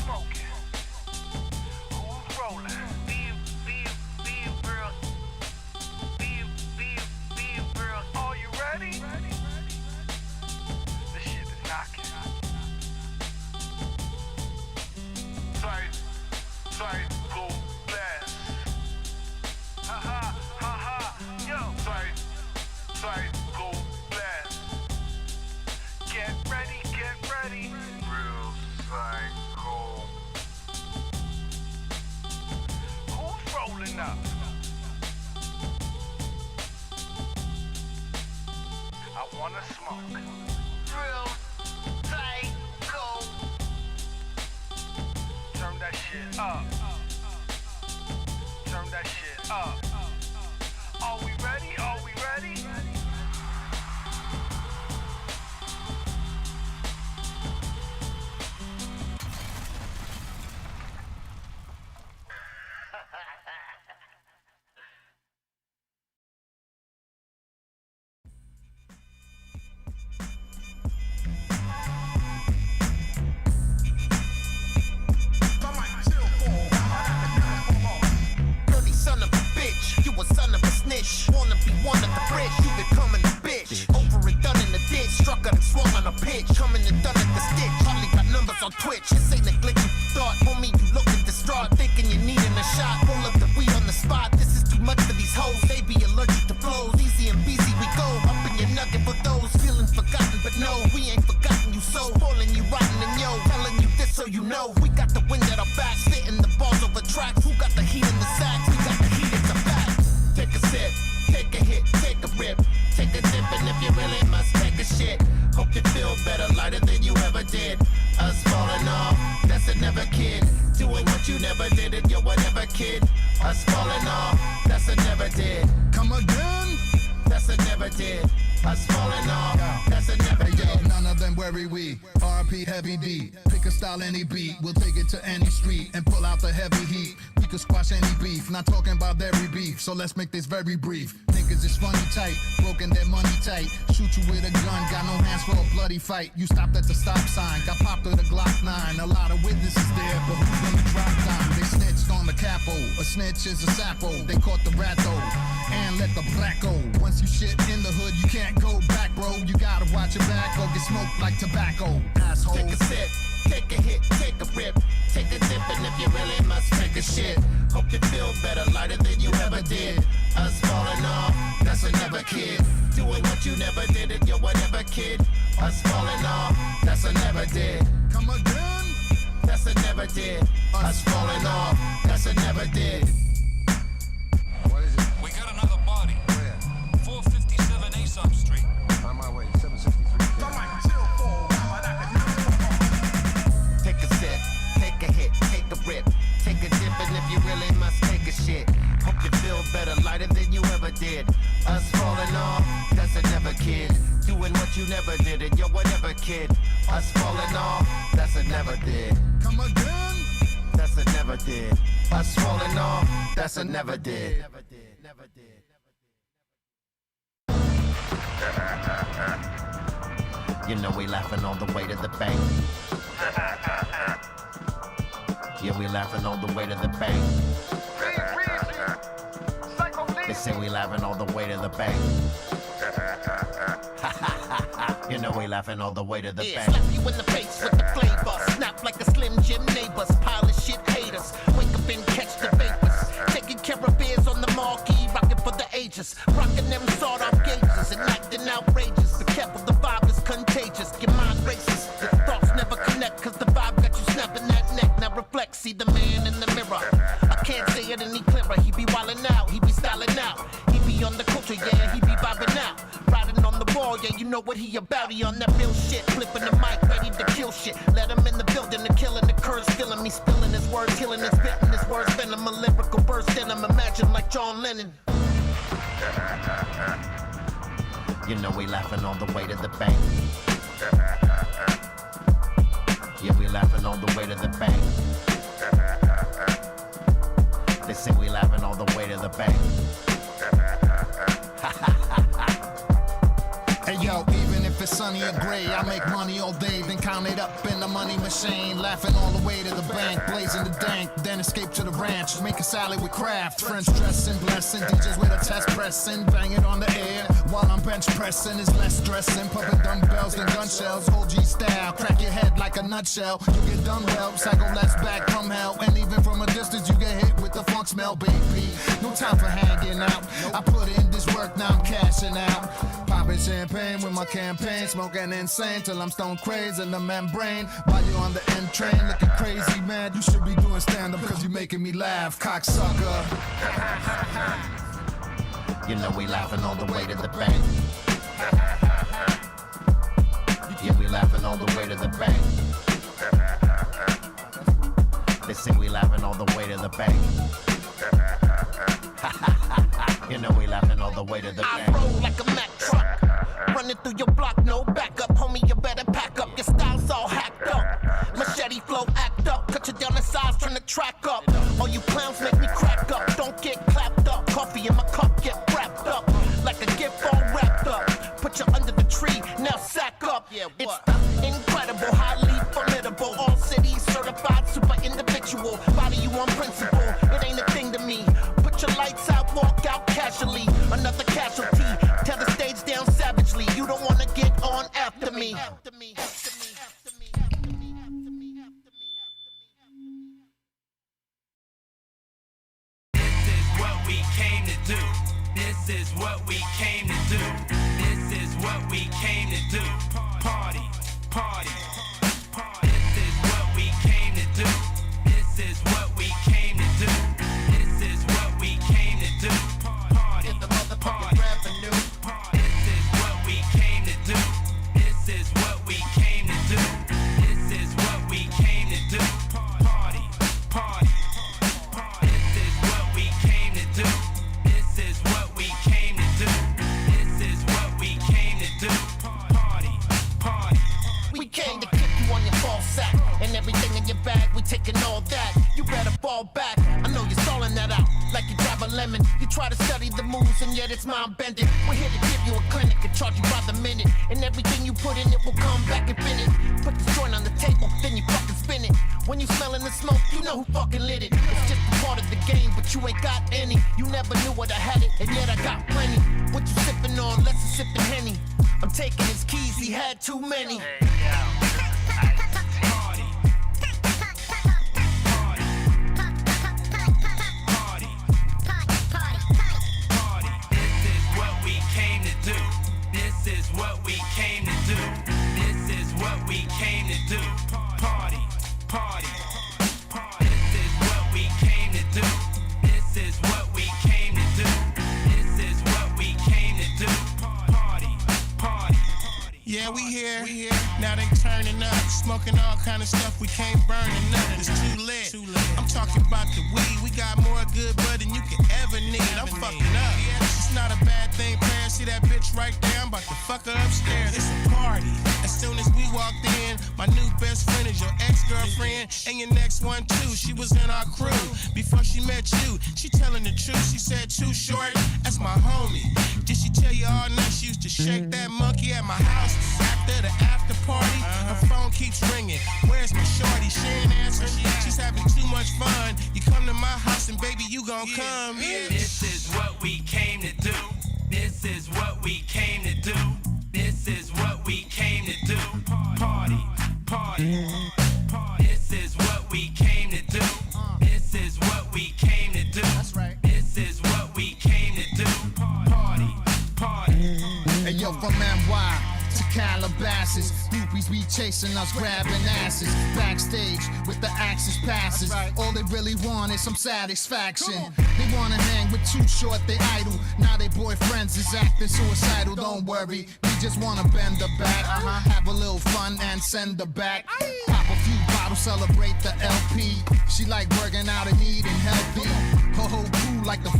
smoking? Who's rolling? Being real. Being real. Are you ready? This shit is knocking. Tight, go blast. Ha ha, yo. Tight, go blast. Get ready. Real psycho. Who's rolling up? I wanna smoke. Real psycho. Turn that shit up. Turn that shit up. Are we ready? Wanna be one of the rich, you becoming a bitch. Over and done in the ditch, struck up and swung on a pitch. Coming and done at the stitch, hardly got numbers on Twitch. This ain't a glitchy thought, homie, you looking distraught, thinking you're needing a shot. Roll up the weed on the spot, this is too much for these hoes. They be allergic to flows, easy and busy we go. Up in your nugget for those feeling forgotten, but no, we ain't forgotten you so. Spoiling you rotten and yo, telling you this so you know. We got the wind at our back, sitting the balls over tracks. Who got the heat in the sacks? We got the heat in the back. Take a sip, take a hit, take a rip, take a dip, and if you really must take a shit, hope you feel better, lighter than you ever did. Us falling off, that's a never kid. Doing what you never did and you're whatever kid. Us falling off, that's a never did. Come again? That's a never did. Us falling off, that's a never did. Yo, none of them worry we. RP Heavy D. Pick a style, any beat. We'll take it to any street and pull out the heavy heat. We could squash any beef. Not talking about every beef, so let's make this very brief. Niggas is funny tight, broken their money tight. Shoot you with a gun, got no hands for a bloody fight. You stopped at the stop sign, got popped with a Glock 9. A lot of witnesses there, but who's gonna drop time? They snitched on the capo. A snitch is a sapo. They caught the rat though, and let the black go. Once you shit in the hood, you can't go back, bro. You gotta watch your back or get smoked like tobacco. Asshole. Take a sip, take a hit, take a rip, take a dip, and if you really must take a shit, hope you feel better, lighter than you ever did. Us falling off, that's a never kid. Doing what you never did and you're whatever kid. Us falling off, that's a never did. Come again? That's a never did. Us falling off, that's a never did. What is it? We got another body. Where? 457 Aesop Street. On my way, 763. Take a sip, take a hit, take a rip, take a dip, and if you really must take a shit, hope you feel better, lighter than you ever did. Us falling off, that's a never kid. Doing what you never did and you're whatever kid. Us falling off, that's a never did. Come again? That's a never did. Us falling off, that's a never did. Never did, never did. You know we laughing all the way to the bank. Yeah, we laughing all the way to the bank. They say we laughing all the way to the bank. You know we laughing all the way to the bank. Slap you in the face with the flavor. Snap like a Slim Jim neighbors. Pile of shit haters. Wake up and catch the vapors. Taking care of beers on the marquee. Rocking for the ages. Rocking them sawed-off gauges and acting outrageous. Be careful, the vibe is contagious. Your mind races. Your thoughts never connect, cause the vibe got you snapping that neck. Now reflect, see the man in the mirror. I can't say it any clearer. He be wildin' out, he be styling out. He be on the culture, yeah, he be vibing out. Riding on the wall, yeah, you know what he about. He on that real shit, flipping the mic, ready to kill shit. Let him in the building, the killing, the curse, feeling me, spilling his words, killing his spitting his words, venom, a lyrical burst in him. Imagine like John Lennon. You know we laughing all the way to the bank. Yeah, we laughing all the way to the bank. They say we laughing all the way to the bank. Hey yo, even if it's sunny or gray, I make money all day away, then count it up in the money machine. Laughing all the way to the bank, blazing the dank, then escape to the ranch. Make a salad with craft, French dressing, blessing. DJs with a chest pressing, bang it on the air. While I'm bench pressing, it's less stressing. Pumping dumbbells than gun shells, OG style. Crack your head like a nutshell. You get done well, psycho less back from hell. And even from a distance, you get hit with the funk smell, baby. No time for hanging out. I put in this work, now I'm cashing out. Popping champagne with my campaign, smoking insane till I'm stone crazy in the membrane. While you're on the M train, looking crazy, man. You should be doing stand up cause you making me laugh, cocksucker. You know we laughing all the way to the bank. Yeah, we laughing all the way to the bank. They say we laughing all the way to the bank. You know we laughing all the way to the bank. I roll like a Mack truck, running through your block, no backup. Homie, you better pack up, your style's all hacked up. Machete flow, act up, cut you down the sides, turn the track up. All you clowns make me crack up, don't get clapped up. Coffee in my cup, get wrapped up, like a gift all wrapped up. Put you under the tree, now sack up. It's the incredible, highly formidable, all cities certified, super individual. Body you on principle, it ain't a thing to me. Put your lights out, walk out casually. Another casualty, tear the stage down savagely. You don't wanna get on after me. What we came to do. This is what we came to do. This is what we came to do. Party, party, party. This is what we came to do. This is what we came to do. This is what we came to do. Party, Get the motherfucking revenue. this is what we came to do. This is what we came to do. This is what we came to do. Party, party. This is what we came to do. This is what we came to do. This is what we came to do. Party, party. We came to kick you on your ball sack, and everything in your bag, we taking all that. You better fall back. I know you're stalling that out like you grab a lemon. You try to study the moves, and yet it's mind bending. We're here to give you a clinic and charge you by the minute, and everything you put in it will come back and finish. Put the joint on the table, then you fucking spin it. When you smelling the smoke, you know who fucking lit it. It's just a part of the game, but you ain't got any. You never knew what I had it, and yet I got plenty. What you sipping on? Less than sipping Henny. I'm taking his keys, he had too many. Party, party. This is what we came to do. This is what we came to do. This is what we came to do. Party, party. This is what we came to do. This is what we came to do. This is what we came to do. Party, party. Yeah, we here. Now they turning up, smoking all kind of stuff. We can't burn enough. It's too lit. I'm talking about the weed. We got more good bud than you can ever need. I'm fucking up. It's not a bad thing, player. See that bitch right there? I'm about to fuck her upstairs. It's a party. As soon as we walked in, my new best friend is your ex-girlfriend, and your next one too. She was in our crew before she met you. She telling the truth. She said Too Short, that's my homie. Did she tell you all night she used to shake that monkey at my house after the after party? Her phone keeps ringing. Where's my shorty? She ain't answering. She's having too much fun. You come to my house and baby, you gon' come. Yeah. This is what we came to do. This is what we came to do. This is what we came to do. Party, party. This is what we came to do. This is what we came to do. That's right. This is what we came to do. Party, party. Hey yo, from NY to Calabasas, groupies be chasing us, grabbing asses. Backstage with the axis passes. All they really want is some satisfaction. They wanna hang with Too Short, they idle. Now they boyfriends is acting suicidal. Don't worry, we just wanna bend the back, have a little fun and send her back. Pop a few bottles, celebrate the LP. She like working out and eating healthy. Her whole crew like the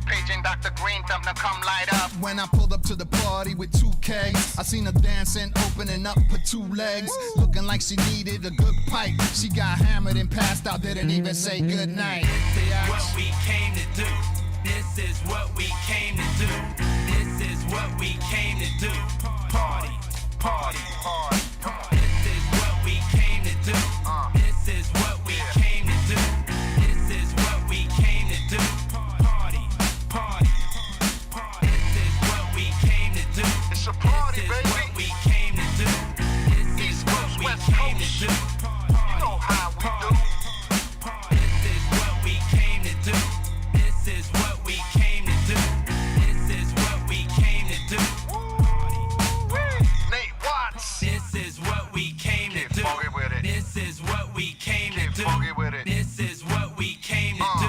Paging Dr. Greenthumb, now come light up. When I pulled up to the party with 2K, I seen her dancing, opening up her two legs, looking like she needed a good pipe. She got hammered and passed out, didn't even say goodnight. This is what we came to do. This is what we came to do. This is what we came to do. Party, party, party. do. You know how we do. This is what we came to do. This is what we came to do. This is what we came to do. Nate Watts. This is what we came to do. Funky with it. This is what we came to do. Funky with it. This is what we came to do.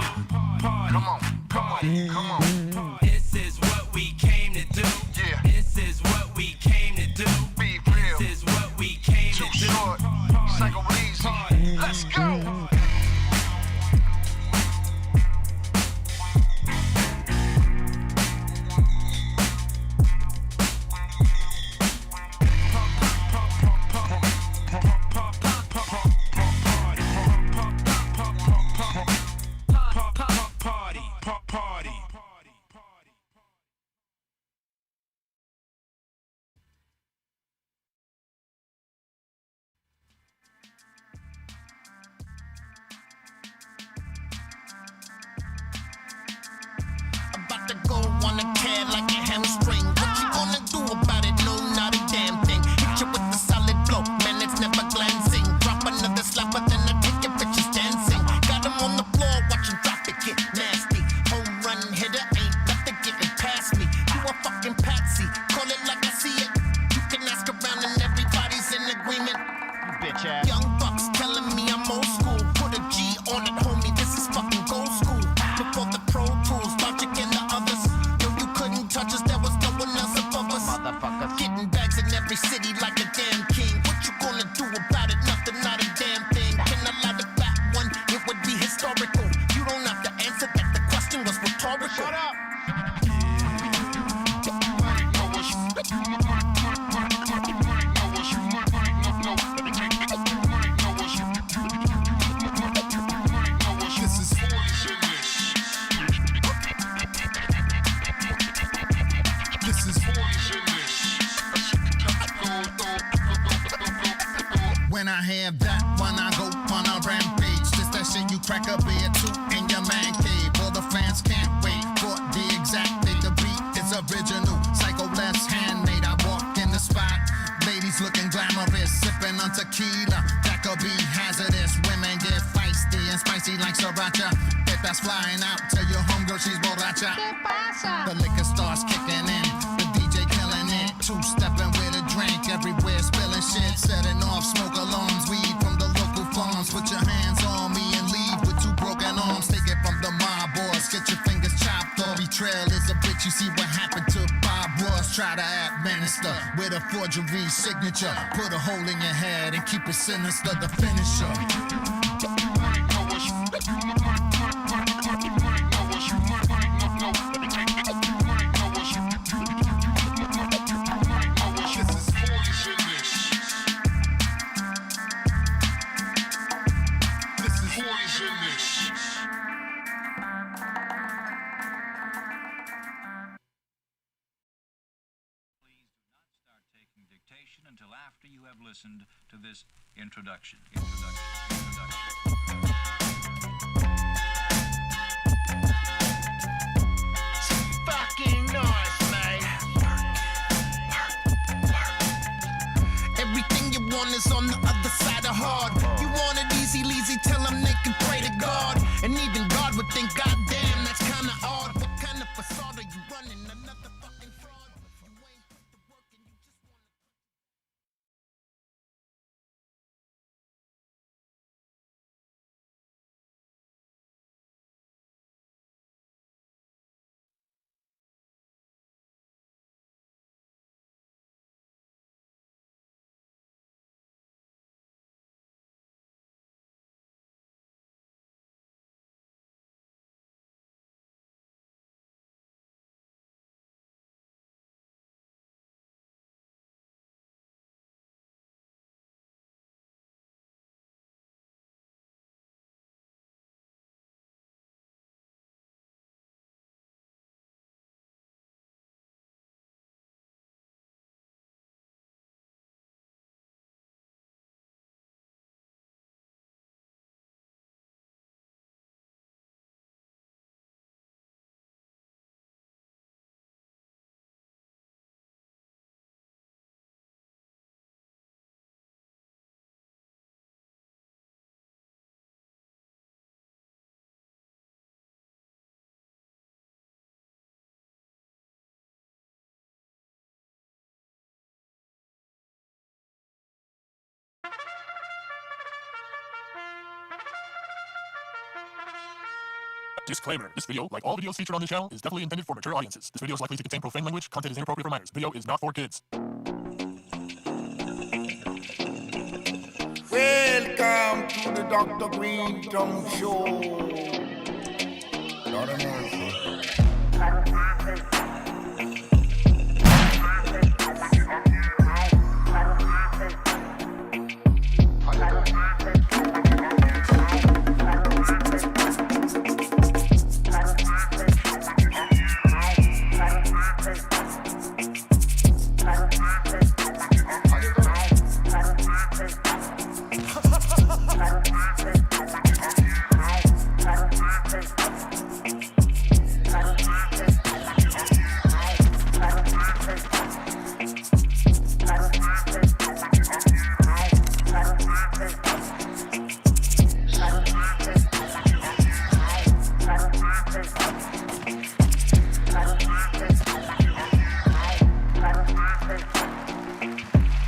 Party, Come on, party, come on. This is what we came to do. Yeah. This is what we came to do. Be real. This is what we came Too to do. short. Psycho easy. Let's go. About to go on a tear like a hamstring. What you gonna do about it? No, not a damn thing. Hit you with the solid blow, man, it's never glancing. Drop another slapper, then I take your bitches dancing. Got him on the floor, watch him drop it, get nasty. Home run hitter, ain't nothing getting past me. You a fucking patsy, call it like I see it. You can ask around and everybody's in agreement. You bitch ass. Young bucks telling me I'm old school. Put a G on it, homie, this is fucking gold school. Before the Pro Tools, Logic and the others. Yo, you couldn't touch us, there was no one else above us. Motherfuckers. Getting bags in every city like a damn king. What you gonna do about it? Nothing, not a damn thing. Can I lie the fat one? It would be historical. You don't have to answer that, the question was rhetorical. Shut up! This is This is When I have that one, I go on a rampage. Just that shit you crack a beer to in your man cave. All the fans can't wait for the exact date. The beat is original, psycho less handmade. I walk in the spot, ladies looking glamorous, sipping on tequila. That could be hazardous. Women get feisty and spicy like sriracha. If that's flying out, tell your homegirl she's borracha. The liquor starts kicking in, the DJ killing it. Two-stepping with a drink, everywhere spilling shit. Setting off smoke alarms, weed from the local farms. Put your hands on me and leave with two broken arms. Take it from the mob boss, get your fingers chopped off. Betrayal is a bitch, you see what happened to Bob Ross. Try to administer with a forgery signature. Put a hole in your head and keep it sinister, the finisher. Until after you have listened to this introduction. Fucking nice, mate. Everything you want is on the other side of hard. You want it easy, leasy, tell them they can pray to God. And even God would think, goddamn, that's kinda odd. What kind of facade are you running? Another fucking fraud? You ain't put the work in, you just wanna... Disclaimer. This video, like all videos featured on this channel, is definitely intended for mature audiences. This video is likely to contain profane language. Content is inappropriate for minors. Video is not for kids. Welcome to the Dr. Greenthumb Show. Lord of mercy.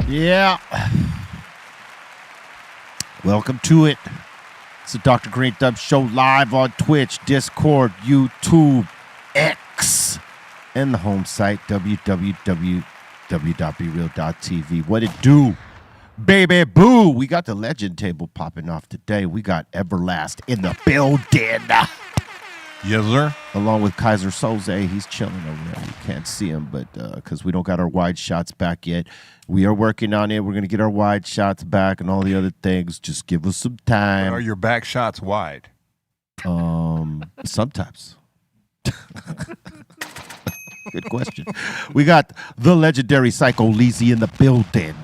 Yeah. Welcome to it. It's the Dr. Greenthumb Show live on Twitch, Discord, YouTube, X, and the home site, www.BREALTV. What it do? Baby boo. We got the legend table popping off today. We got Everlast in the building. Yes, sir. Along with Kaiser Soze. He's chilling over there. You can't see him, but because we don't got our wide shots back yet. We are working on it. We're going to get our wide shots back and all the other things. Just give us some time. Are your back shots wide? Sometimes. Good question. We got the legendary Psycho Lizzy in the building.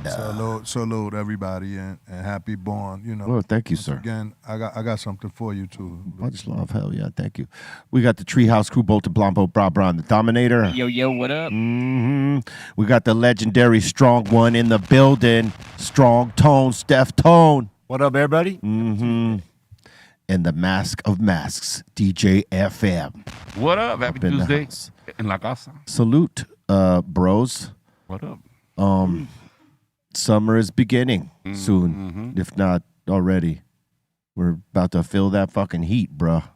Salute everybody and happy born. You know. Well, thank you, sir. Again, I got something for you too. Much love, hell yeah, thank you. We got the Treehouse Crew, Bolton Blanco, Bra Bra, and the Dominator. Yo, what up? We got the legendary Strong One in the building. Strong Tone, Stef Tone. What up, everybody? And the Mask of Masks, DJ FM. What up? Happy in the Tuesday. house. In La Casa. Salute, bros. What up? Summer is beginning soon, if not already. We're about to feel that fucking heat, bruh.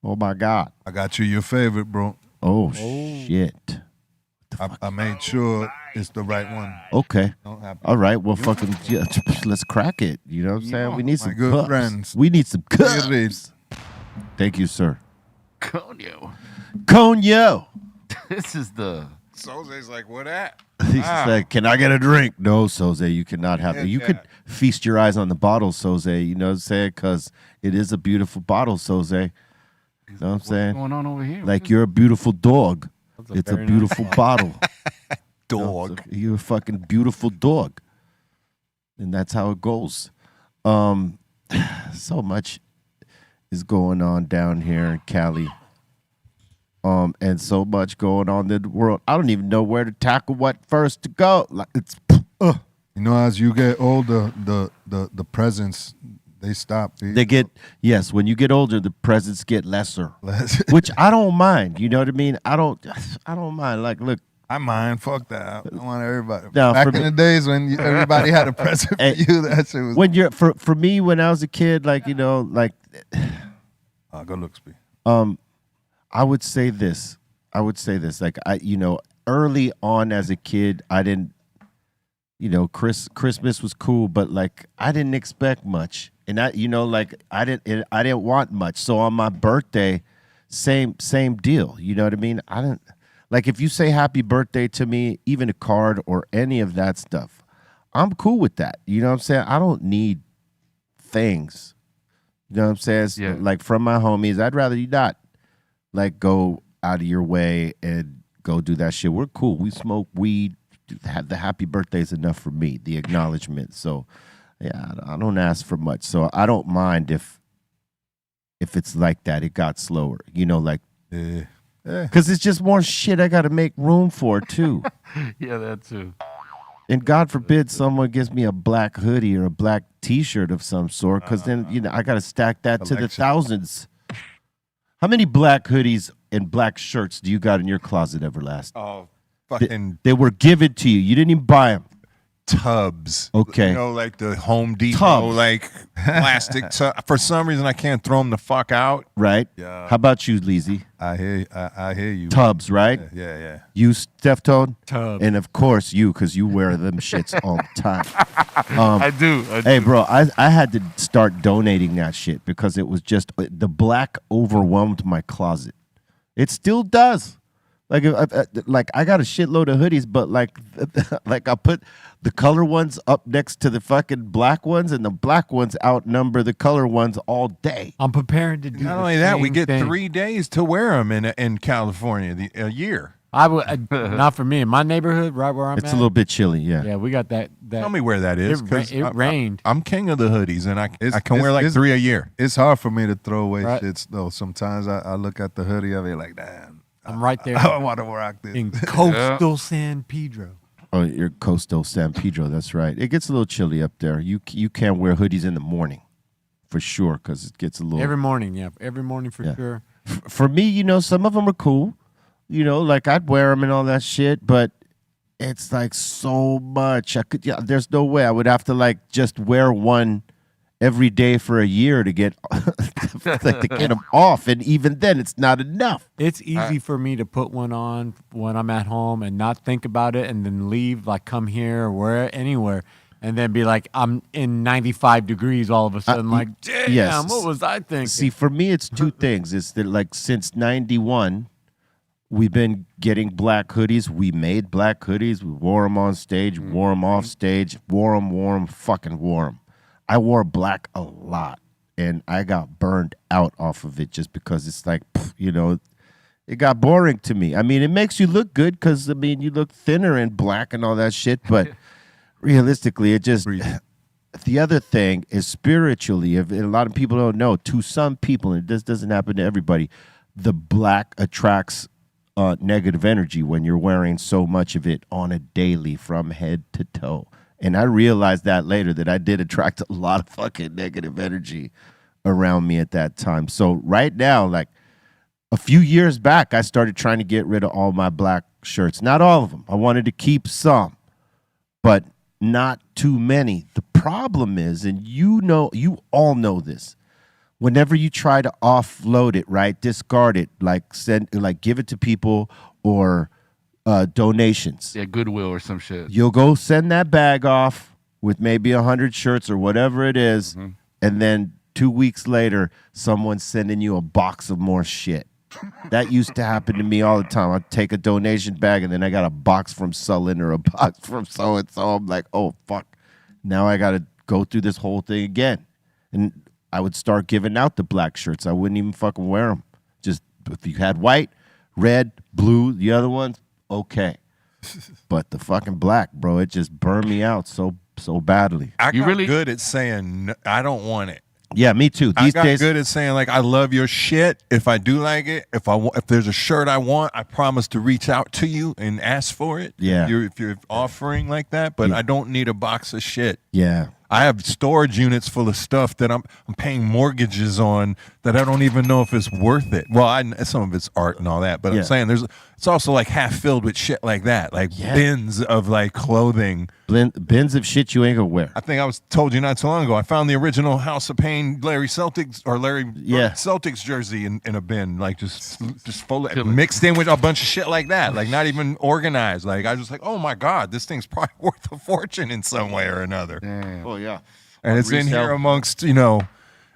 Oh my God. I got you your favorite, bro. Oh. Shit. I made sure it's the right one. Okay. Don't happen. All right. Well, fucking let's crack it. You know what I'm saying? We need some good cups. friends. We need some cups. Thank you, sir. Conyo. Conyo. This is the... Soze's like, what at? He's like, can I get a drink? No, Soze, you cannot have it. You could feast your eyes on the bottle, Soze. You know what I'm saying? Because it is a beautiful bottle, Soze. You know what I'm saying? What's going on over here? Like you're a beautiful dog. It's a beautiful bottle. Dog. You're a fucking beautiful dog. And that's how it goes. So much is going on down here in Cali. And so much going on in the world. I don't even know where to tackle what first to go. Like it's You know, as you get older, the presents they stop. They get when you get older, the presents get lesser. Which I don't mind. You know what I mean? I don't mind. Like, look, I mind. Fuck that. I want everybody. No, back in the days when everybody had a present for you, that shit was. When you're for me when I was a kid, like you know, like. Go look, speak. I would say this. Like early on as a kid, I didn't. Christmas was cool, but like I didn't expect much, and I didn't want much. So on my birthday, same deal. You know what I mean? I didn't like if you say happy birthday to me, even a card or any of that stuff. I'm cool with that. You know what I'm saying? I don't need things. You know what I'm saying? Yeah. Like from my homies, I'd rather you not like go out of your way and go do that shit. We're cool. We smoke weed. The happy birthday is enough for me. The acknowledgement. So yeah, I don't ask for much. So I don't mind if it's like that. It got slower. You know, like because it's just more shit I got to make room for too. Yeah, that too. And God forbid someone gives me a black hoodie or a black T-shirt of some sort, because then I got to stack that to the thousands. How many black hoodies and black shirts do you got in your closet, Everlast? Oh, fucking they were given to you. You didn't even buy them. tubs. Okay. You know, like the Home Depot, Tubs. like plastic tub. For some reason, I can't throw them the fuck out. Right. Yeah. How about you, Leezy? I hear you. Tubs, right? Yeah. You, Deftone? Tub. And of course you, because you wear them shits all the time. I do. Hey, bro, I had to start donating that shit because it was just, the black overwhelmed my closet. It still does. Like, I got a shitload of hoodies, but like I put the color ones up next to the fucking black ones, and the black ones outnumber the color ones all day. I'm preparing to do. Not only that, we get 3 days to wear them in California a year. I would not for me in my neighborhood, right where I'm at. It's a little bit chilly, yeah. Yeah, we got that. Tell me where that is. It rained. I'm king of the hoodies, and I can wear like 3 a year. It's hard for me to throw away Right. shits though. Sometimes I look at the hoodie, I be like, damn. I'm right there. I want to rock this. In coastal San Pedro. Oh, you're coastal San Pedro. That's right. It gets a little chilly up there. You can't wear hoodies in the morning, for sure, because it gets a little. Every morning, yeah. Every morning for sure. For me, you know, some of them are cool. You know, like I'd wear them and all that shit, but it's like so much. There's no way I would have to like just wear one every day for a year to get to get them off, and even then, it's not enough. It's easy for me to put one on when I'm at home and not think about it, and then leave, like come here or anywhere, and then be like, I'm in 95 degrees all of a sudden, like, damn, yes. what was I thinking? See, for me, it's two things. It's that like since '91. We've been getting black hoodies. We made black hoodies. We wore them on stage, wore them off stage, wore them, fucking wore them. I wore black a lot, and I got burned out off of it just because it's like, you know, it got boring to me. I mean, it makes you look good because, I mean, you look thinner in black and all that shit, but realistically, it just... The other thing is spiritually, if a lot of people don't know, to some people, and this doesn't happen to everybody, the black attracts negative energy when you're wearing so much of it on a daily from head to toe. And I realized that later, that I did attract a lot of fucking negative energy around me at that time. So right now, like a few years back, I started trying to get rid of all my black shirts. Not all of them. I wanted to keep some, but not too many. The problem is, and you all know this, whenever you try to offload it, right, discard it, give it to people or donations. Yeah, Goodwill or some shit. You'll go send that bag off with maybe 100 shirts or whatever it is, and then 2 weeks later, someone's sending you a box of more shit. That used to happen to me all the time. I'd take a donation bag, and then I got a box from Sullen or a box from so-and-so. I'm like, oh, fuck. Now I got to go through this whole thing again. And I would start giving out the black shirts. I wouldn't even fucking wear them. Just if you had white, red, blue, the other ones, okay. But the fucking black, bro, it just burned me out so badly. I got good at saying, no, I don't want it. Yeah, me too. These days, I got good at saying, like, I love your shit. If I do like it, if there's a shirt I want, I promise to reach out to you and ask for it. Yeah. If you're offering like that, but I don't need a box of shit. Yeah. I have storage units full of stuff that I'm paying mortgages on that I don't even know if it's worth it. Well, some of it's art and all that, but I'm saying it's also like half filled with shit like that, like bins of like clothing. Bins of shit you ain't gonna wear. I think I told you not too long ago, I found the original House of Pain Larry Celtics jersey in a bin, like just full of, mixed in with a bunch of shit like that, like not even organized. Like I was just like, oh my God, this thing's probably worth a fortune in some way or another. Damn. Oh yeah. And it's in here amongst,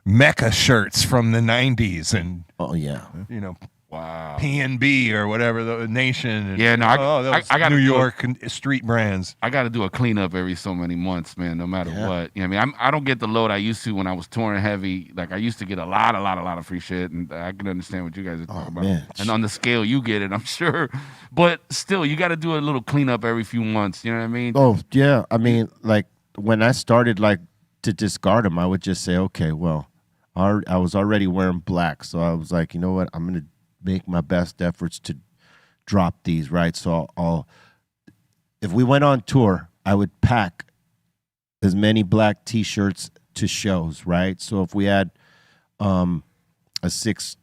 Mecca shirts from the 90s and wow, PNB or whatever the nation. And, yeah, no, I got New York street brands. I got to do a cleanup every so many months, man. No matter what, you know what I mean, I don't get the load I used to when I was touring heavy. Like I used to get a lot of free shit, and I can understand what you guys are talking about. Man. And on the scale you get it, I'm sure, but still, you got to do a little cleanup every few months. You know what I mean? Oh yeah, I mean, like when I started to discard them, I would just say, okay, well, I was already wearing black, so I was like, you know what, I'm gonna make my best efforts to drop these, right? So if we went on tour, I would pack as many black T-shirts to shows, right? So if we had a 6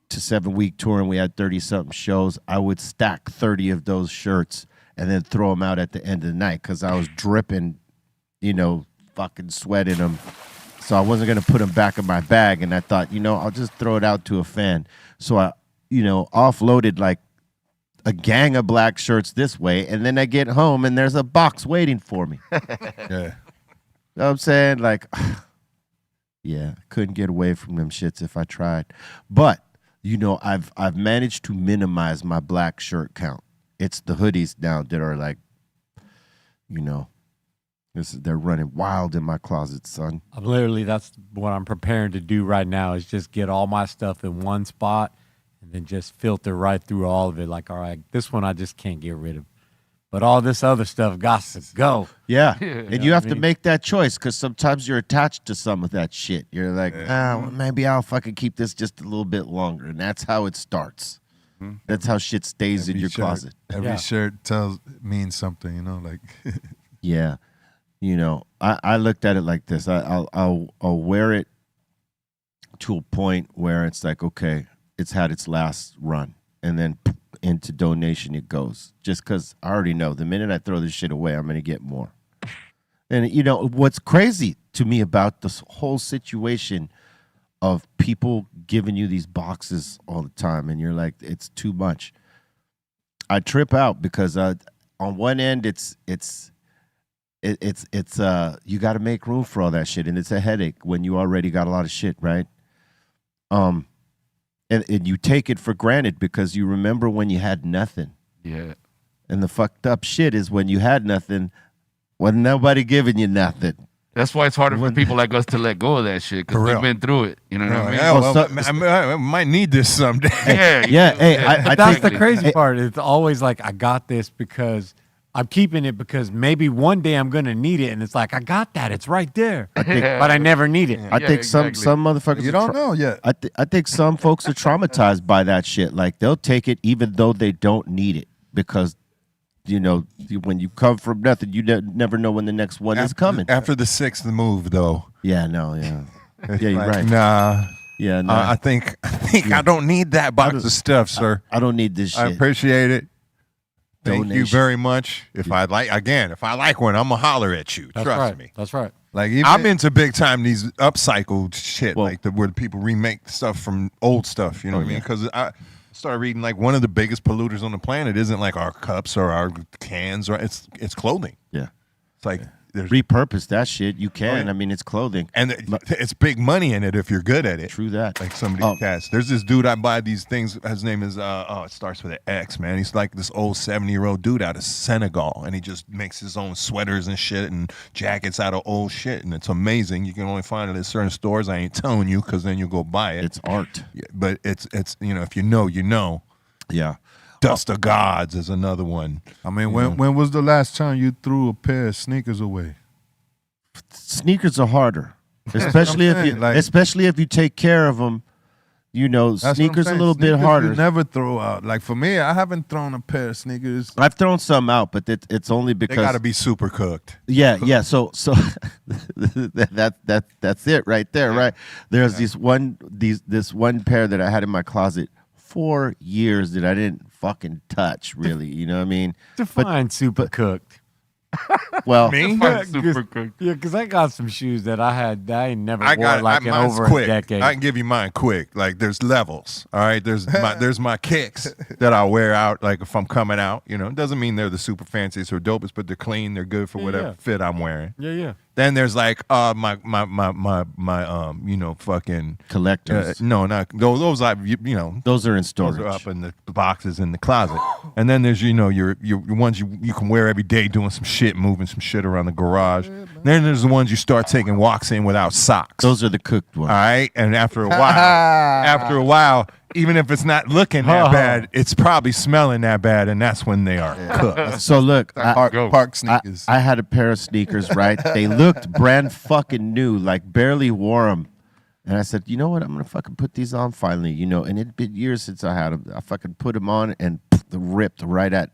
to 7 week tour and we had 30-something shows, I would stack 30 of those shirts and then throw them out at the end of the night because I was dripping, fucking sweat in them. So I wasn't going to put them back in my bag. And I thought, I'll just throw it out to a fan. So I, offloaded like a gang of black shirts this way. And then I get home and there's a box waiting for me. Yeah. You know what I'm saying? Like, yeah, couldn't get away from them shits if I tried. But, I've managed to minimize my black shirt count. It's the hoodies now that are like, they're running wild in my closet, son. That's what I'm preparing to do right now is just get all my stuff in one spot and then just filter right through all of it. Like, all right, this one I just can't get rid of. But all this other stuff got to go. Yeah. And you have to make that choice because sometimes you're attached to some of that shit. You're like, well, maybe I'll fucking keep this just a little bit longer. And that's how it starts. Mm-hmm. That's how shit stays in your closet. Every shirt means something, like. Yeah. I looked at it like this. I'll wear it to a point where it's like, okay, it's had its last run. And then into donation it goes. Just because I already know the minute I throw this shit away, I'm going to get more. And, what's crazy to me about this whole situation of people giving you these boxes all the time, and you're like, it's too much. I trip out because on one end, it's you got to make room for all that shit, and it's a headache when you already got a lot of shit, right? And you take it for granted because you remember when you had nothing. Yeah. And the fucked up shit is when you had nothing, wasn't nobody giving you nothing. That's why it's harder for people like us to let go of that shit because we've been through it. You know what I mean? Yeah, I might need this someday. Yeah. Hey, that's the crazy part. It's always like, I got this because I'm keeping it because maybe one day I'm going to need it. And it's like, I got that. It's right there. But I never need it. I think some motherfuckers. You don't know yet. I think some folks are traumatized by that shit. Like, they'll take it even though they don't need it because, when you come from nothing, you never know when the next one is coming. After the sixth move, though. Yeah, no, yeah. Yeah, you're right. Nah. Yeah, no. I think I don't need that box of stuff, sir. I don't need this shit. I appreciate it. Thank you very much. If I like one, I'm gonna holler at you. Trust me. That's right. Like I'm into big time these upcycled shit, where people remake stuff from old stuff. You know what I mean? Because I started reading like one of the biggest polluters on the planet isn't like our cups or our cans, or it's clothing. Yeah, it's like. Repurpose that shit. You can. I mean, it's clothing. And it's big money in it if you're good at it. True that. Like some of these cats. There's this dude I buy these things. His name is, it starts with an X, man. He's like this old 70-year-old dude out of Senegal. And he just makes his own sweaters and shit and jackets out of old shit. And it's amazing. You can only find it at certain stores. I ain't telling you because then you'll go buy it. It's art. Yeah, but it's if you know, you know. Yeah. Dust of Gods is another one. I mean, when was the last time you threw a pair of sneakers away? Sneakers are harder, especially if you take care of them. Sneakers a little bit harder. You never throw out. Like for me, I haven't thrown a pair of sneakers. I've thrown some out, but it's only because they got to be super cooked. Yeah. So that's it right there, right? There's this one pair that I had in my closet 4 years that I didn't fucking touch. Really, you know what I mean? Define super cooked. Well, me? Super cooked. Yeah, because I got some shoes that I ain't never wore in over quick. a decade. I can give you mine quick. Like there's levels. All right. There's my kicks that I wear out. Like if I'm coming out, it doesn't mean they're the super fanciest or dopest, but they're clean. They're good for whatever fit I'm wearing. Yeah. Then there's like my fucking collectors. No, not those. Those are in storage. Those are up in the boxes in the closet. And then there's your ones you can wear every day doing some shit, moving some shit around the garage. Then there's the ones you start taking walks in without socks. Those are the cooked ones. All right, and after a while, even if it's not looking that bad, it's probably smelling that bad, and that's when they are cooked. So look, park sneakers. I had a pair of sneakers, right? They looked brand fucking new, like barely wore them. And I said, you know what? I'm going to fucking put these on finally, and it'd been years since I had them. I fucking put them on and ripped right at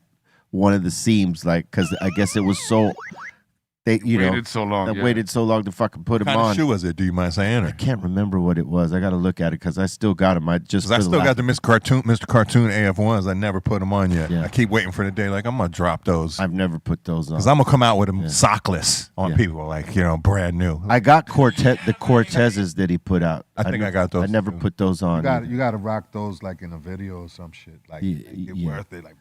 one of the seams, like, because I guess it was so, They waited so long. They waited so long to fucking put them What kind on. of shoe was it? Do you mind saying? Or? I can't remember what it was. I got to look at it because I still got them. I still got the Mr. Cartoon AF1s. I never put them on yet. Yeah. I keep waiting for the day. Like I'm gonna drop those. I've never put those on Because I'm gonna come out with them sockless on people, like brand new. I got the Cortezes that he put out. I think I got those. I never put those on. You got to rock those like in a video or some shit. Like get worth it. Like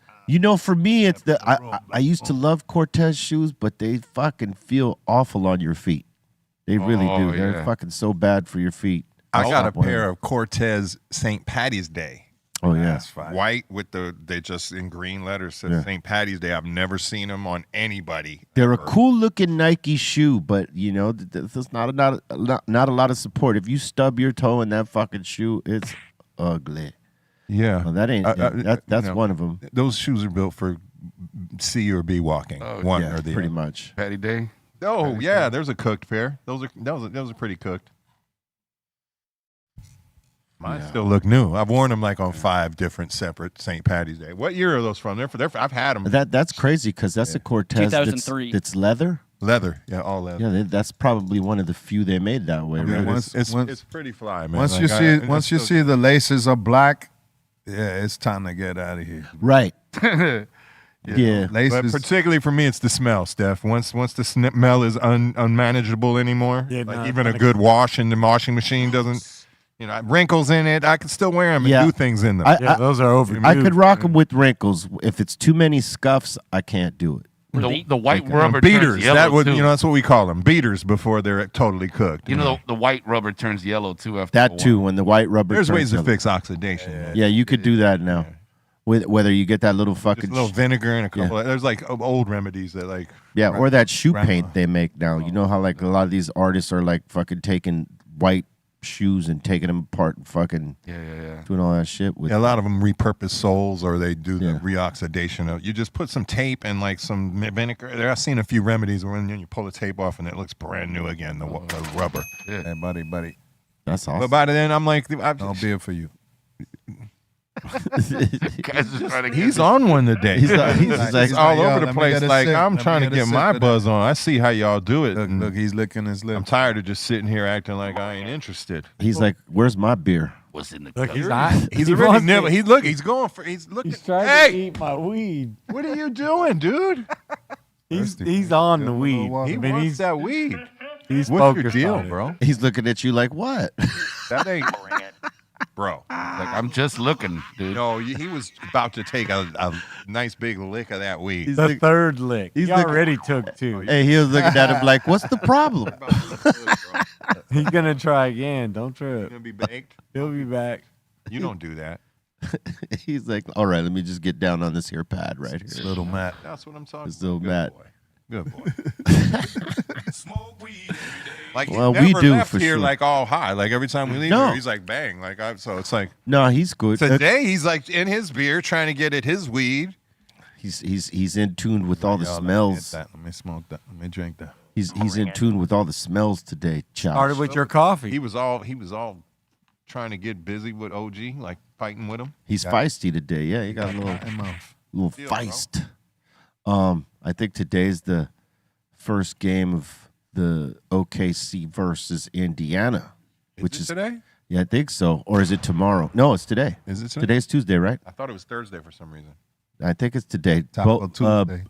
for me, it's I used to love Cortez shoes, but they fucking feel awful on your feet. They really do. They're fucking so bad for your feet. I got a pair of Cortez St. Patty's Day. Oh yeah, that's fine. White with they just in green letters said St. Patty's Day. I've never seen them on anybody. They're a cool looking Nike shoe, but there's not a lot of support. If you stub your toe in that fucking shoe, it's ugly. Yeah, well, that ain't that's one of them. Those shoes are built for C or B walking. One or the pretty other. much. Patty Day. Oh yeah, there's a cooked pair. Those are pretty cooked. Mine still look new. I've worn them like on 5 different separate St. Patty's Day. What year are those from? I've had them. That's crazy because that's a Cortez 2003. That's leather. Leather, yeah, all leather. Yeah, that's probably one of the few they made that way. Yeah, Right? it's pretty fly, man. Once you see the laces are black, yeah, it's time to get out of here. Right. Yeah. But particularly for me, it's the smell, Steph. Once the smell is unmanageable anymore, even a good wash in the washing machine doesn't. Wrinkles in it. I can still wear them and do things in them. Those are over. I could rock them with wrinkles. If it's too many scuffs, I can't do it. The white rubber beaters. turns yellow too. That's what we call them, beaters, before they're totally cooked. The white rubber turns yellow too after that too. When the white rubber. There's turns ways to yellow. fix oxidation. Yeah, you could do that now. With whether you get that little fucking Just a little vinegar and a couple. There's like old remedies that like. Yeah, or that shoe paint they make now. You know how like a lot of these artists are like fucking taking white shoes and taking them apart and fucking doing all that shit with a lot of them repurpose soles or they do the reoxidation of. You just put some tape and like some vinegar. I've seen a few remedies where when you pull the tape off and it looks brand new again. The rubber. Yeah, hey, buddy. That's awesome. But by then I'm like, I'll be it for you. He's on one today. He's like all over the place. Like I'm trying to get my buzz on. I see how y'all do it. Look, he's licking his lips. I'm tired of just sitting here acting like I ain't interested. He's like, "Where's my beer?" What's in the Look, cup? he's not. He's already never. He's looking. He's going for. He's looking. He's trying hey, to eat my weed. What are you doing, dude? He's on the weed. He wants that weed. He's What's your focused deal, on it. bro? He's looking at you like, "What?" That ain't, bro. Like I'm just looking, dude. No, he was about to take a nice big lick of that weed. The third lick. He he's already took 2. Hey, he was looking at him like, "What's the problem?" He's gonna try again. Don't trip. Gonna be baked. He'll be back. You don't do that. He's like, "All right, let me just get down on this here pad right here." Little Matt. That's what I'm talking This about. little Matt. Good boy. Like Well, he we never do left for here sure. like all high. Like every time we leave No. here, he's like bang. Like so it's like No, he's good. today he's like in his beer trying to get at his weed. He's in tune with all the Y'all, smells. Let me smoke that. Let me drink that. He's in tune with all the smells today. Chops. Started with your coffee. He was all trying to get busy with OG, like fighting with him. He's feisty today. Yeah, he got a little Feel, feist. I think today's the first game of the OKC versus Indiana, which is today. Yeah, I think so. Or is it tomorrow? No, it's today. Is it today? Today's Tuesday, right? I thought it was Thursday for some reason. I think it's today. Taco Tuesday.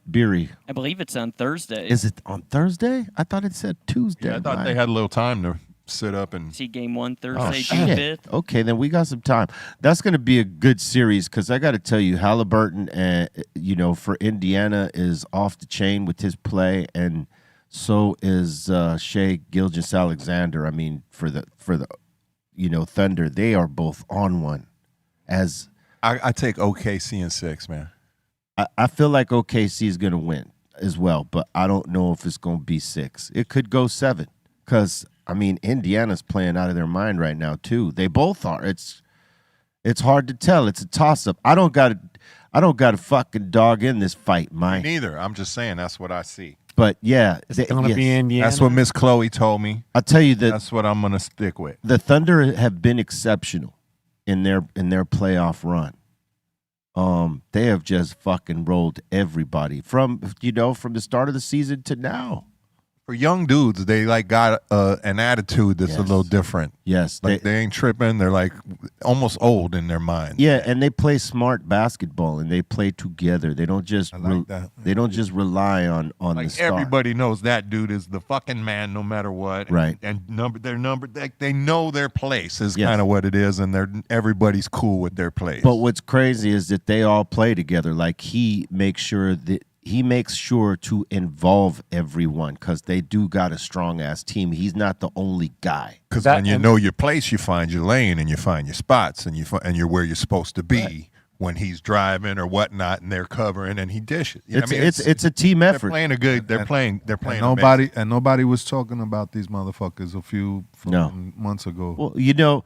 Beery. I believe it's on Thursday. Is it on Thursday? I thought it said Tuesday. Yeah, I thought they had a little time to sit up and See game 1 Oh, Thursday, June shit. 5th. Okay, then we got some time. That's going to be a good series because I got to tell you, Halliburton, for Indiana is off the chain with his play, and so is Shea Gilgeous-Alexander. I mean, for the Thunder, they are both on one. As I take OKC in 6, man. I feel like OKC is going to win as well, but I don't know if it's going to be 6. It could go 7 because, I mean, Indiana's playing out of their mind right now, too. They both are. It's hard to tell. It's a toss-up. I don't got a fucking dog in this fight, Mike. Me neither. I'm just saying that's what I see. But, yeah. It's going to be Indiana. That's what Miss Chloe told me. I'll tell you that That's what I'm going to stick with. the Thunder have been exceptional in their playoff run. They have just fucking rolled everybody from the start of the season to now. For young dudes, they like got an attitude that's a little different. Yes, like they ain't tripping. They're like almost old in their mind. Yeah, and they play smart basketball and they play together. They don't just they don't just rely on like the star. everybody knows that dude is the fucking man, no matter what. Right. And they know their place is kind of what it is, and everybody's cool with their place. But what's crazy is that they all play together. Like he makes sure to involve everyone because they do got a strong ass team. He's not the only guy. Because when you know your place, you find your lane and you find your spots and you're where you're supposed to be when he's driving or whatnot, and they're covering and he dishes. It's a team effort. They're playing a good. They're playing. Nobody was talking about these motherfuckers a few months ago. Well,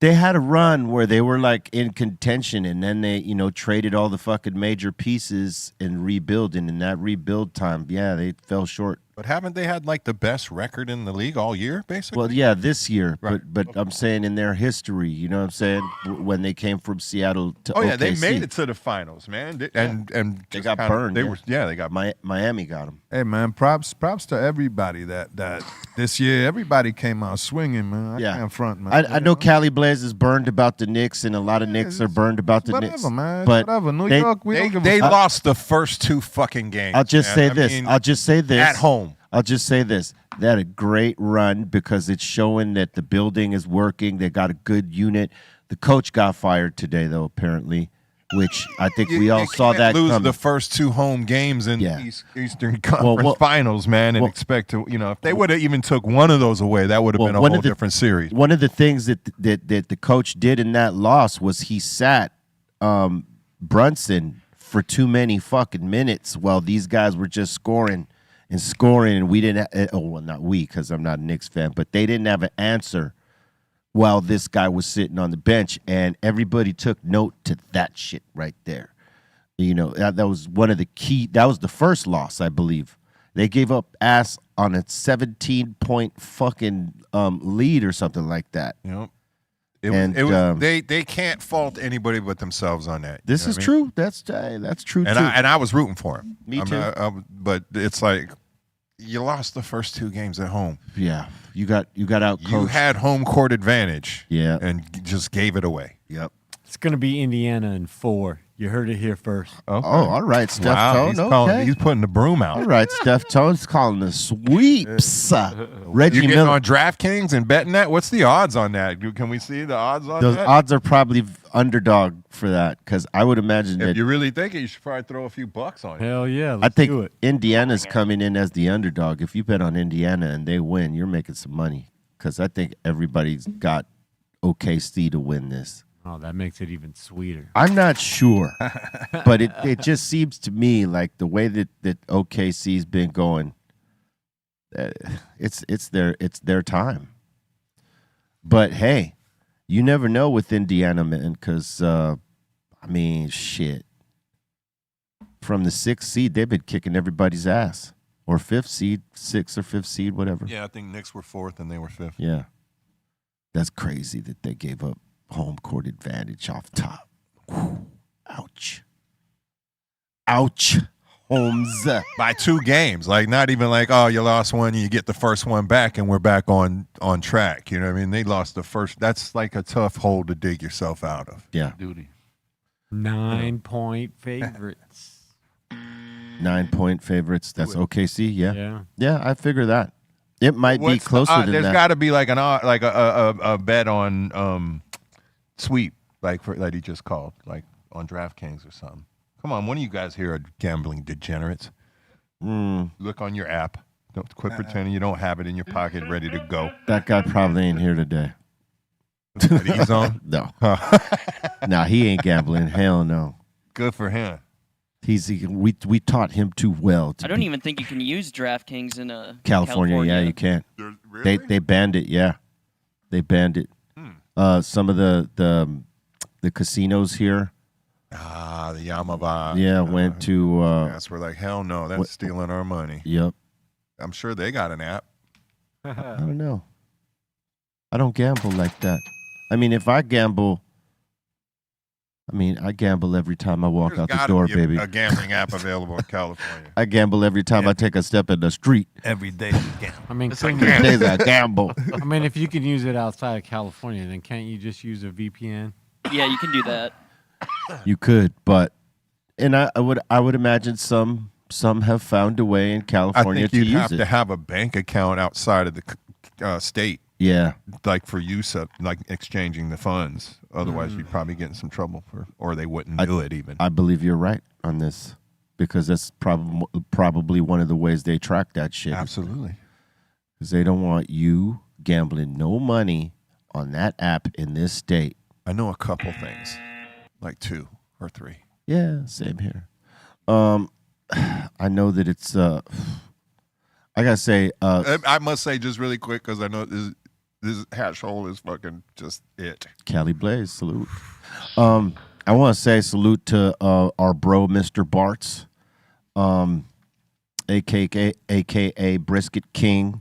they had a run where they were like in contention, and then they, traded all the fucking major pieces and rebuilding. In that rebuild time, they fell short. But haven't they had like the best record in the league all year, basically? Well, yeah, this year. Right. But I'm saying in their history, you know what I'm saying? When they came from Seattle to OKC. They made it to the finals, man. And they got burned. They got Miami got them. Hey man, props to everybody that this year everybody came out swinging, man. I can't front, man. I know Cali Blaze is burned about the Knicks, and a lot of Knicks are burned about the Knicks. Man. But whatever, New York, they lost the first 2 fucking games. I'll just say this. At home. I'll just say this. They had a great run because it's showing that the building is working. They got a good unit. The coach got fired today, though, apparently, which I think we all saw that lose coming. the first 2 home games in Eastern Conference Finals, man, and expect to, if they would have even took one of those away, that would have been a whole different series. One of the things that the coach did in that loss was he sat Brunson for too many fucking minutes while these guys were just scoring, and we didn't. Not we, because I'm not a Knicks fan, but they didn't have an answer while this guy was sitting on the bench, and everybody took note to that shit right there. That was one of the key. That was the first loss, I believe. They gave up ass on a 17-point fucking lead or something like that. Yep. They can't fault anybody but themselves on that. This is true. That's true. And too. I was rooting for him. Me too. But it's like you lost the first 2 games at home. Yeah, you got out coached. You had home court advantage. Yeah, and just gave it away. Yep. It's gonna be Indiana in 4. You heard it here first. Okay. Oh, all right, Stef Tone. He's putting the broom out. All right, Stef Tone's calling the sweeps. Reggie You getting Miller on DraftKings and betting that? What's the odds on that? Can we see the odds on Those that? odds are probably underdog for that because I would imagine If that. you really think it, you should probably throw a few bucks on it. Hell yeah, I think do it. Indiana's coming in as the underdog. If you bet on Indiana and they win, you're making some money because I think everybody's got OKC to win this. Oh, that makes it even sweeter. I'm not sure, but it just seems to me like the way that OKC's been going, it's their time. But hey, you never know with Indiana, man, because shit. From the 6th seed, they've been kicking everybody's ass, or 5th seed, 6th or 5th seed, whatever. Yeah, I think Knicks were 4th and they were 5th. Yeah, that's crazy that they gave up home court advantage off top. Whew. Ouch. Holmes. By 2 games. Like, not even like, oh, you lost one, you get the first one back, and we're back on track. You know what I mean? They lost the first. That's like a tough hole to dig yourself out of. Yeah. Duty. 9-point favorites. 9-point favorites. That's OKC, yeah. Yeah. Yeah, I figure that. It might be closer than there's that. There's got to be like a bet on sweep, like that he just called, like on DraftKings or something. Come on, one of you guys here are gambling degenerates. Look on your app. Don't quit pretending you don't have it in your pocket, ready to go. That guy probably ain't here today. He's on? No. Nah, he ain't gambling. Hell no. Good for him. We taught him too well. I don't even think you can use DraftKings in California. Yeah, you can't. Really? They banned it. Yeah, they banned it. Some of the casinos here. The Yamaba. Yeah, went to. That's where like hell no, that's stealing our money. Yep. I'm sure they got an app. I don't know. I don't gamble like that. I mean, if I gamble, I mean, I gamble every time I walk out the gotta door, be baby. a gambling app available in California. I gamble every time I take a step in the street. Every day you gamble. I mean, Every day's a gamble. I mean, if you can use it outside of California, then can't you just use a VPN? Yeah, you can do that. You could, but and I would imagine some have found a way in I California think you'd to use have it. to have a bank account outside of the state. Yeah. Like for use of like exchanging the funds. Otherwise, you'd probably get in some trouble or they wouldn't do it even. I believe you're right on this because that's probably one of the ways they track that shit. Absolutely. Because they don't want you gambling no money on that app in this state. I know a couple things, like 2 or 3. Yeah, same here. I know that it's. I gotta say. I must say just really quick because I know this hash hole is fucking just it. Cali Blaze, salute. I want to say salute to our bro, Mr. Bartz, aka Brisket King.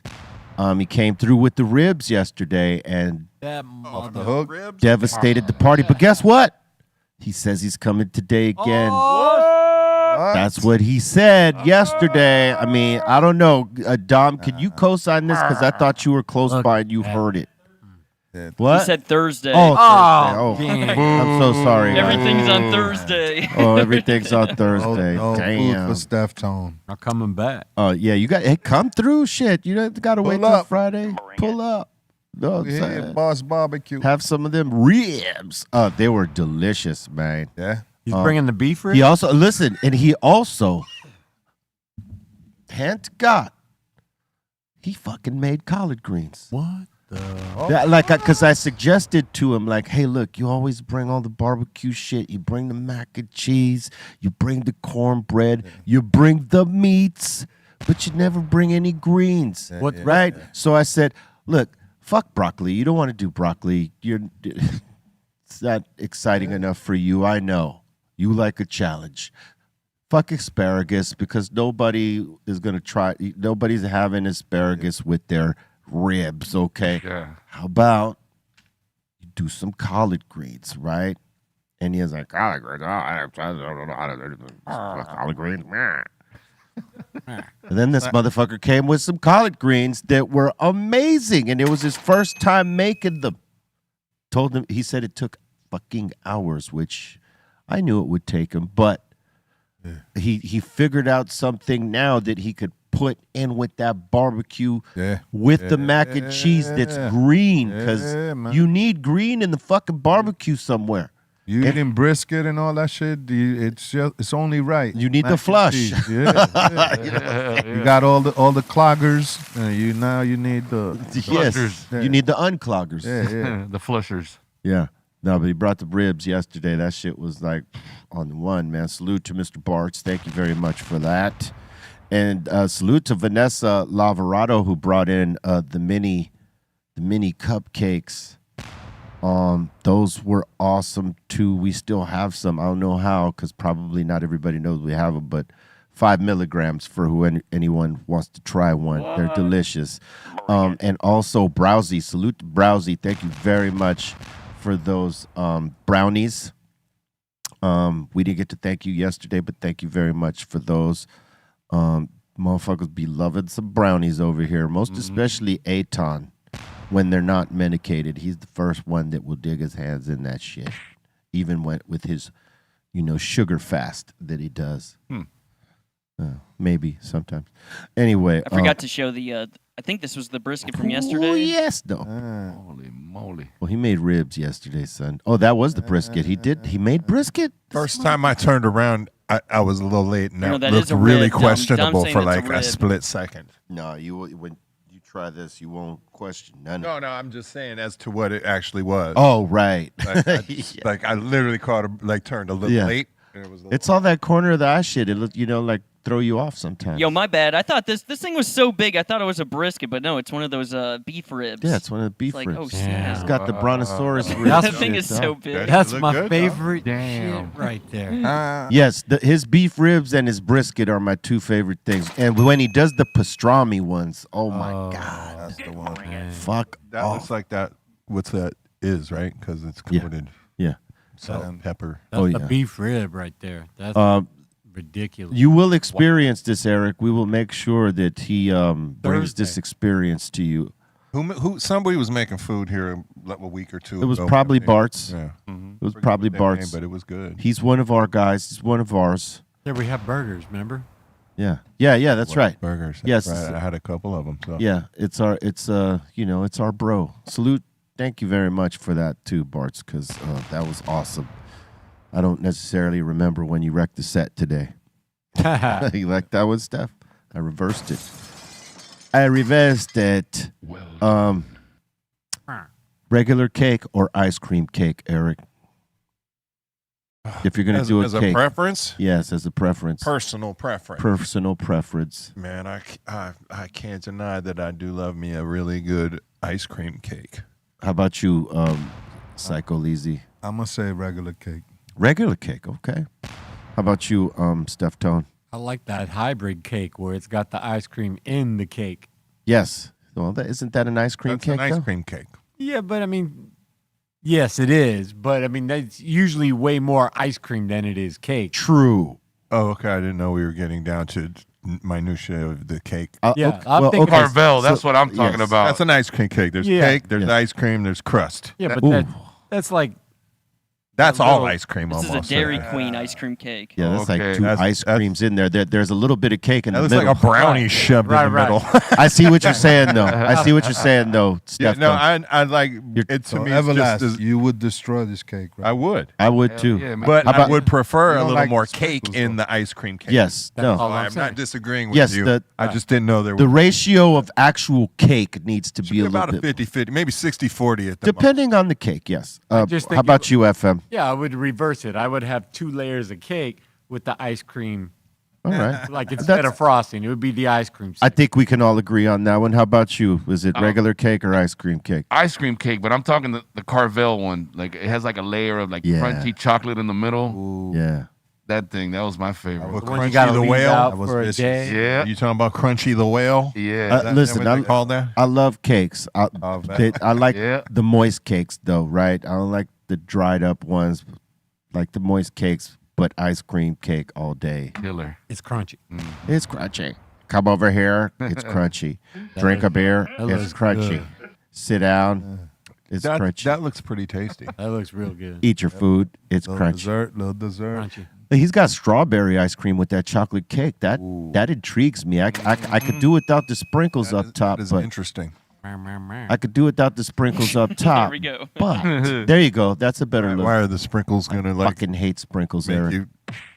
He came through with the ribs yesterday and That mother. devastated the party. But guess what? He says he's coming today again. That's what he said yesterday. I mean, I don't know. Dom, can you co-sign this? Because I thought you were close by and you heard it. What? He said Thursday. Oh, Thursday. Oh, I'm so sorry. Everything's on Thursday. Oh, everything's on Thursday. No Damn. food for Deftones. I'm coming back. Oh, yeah. You got come through. Shit. You don't got to wait till up. Friday. Pull up. No, We had Boss Barbecue. have some of them ribs. They were delicious, man. Yeah. He's bringing the beef ribs? He also listen, and he also, hand to God, he fucking made collard greens. What the? Because I suggested to him, like, hey, look, you always bring all the barbecue shit. You bring the mac and cheese. You bring the cornbread. You bring the meats, but you never bring any greens. What? Right? So I said, look, fuck broccoli. You don't want to do broccoli. It's not exciting enough for you. I know. You like a challenge. Fuck asparagus because nobody is going to try. Nobody's having asparagus with their ribs, okay? Yeah. How about you do some collard greens, right? And he was like, collard greens? Oh, I don't know how to do collard greens. And then this motherfucker came with some collard greens that were amazing, and it was his first time making them. Told him, he said it took fucking hours, which I knew it would take him, but he figured out something now that he could put in with that barbecue with the mac and cheese that's green, because you need green in the fucking barbecue somewhere. You eating brisket and all that shit, it's only right. You need Mac the and flush. cheese. Yeah. You got all the cloggers. You need the yes. You need the uncloggers. Yeah. The flushers. Yeah. No, but he brought the ribs yesterday. That shit was like on the one, man. Salute to Mr. Bartz. Thank you very much for that. And salute to Vanessa Lavarado, who brought in the mini cupcakes. Those were awesome too. We still have some. I don't know how, because probably not everybody knows we have them, but 5 milligrams for anyone wants to try one. They're delicious. And also Browsy. Salute to Browsy. Thank you very much for those brownies. We didn't get to thank you yesterday, but thank you very much for those. Motherfuckers be loving some brownies over here, most especially Aton. When they're not medicated, he's the first one that will dig his hands in that shit. Even with his, sugar fast that he does. Maybe sometimes. Anyway, I forgot to show the. I think this was the brisket from yesterday. Oh yes, no. Holy moly! Well, he made ribs yesterday, son. Oh, that was the brisket. He made brisket. First time I turned around, I was a little late, and No, that that looked is a really rib. Dom questionable saying for it's a like a rib. split second. No, when you try this, you won't question none. No, I'm just saying as to what it actually was. Oh, right. Like I literally turned a little late. And it was it's all that corner of the eye shit. It look, like throw you off sometimes. Yo, my bad. I thought this thing was so big. I thought it was a brisket, but no, it's one of those beef ribs. Yeah, it's one of the beef It's like, ribs. oh, snap. It's got the brontosaurus ribs. That thing is so big. That's my favorite shit right there. Yes, his beef ribs and his brisket are my two favorite things. And when he does the pastrami ones, oh my God. That's the one. Fuck That off. looks like that. What's that is, right? Because it's coated. Yeah. Salt, pepper. That's a beef rib right there. That's ridiculous. You will experience this, Eric. We will make sure that he brings this experience to you. Who? Somebody was making food here a week or two ago. It was probably Bartz. Yeah. It was probably Bartz. But it was good. He's one of our guys. He's one of ours. Yeah, we have burgers, remember? Yeah, that's right. Burgers. Yes, right. I had a couple of them. So. Yeah, it's our bro. Salute. Thank you very much for that too, Bartz, because that was awesome. I don't necessarily remember when you wrecked the set today. You like that one, Stef? I reversed it. Regular cake or ice cream cake, Eric? If you're gonna do as cake, a preference, yes, as a preference, personal preference. Personal preference. Man, I can't deny that I do love me a really good ice cream cake. How about you, Psycho Leezy? I'm gonna say regular cake. Regular cake, okay. How about you, Steftone? I like that hybrid cake where it's got the ice cream in the cake. Yes. Well, isn't that an ice cream cake? That's an ice cream cake. Yeah, but I mean, yes, it is. But I mean, that's usually way more ice cream than it is cake. True. Oh, okay. I didn't know we were getting down to minutiae of the cake. I'm thinking Carvel. That's what I'm talking about. That's an ice cream cake. There's cake. There's ice cream. There's crust. Yeah, but that's like. That's all ice cream This almost. is a Dairy Queen ice cream cake. Yeah, that's like two ice creams in there. There's a little bit of cake in the That middle. looks like a brownie shoved in the middle. I see what you're saying, though. Steph. Yeah, no, I like it to me. It's Everlast, just you would destroy this cake, right? I would. I would too. yeah, man. But How I about- would prefer You a don't little like more the cake sprinkles, in the ice cream cake. Yes. That's No. all I'm saying. not disagreeing with Yes, you. I just didn't know there was the ratio of actual cake needs to be a about little a bit. 50-50, maybe 60-40 at the Depending on the cake, yes. just think How about you, FM? Yeah, I would reverse it. I would have 2 layers of cake with the ice cream. All right. Like instead of frosting, it would be the ice cream. I think we can all agree on that one. How about you? Was it regular cake or ice cream cake? Ice cream cake, but I'm talking the Carvel one. Like it has like a layer of like crunchy chocolate in the middle. Yeah. That thing, that was my favorite. The one you gotta leave out for a day. Yeah. You talking about Crunchy the Whale? Yeah. Listen, I call that? I love cakes. I like the moist cakes, though, right? I don't like the dried up ones, like the moist cakes, but ice cream cake all day. Killer. It's crunchy. It's crunchy. Come over here. It's crunchy. Drink a beer. It's crunchy. Sit down. It's crunchy. That looks pretty tasty. That looks real good. Eat your food. It's crunchy. Little dessert. Crunchy. He's got strawberry ice cream with that chocolate cake. That intrigues me. I could do without the sprinkles up top. That is but interesting. I could do without the sprinkles up top. There we go. But there you go. That's a better look. Why are the sprinkles gonna like fucking hate sprinkles, make Eric. you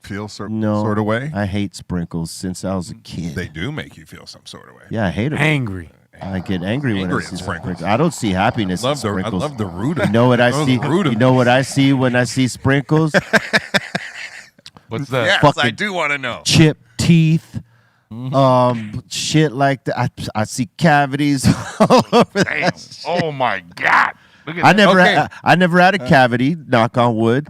feel sort of way? I hate sprinkles since I was a kid. They do make you feel some sort of way. Yeah, I hate them. Angry. I get angry when I Angry see at sprinkles. sprinkles. I don't see happiness I in sprinkles. love the root. You know what I see? root of You know what I see when I see sprinkles? What's that? Yes, Fucking I do want to know. Chipped teeth. Shit like that. I see cavities all over Damn. that. Oh my God. Look at I that. never had a cavity, knock on wood,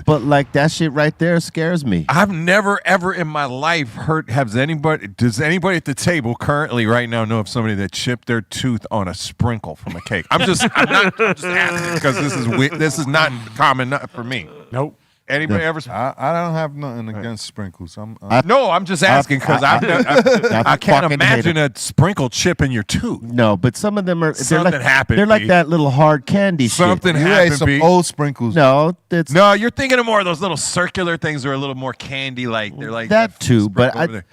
but like that shit right there scares me. I've never ever in my life heard. Does anybody at the table currently right now know of somebody that chipped their tooth on a sprinkle from a cake? I'm just asking because this is not common for me. Nope. Anybody ever? I don't have nothing against sprinkles. I'm just asking because I can't imagine a sprinkle chip in your tooth. No, but some of them are. Something happened, They're like B. that little hard candy Something shit. You ate happened. some B. old sprinkles. No, it's No, you're thinking of more of those little circular things that are a little more candy-like. They're like that too, but sprinkle over there.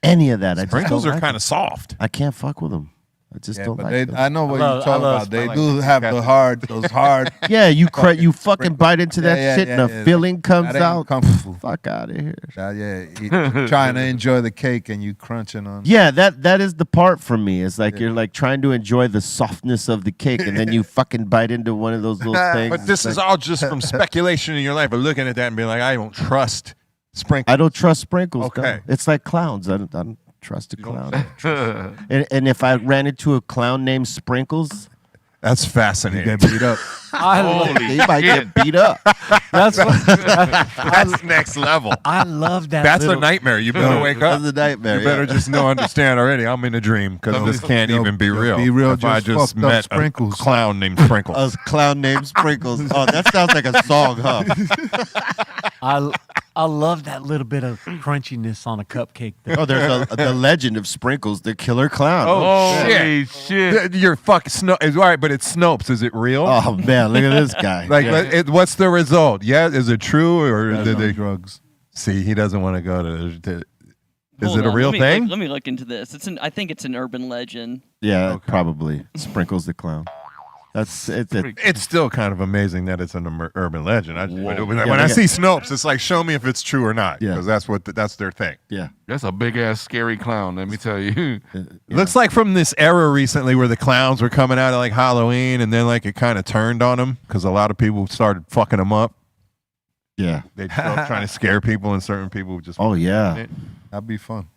any of that. I just Sprinkles don't are like kind it. of soft. I can't fuck with them. I just Yeah, don't but like them. I know what I you're talking love about. They sprinkles. do have those hard. Yeah, you fucking bite into that shit and the filling comes That ain't out. comfortable. Fuck out of here. You're trying to enjoy the cake and you crunching on. Yeah, that is the part for me. It's like you're like trying to enjoy the softness of the cake, and then you fucking bite into one of those little things. But this It's is like, all just from speculation in your life, of looking at that and being like, I don't trust sprinkles. I don't trust sprinkles. Okay. No. It's like clowns. I don't trust a clown. And if I ran into a clown named Sprinkles, That's fascinating. You get beat up. He might get beat up. That's That's next level. I love that. That's a nightmare. You better wake up. That's a nightmare. You better just understand already. I'm in a dream because this can't even be real. Be real. If I just fucked up met Sprinkles. a clown named Sprinkles. A clown named Sprinkles. Oh, that sounds like a song, huh? I love that little bit of crunchiness on a cupcake. Oh, there's the legend of Sprinkles, the killer clown. Oh, shit. You're fucking all right, but it's Snopes. Is it real? Oh man, look at this guy. Like, what's the result? Yeah, is it true or did they drugs? See, he doesn't want to go to. Is Hold it a on, real thing? Let me look into this. I think it's an urban legend. Yeah, probably Sprinkles the clown. It's still kind of amazing that it's an urban legend. When Yeah, I see Snopes, it's like, show me if it's true or not, because that's their thing. Yeah, that's a big ass scary clown. Let me tell you. Looks like from this era recently where the clowns were coming out of like Halloween, and then like it kind of turned on them because a lot of people started fucking them up. Yeah, they'd show up trying to scare people, and certain people just. Oh yeah, that'd be fun.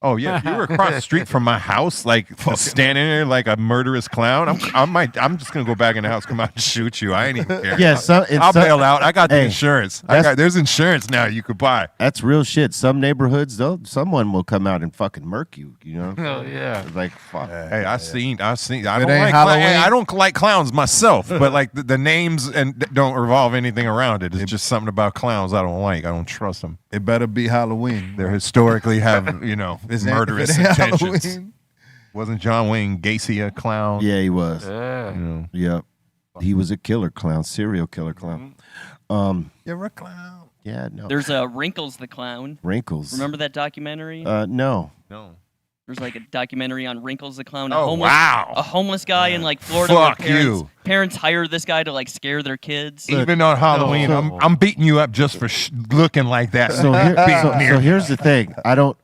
Oh yeah, you were across the street from my house, like just standing there like a murderous clown. I'm just gonna go back in the house, come out and shoot you. I ain't even care. Yeah, I'll bail out. I got the insurance. that's- There's insurance now you could buy. That's real shit. Some neighborhoods, someone will come out and fucking murk you. You know? Hell yeah. Like fuck. Hey, I seen. I It don't ain't like. Halloween. I don't like clowns myself, but like the names and don't revolve anything around it. It's just something about clowns I don't like. I don't trust them. It better be Halloween. They historically have murderous intentions. Halloween. Wasn't John Wayne Gacy a clown? Yeah, he was. Yeah. Yep. He was a killer clown, serial killer clown. You're a clown. Yeah, no. There's Wrinkles the Clown. Wrinkles. Remember that documentary? No. There's like a documentary on Wrinkles the Clown. Oh, wow. A homeless guy in like Florida. Fuck where parents, you. Parents hire this guy to like scare their kids. Even on Halloween, I'm beating you up just for looking like that. So here's the thing. I don't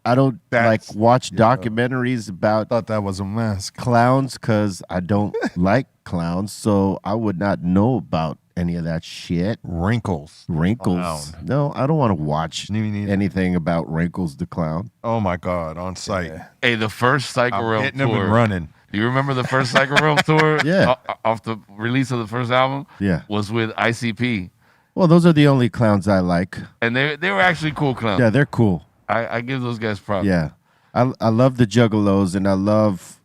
like watch documentaries about. Thought that was a mask. Clowns because I don't like clowns, so I would not know about any of that shit. Wrinkles. Wrinkles. No, I don't want to watch anything about Wrinkles the clown. Oh my God, on site. Hey, the first Psycho Realm hitting them tour. and running. Do you remember the first Psycho Realm tour? Yeah. Off the release of the first album? Yeah. Was with ICP. Well, those are the only clowns I like. And they were actually cool clowns. Yeah, they're cool. I give those guys props. Yeah. I love the Juggalos and I love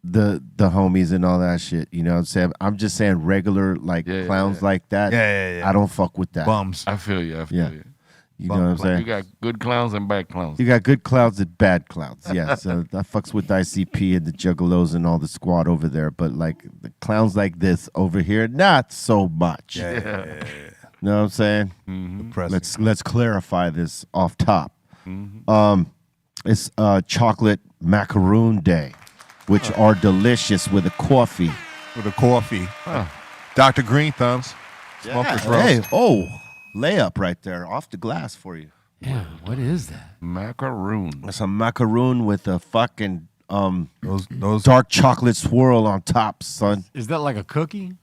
the homies and all that shit. You know what I'm saying? I'm just saying regular clowns like that. Yeah. I don't fuck with that. Bums. I feel you. you. You know what I'm saying? You got good clowns and bad clowns. You got good clowns and bad clowns. Yeah. So that fucks with ICP and the Juggalos and all the squad over there. But like the clowns like this over here, not so much. Yeah. Know what I'm saying? Mm-hmm. Let's clarify this off top. It's chocolate macaroon day, which are delicious with a coffee. With a coffee. Dr. Greenthumbs. Smoker's roast. Hey, layup right there, off the glass for you. Yeah, what is that? Macaroon. It's a macaroon with a fucking those dark chocolate swirl on top, son. Is that like a cookie?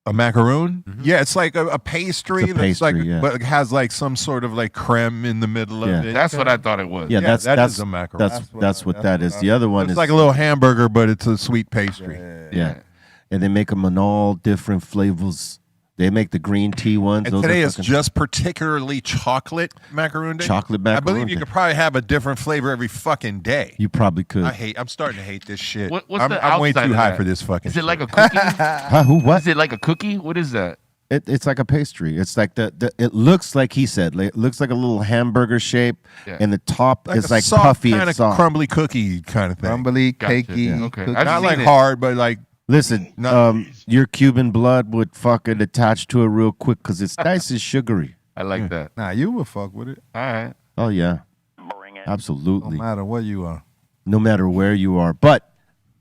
A macaroon? Yeah, it's like a pastry. It's a pastry, that's yeah. but it has like some sort of like creme in the middle Yeah. of it. That's what I thought it was. Yeah, that that's is a macaroon. That's what that is. The other one It's is like a little hamburger, but it's a sweet pastry. yeah. And they make them in all different flavors. They make the green tea ones. And Those today are is just particularly chocolate macaroon day. Chocolate I macaroon believe you day. could probably have a different flavor every fucking day. You probably could. I'm starting to hate this shit. What's I'm way outside too of high that? for this fucking Is it shit. like a cookie? Huh, who? What? Is it like a cookie? What is that? It's like a pastry. It's like it looks like he said. It looks like a little hamburger shape, and the top is a like soft, puffy kind and of soft. crumbly cookie kind of thing. crumbly, Gotcha. cakey. Yeah, okay. cookie. I've Not seen like it. hard, but like Listen, your Cuban blood would fucking attach to it real quick because it's nice and sugary. I like that. Nah, you would fuck with it. All right. Oh yeah, No absolutely. matter what you are. No matter where you are, but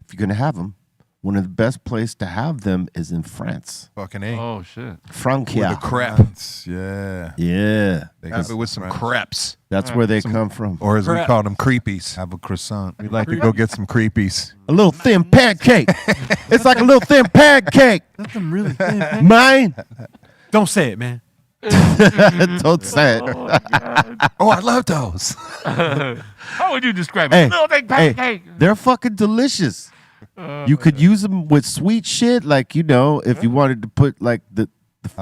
if you're gonna have them, one of the best places to have them is in France. fucking A. Oh shit. Francia. With a crepe. Yeah. Yeah, Have it with some crepes. that's where they come from. Or as we call them, creepies. Have a croissant. We'd like to go get some creepies. A little thin pancake. It's like a little thin pancake. That's some really thin. Mine. Don't say it, man. Don't say it. Oh, I love those. How would you describe Hey, it? Little big hey, pancake. they're fucking delicious. You could use them with sweet shit, like if you wanted to put like the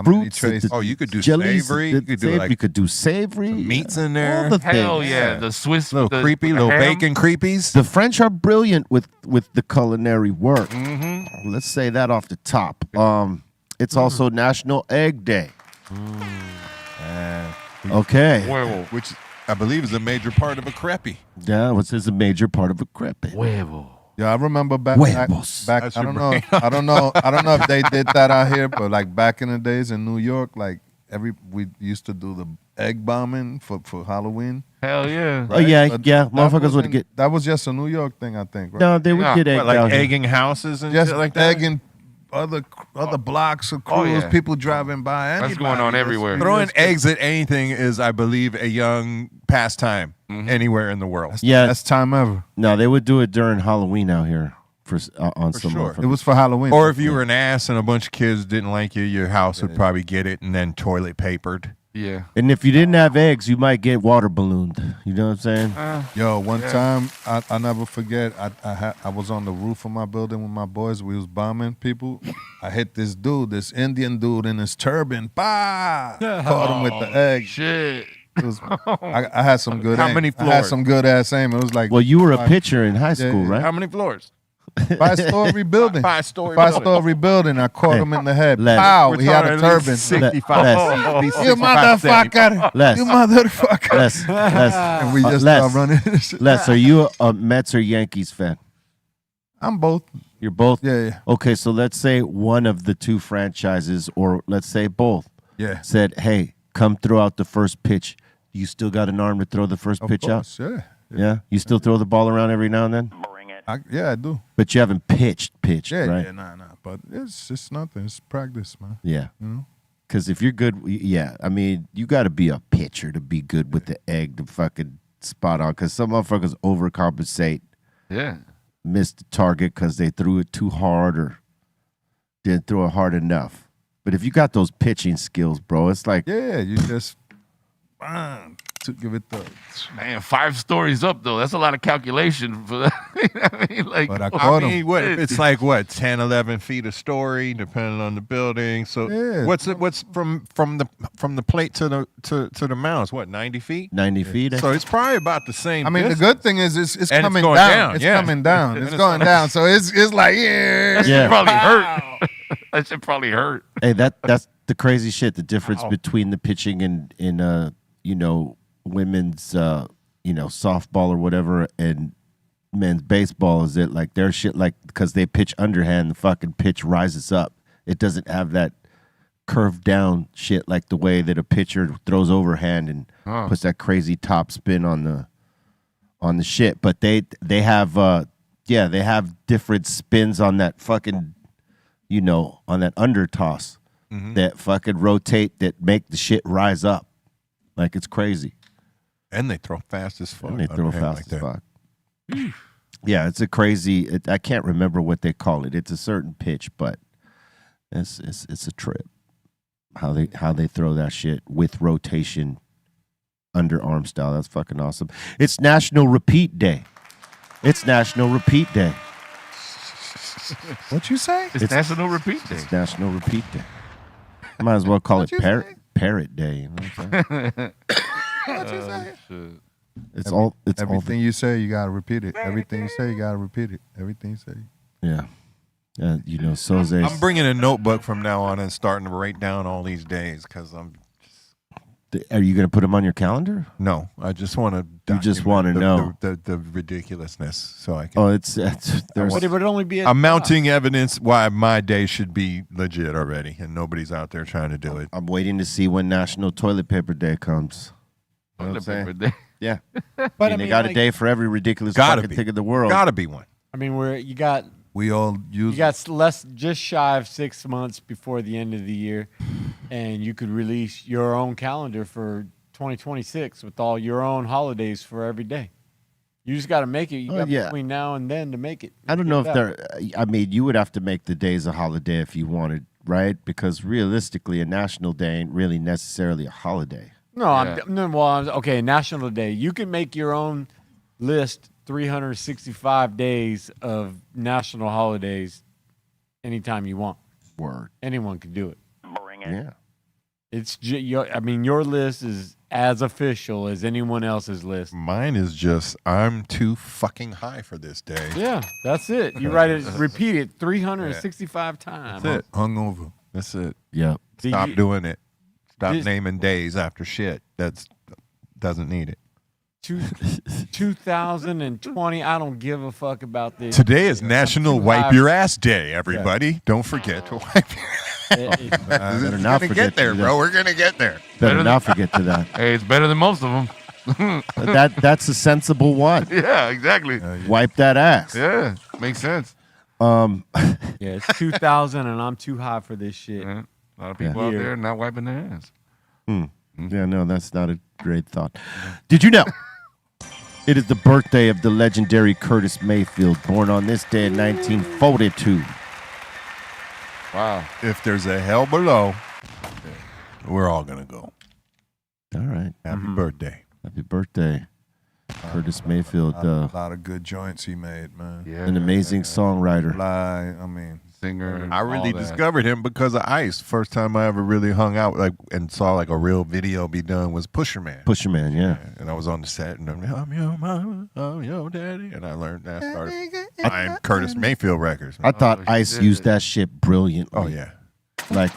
fruits. You could do jellies, savory. You could do you could do savory. Meats in there. All the Hell things. yeah, the Swiss, little creepy, little bacon creepies. The French are brilliant with the culinary work. Let's say that off the top. It's also National Egg Day. Okay. Which I believe is a major part of a crepe. Yeah, which is a major part of a crepe. Huevo. Yeah, I remember back. I don't know if they did that out here, but like back in the days in New York, like we used to do the egg bombing for Halloween. Hell yeah! Right? Oh yeah, But motherfuckers would get. That was just a New York thing, I think. Right? No, they would get egg like down here. egging houses and Just shit like that. egging other blocks of crews, people driving by. That's going on everywhere. Throwing eggs at anything is, I believe, a young pastime anywhere in the world. Best time ever. No, they would do it during Halloween out here on some. sure. It was for Halloween. Or if you were an ass and a bunch of kids didn't like you, your house would probably get it and then toilet papered. Yeah. And if you didn't have eggs, you might get water ballooned. You know what I'm saying? Yo, one time I never forget. I was on the roof of my building with my boys. We was bombing people. I hit this This Indian dude in his turban. Bah! Caught him with the egg. Shit. It was, I had some good. How many I had floors? some good ass aim. It was like. Well, you were a pitcher in high school, right? How many floors? 5-story building. 5-story building. I caught him in the head. Les. Pow! We're He had a talking at least turban. 65. You motherfucker! Les. You motherfucker! Les. And we just Les. running. Les, are you a Mets or Yankees fan? I'm both. You're both? Yeah. Okay, so let's say one of the two franchises, or let's say both, said, hey, come throw out the first pitch. You still got an arm to throw the first pitch out? Yeah? You still throw the ball around every now and then? I do. But you haven't pitched, right? Yeah, nah. But it's nothing. It's practice, man. Yeah. You know? Because if you're good, I mean, you got to be a pitcher to be good with the egg to fucking spot on. Because some motherfuckers overcompensate. Yeah. Missed the target because they threw it too hard or didn't throw it hard enough. But if you got those pitching skills, bro, it's like... Yeah, you just... to give it the... Man, 5 stories up, though. That's a lot of calculation for that. I mean, like... But I caught him. What, it's like, 10, 11 feet a story, depending on the building. So what's from the plate to the mound? What, 90 feet? 90 feet. So it's probably about the same. I mean, distance. the good thing is it's And coming going down. It's yeah. coming down. It's going down. So it's like, That should probably hurt. That should probably hurt. Hey, that's the crazy shit. The difference between the pitching in women's softball or whatever and men's baseball is that like their shit, like because they pitch underhand, the fucking pitch rises up. It doesn't have that curved down shit like the way that a pitcher throws overhand and puts that crazy top spin on the shit. But they have they have different spins on that fucking on that under toss that fucking rotate that make the shit rise up. Like it's crazy. And they throw fast as fuck. And they throw fast as fuck. Yeah, it's a crazy. I can't remember what they call it. It's a certain pitch, but it's a trip. How they throw that shit with rotation, underarm style. That's fucking awesome. It's National Repeat Day. It's National Repeat Day. What you say? It's National Repeat Day. It's National Repeat Day. I might as well call it Parrot Day. You know what I'm saying? What you say? It's everything you say, you gotta repeat it. Everything you say, you gotta repeat it. Everything you say. Yeah. Soze. I'm bringing a notebook from now on and starting to write down all these days because I'm. Are you going to put them on your calendar? No, I just want to. You just want to know the ridiculousness, so I can. Oh, it's but it would only be. I'm mounting evidence why my day should be legit already, and nobody's out there trying to do it. I'm waiting to see when National Toilet Paper Day comes. You know what I'm saying? Paper Day. Yeah, But they got a day for every ridiculous Gotta fucking be. thing in the world. Gotta be one. I mean, where you got We all use. you got just shy of 6 months before the end of the year, and you could release your own calendar for 2026 with all your own holidays for every day. You just got to make it. You got between now and then to make it. I don't know if they're. I mean, you would have to make the days a holiday if you wanted, right? Because realistically, a national day ain't really necessarily a holiday. No, okay, National Day. You can make your own list 365 days of national holidays anytime you want. Word. Anyone can do it. Bring it. Yeah. It's your list is as official as anyone else's list. Mine is just I'm too fucking high for this day. Yeah, that's it. You write it, repeat it 365 times. That's it. Hungover. That's it. Yep. Stop doing it. Stop naming days after shit. That's doesn't need it. 2020. I don't give a fuck about this. Today is National Wipe Your Ass Day, everybody. Yeah. Don't forget to wipe your ass. Better not forget forget there, to bro. We're gonna get there. Better not forget to that. Hey, it's better than most of them. That's a sensible one. Yeah, exactly. Wipe that ass. Yeah, makes sense. Yeah, it's 2000 and I'm too high for this shit. Yeah. A lot of people out there not wiping their ass. Yeah, no, that's not a great thought. Did you know it is the birthday of the legendary Curtis Mayfield, born on this day in 1942? Wow. If there's a hell below, we're all gonna go. All right. Happy birthday. Happy birthday, Curtis Mayfield. A lot of good joints he made, man. Yeah, an amazing songwriter. Singer. I really discovered him because of Ice. First time I ever really hung out and saw a real video be done was Pusher Man. Pusher Man, yeah. And I was on the set and I'm your mama, I'm your daddy. And I learned that I started buying Curtis Mayfield records. I thought Ice used that shit brilliantly. Oh yeah. Like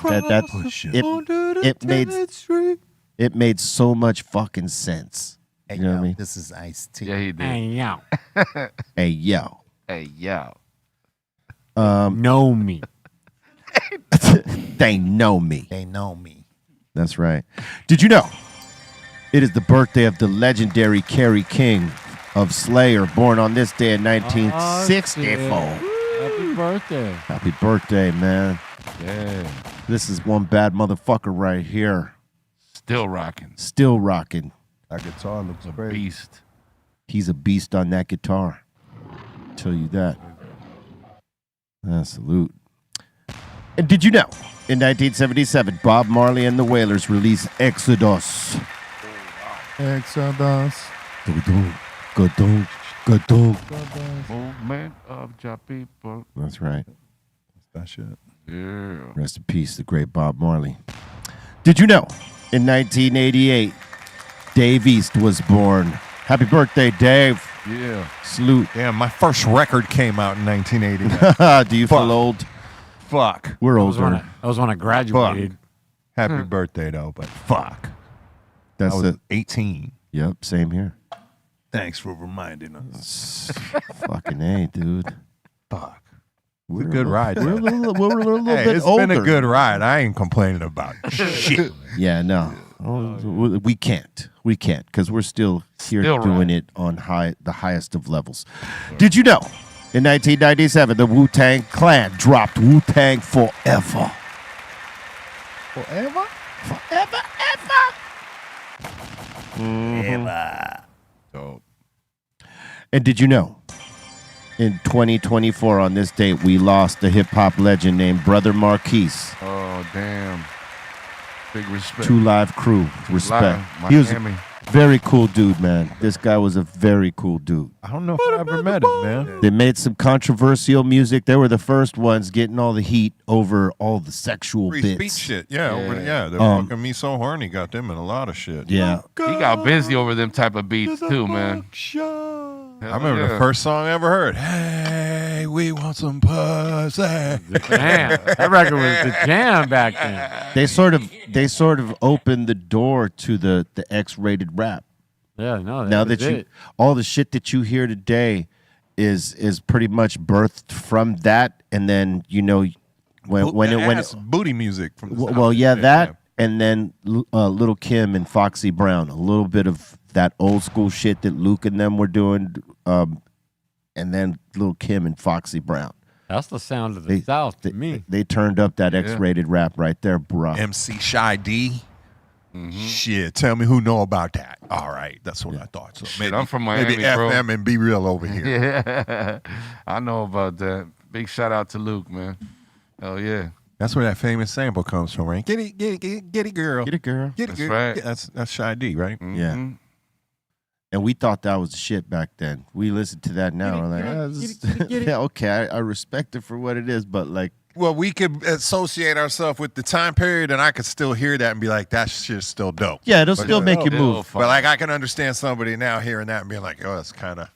it made so much fucking sense. Hey, you know what I mean? This is Ice-T. Yeah, he did. Hey, yo. Hey, yo. Hey, yo. Know me. They know me. They know me. That's right. Did you know it is the birthday of the legendary Kerry King of Slayer, born on this day in 1964? Happy birthday. Happy birthday, man. Yeah. This is one bad motherfucker right here. Still rocking. Still rocking. That guitar looks a great. Beast. He's a beast on that guitar. I'll tell you that. Salute. And did you know, in 1977, Bob Marley and the Wailers released Exodus. Exodus. Movement of your people. That's right. That shit. Yeah. Rest in peace, the great Bob Marley. Did you know, in 1988, Dave East was born. Happy birthday, Dave. Yeah. Salute. Damn, my first record came out in 1980. Do you feel old? Fuck. We're older. That was when I graduated. Happy birthday, though, but fuck. That's I was it. 18. Yep, same here. Thanks for reminding us. Fucking A, dude. Fuck. It's a good ride. We're a little Hey, bit it's older. been a good ride. I ain't complaining about shit. Yeah, no. We can't. We can't because we're still here doing it on the highest of levels. Did you know, in 1997, the Wu-Tang Clan dropped Wu-Tang Forever. Forever? Forever, ever. Dope. And did you know, in 2024, on this date, we lost a hip-hop legend named Brother Marquise. Oh, damn. Big respect. 2 Live Crew. Respect. Live, He was Miami. a very cool dude, man. This guy was a very cool dude. I don't know if I ever met him, man. They made some controversial music. They were the first ones getting all the heat over all the sexual Free bits. speech shit. Yeah, they're fucking Me So Horny got them in a lot of shit. Yeah. He got busy over them type of beats, too, man. I remember the first song I ever heard. Hey, we want some pussy. Damn, that record was the jam back then. They sort of opened the door to the X-rated rap. Yeah, no. Now that all the shit that you hear today is pretty much birthed from that, and then when it booty music from the well, yeah, that, and then Little Kim and Foxy Brown, a little bit of that old school shit that Luke and them were doing, and then Little Kim and Foxy Brown. That's the sound of the South to me. They turned up that X-rated rap right there, bro. MC Shy D. Shit, tell me who know about that. All right, that's what I thought. So maybe, I'm from Miami, maybe bro. FM and Be Real over here. Yeah, I know about that. Big shout out to Luke, man. Hell yeah. That's where that famous sample comes from, right? Get it, girl. Get it, girl. Get it, That's girl. right. Yeah, that's Shy D, right? Yeah. And we thought that was the shit back then. We listened to that now. We're like, yeah, okay, I respect it for what it is, but like, well, we could associate ourselves with the time period, and I could still hear that and be like, that shit's still dope. Yeah, it'll still make you move. But like, I can understand somebody now hearing that and being like, oh, it's kind of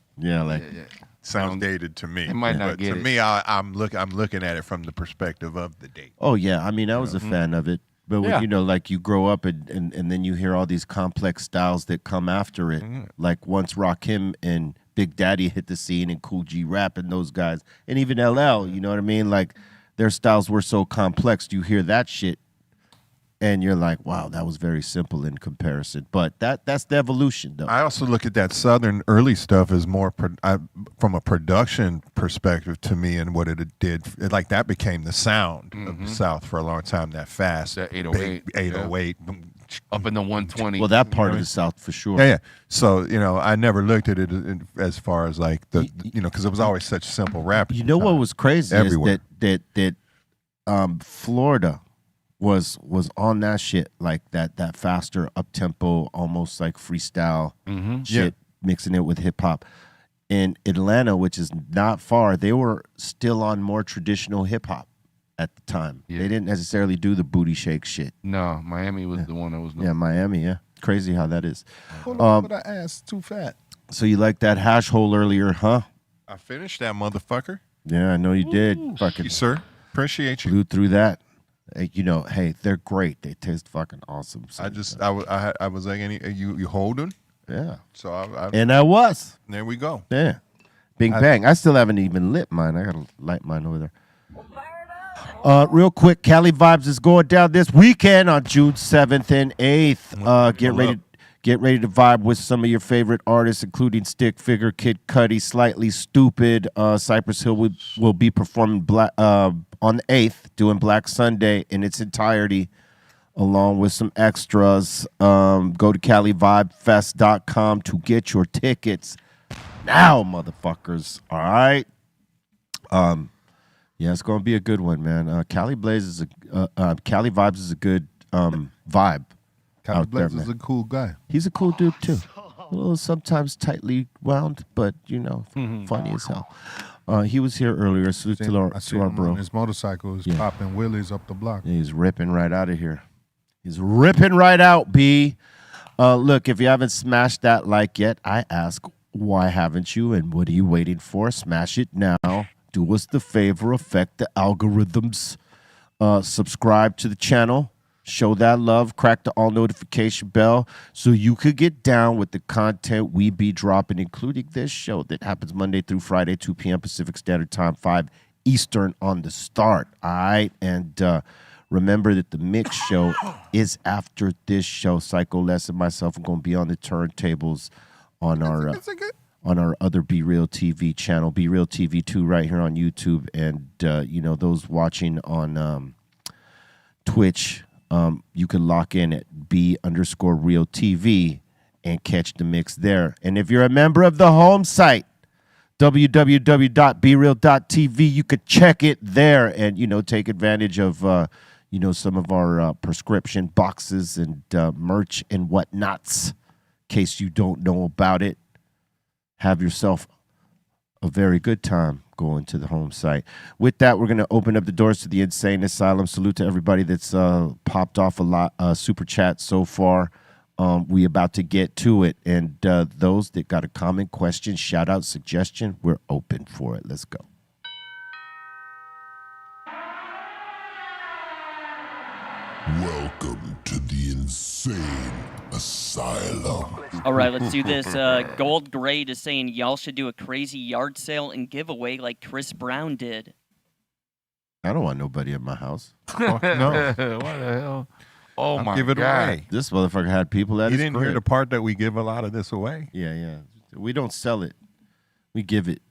sounds dated to me. They might not but get to it. me, I'm looking at it from the perspective of the date. Oh yeah, I mean, I was a fan of it. But when, you know, like you grow up and then you hear all these complex styles that come after it. Like once Rakim and Big Daddy hit the scene and Cool G Rap and those guys, and even LL, you know what I mean? Like their styles were so complex. You hear that shit and you're like, wow, that was very simple in comparison. But that's the evolution, though. I also look at that Southern early stuff as more from a production perspective to me, and what it did. Like that became the sound of the South for a long time. That fast, that 808, 808, up in the 120. Well, that part of the South for sure. Yeah. So you know, I never looked at it as far as like the because it was always such simple rap. You know what was crazy everywhere. is that Florida was on that shit, like that faster up tempo, almost like freestyle shit, mixing it with hip hop. In Atlanta, which is not far, they were still on more traditional hip hop at the time. They didn't necessarily do the booty shake shit. No, Miami was the one that was. Yeah, Miami. Yeah, crazy how that is. Hold on, but I ass too fat. So you like that hash hole earlier, huh? I finished that motherfucker. Yeah, I know you did. Fucking sir, appreciate you. Blew through that. You know, hey, they're great. They taste fucking awesome. So, I was like, you holding? Yeah. So I and I was. There we go. Yeah. Bing bang. I still haven't even lit mine. I gotta light mine over there. Real quick, Cali Vibes is going down this weekend on June 7th and 8th. Get ready to vibe with some of your favorite artists, including Stick Figure, Kid Cudi, Slightly Stupid. Cypress Hill will be performing on the 8th, doing Black Sunday in its entirety, along with some extras. Go to CaliVibeFest.com to get your tickets now, motherfuckers. All right. Yeah, it's going to be a good one, man. Cali Vibes is a good vibe. Cali Blaze is a cool guy. He's a cool dude too. A little sometimes tightly wound, but you know, funny as hell. He was here earlier. Salute to our bro. On his motorcycle is popping wheelies up the block. Yeah, he's ripping right out of here. He's ripping right out, B. Look, if you haven't smashed that like yet, I ask, why haven't you? And what are you waiting for? Smash it now. Do us the favor, affect the algorithms. Subscribe to the channel. Show that love, crack the all notification bell so you could get down with the content we be dropping, including this show that happens Monday through Friday, 2 p.m. Pacific Standard Time, 5 Eastern on the start. All right. And remember that the mix show is after this show. Psycho Les and myself are going to be on the turntables on our other Be Real TV channel, Be Real TV 2 right here on YouTube. And, you know, those watching on Twitch, you can lock in at B_Real TV and catch the mix there. And if you're a member of the home site, www.bereal.tv, you could check it there and, you know, take advantage of, you know, some of our prescription boxes and merch and whatnots. In case you don't know about it, have yourself a very good time going to the home site. With that, we're going to open up the doors to the Insane Asylum. Salute to everybody that's popped off a lot super chat so far. We about to get to it. And those that got a comment, question, shout out, suggestion, we're open for it. Let's go. Welcome to the Insane Asylum. All right, let's do this. Gold Grade is saying y'all should do a crazy yard sale and giveaway like Chris Brown did. I don't want nobody at my house. Fuck no. What the hell? Oh I'll my give it God. away. This motherfucker had people at You his didn't hear crib. the part that we give a lot of this away? Yeah. We don't sell it. We give it.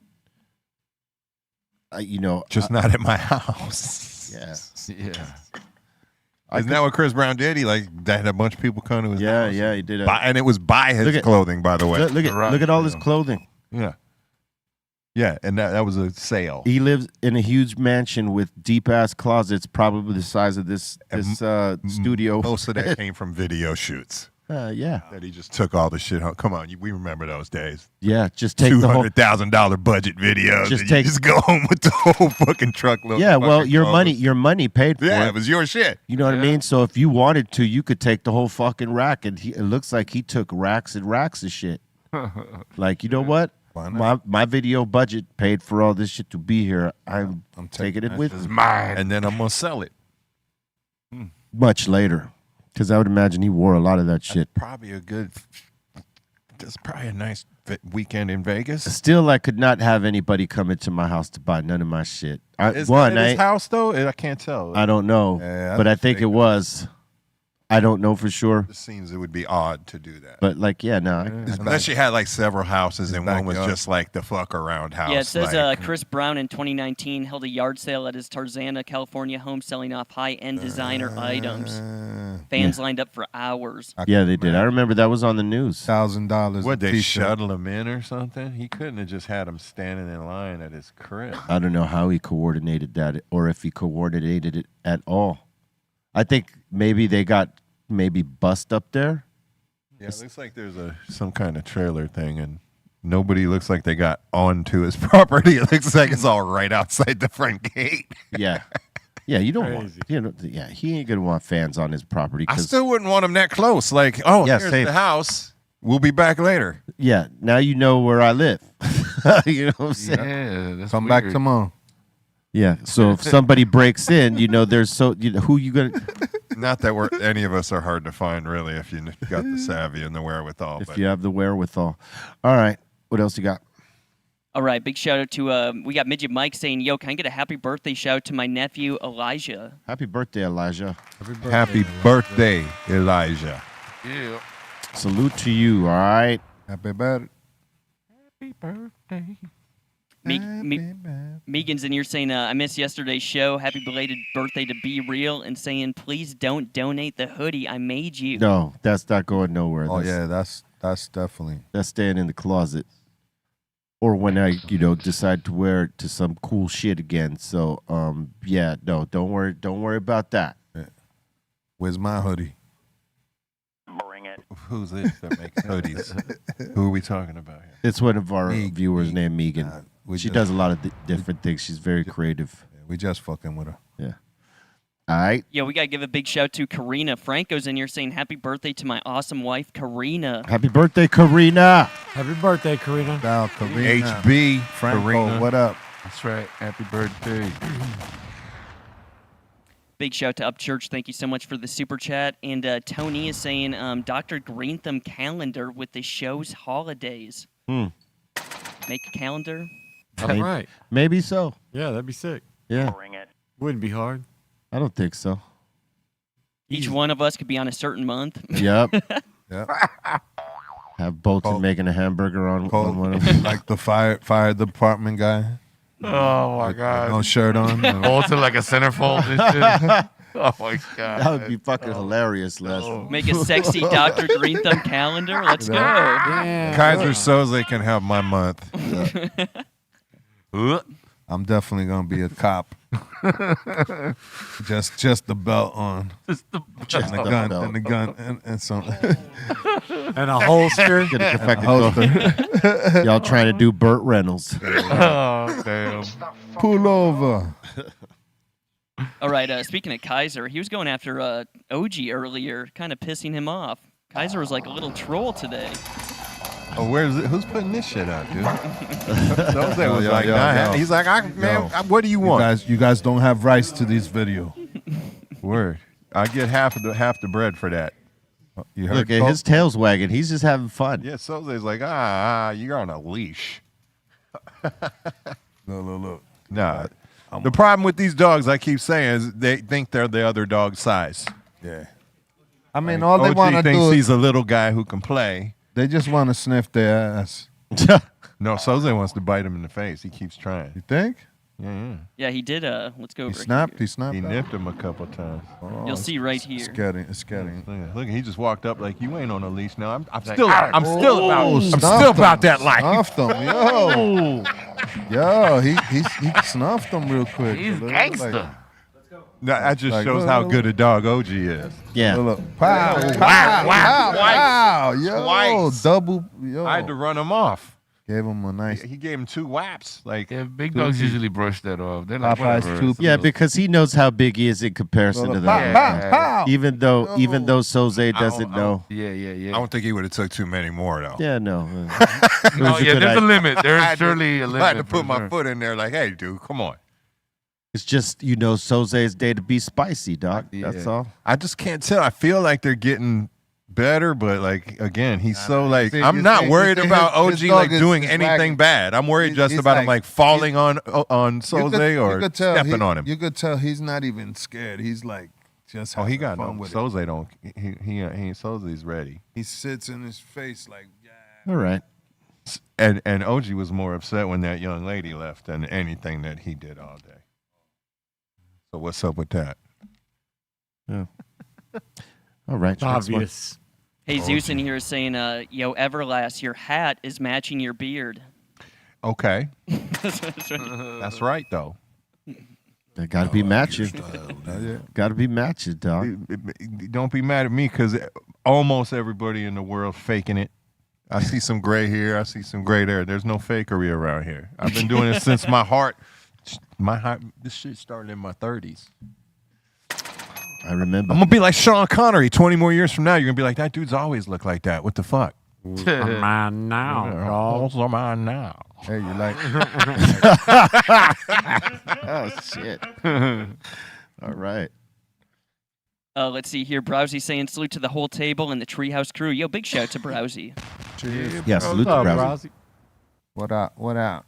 You know. Just not at my house. Yeah. Yeah. Isn't that what Chris Brown did? He had a bunch of people come to his house. Yeah, he did. And it was by his clothing, by the way. Look at all his clothing. Yeah. Yeah, and that was a sale. He lives in a huge mansion with deep ass closets, probably the size of this studio. Most of that came from video shoots. Yeah. That he just took all the shit home. Come on, we remember those days. Yeah, just take the whole $200,000 budget videos. Just and take- you just go home with the whole fucking truckload. Yeah, of well, fucking your clothes. money paid for it. Yeah, it was your shit. You know what I mean? So if you wanted to, you could take the whole fucking rack, and it looks like he took racks and racks of shit. Like, you know what? My video budget paid for all this shit to be here. I'm taking it with It's me. mine, and then I'm gonna sell it. Much later, because I would imagine he wore a lot of that shit. Probably a good. That's probably a nice weekend in Vegas. Still, I could not have anybody come into my house to buy none of my shit. Is that his house though? I can't tell. I don't know, but I think it was. I don't know for sure. It seems it would be odd to do that. But like, yeah, no. Unless you had like several houses and one was just like the fuck around house. Yeah, it says like, Chris Brown in 2019 held a yard sale at his Tarzana, California home, selling off high-end designer items. Fans lined up for hours. Yeah, they did. I remember that was on the news. $1,000. Would they shuttle him in or something? He couldn't have just had him standing in line at his crib. I don't know how he coordinated that or if he coordinated it at all. I think maybe they got bust up there. Yeah, it looks like there's some kind of trailer thing, and nobody looks like they got onto his property. It looks like it's all right outside the front gate. Yeah. Yeah, you don't want, yeah, he ain't gonna want fans on his property. I still wouldn't want him that close. Like, oh, Yeah, here's same. the house. We'll be back later. Yeah, now you know where I live. You know what I'm saying? Yeah, that's Come back weird. tomorrow. Yeah, so if somebody breaks in, there's who you gonna? Not that any of us are hard to find, really, if you got the savvy and the wherewithal. If you have the wherewithal. All right, what else you got? All right, big shout out to we got Midget Mike saying, "Yo, can I get a happy birthday shout out to my nephew Elijah?" Happy birthday, Elijah. Happy birthday, Elijah. Yeah. Salute to you. All right. Happy birthday. Happy birthday. Megan's in here saying, I missed yesterday's show. Happy belated birthday to Be Real, and saying, please don't donate the hoodie I made you. No, that's not going nowhere. Oh yeah, that's definitely. That's staying in the closet. Or when I, decide to wear it to some cool shit again. So, yeah, no, don't worry about that. Yeah. Where's my hoodie? Bring it. Who's this that makes hoodies? Who are we talking about here? It's one of our viewers named Megan. She does a lot of different things. She's very creative. Yeah, we just fucking with her. Yeah. All right. Yeah, we got to give a big shout out to Karina. Franco's in here saying, happy birthday to my awesome wife, Karina. Happy birthday, Karina. Happy birthday, Karina. Now, Karina. HB. Franco, Karina. what up? That's right. Happy birthday. Big shout out to Upchurch. Thank you so much for the super chat. And Tony is saying, Dr. Greenthumb calendar with the show's holidays. Make a calendar. All right. Maybe so. Yeah, that'd be sick. Yeah. Bring it. Wouldn't be hard. I don't think so. Each one of us could be on a certain month. Yep. Yep. Have Bolton making a hamburger on one of them. Like the fire department guy. Oh my God. No shirt on. Also like a centerfold and shit. Oh my God. That would be fucking hilarious, Les. Make a sexy Dr. Greenthumb calendar. Let's go. Kaiser Soze can have my month. I'm definitely gonna be a cop. just the belt on. Just and the the gun belt. and the gun and some And a holster. Get a and a perfect holster. Y'all trying to do Burt Reynolds. Oh damn. Pull over. All right, speaking of Kaiser, he was going after OG earlier, kind of pissing him off. Kaiser was like a little troll today. Oh, where's it? Who's putting this shit out, dude? Soze Yo, was yo, like, yo, nah. yo. He's like, what do you want? You guys don't have rights to this video. Word. I get half the bread for that. You heard Look at his tail's wagging. He's just having fun. Yeah, Soze's like, you're on a leash. Look. Nah. The problem with these dogs, I keep saying, is they think they're the other dog's size. Yeah. I mean, Like, all they OG want to thinks do he's is a little guy who can play. they just want to sniff their ass. No, Soze wants to bite him in the face. He keeps trying. You think? Yeah. Yeah, he did. Let's go He over snapped. here. He snapped. He out. nipped him a couple times. Oh, You'll see right here. It's getting. Look, he just walked up like, you ain't on a leash now. I'm Like, still snuffed about him. that life. Snuffed him, yo. Yo, he snuffed him real quick. He's Look, gangster. like- No, that just Like, shows how good a dog OG is. Yeah. Look, pow, wow, wow, yo, Twice. double, yo. I had to run him off. Gave him a nice. He gave him 2 whaps. Like big dogs usually brush that off. They're like, Popeye's whatever. Yeah, because he knows how big he is in comparison to Pow, that. pow, pow. Even though Soze doesn't know. Yeah. I don't think he would have took too many more though. Yeah, no. Oh yeah, there's a limit. There's surely a limit. I had to put for my sure. foot in there, like, hey, dude, come on. It's just, Soze's day to be spicy, Doc. That's all. I just can't tell. I feel like they're getting better, but like again, he's so like See, I'm you not see- worried his- about his OG dog like is- doing is anything wagging. bad. I'm worried just He's about him like- like falling on Soze or you could tell stepping on him. You could tell he's not even scared. He's like just. Oh, he having got fun no. with it. Soze don't. He ain't Soze's ready. He sits in his face like. All right. And OG was more upset when that young lady left than anything that he did all day. So what's up with that? Yeah. All right. next one. Obvious. Hey, Zeus in here is saying, yo, Everlast, your hat is matching your beard. Okay. That's right though. They got to be matching. Got to be matching, dog. Don't be mad at me because almost everybody in the world faking it. I see some gray here. I see some gray there. There's no fakery around here. I've been doing it since my heart. This shit started in my 30s. I remember. I'm gonna be like Sean Connery 20 more years from now. You're gonna be like, that dude's always looked like that. What the fuck? I'm mine now, dog. I'm mine now. Hey, you like? Oh shit. All right. Let's see here. Browsy saying salute to the whole table and the Treehouse crew. Yo, big shout to Browsy. Yeah, salute to Browsy. What up? What up?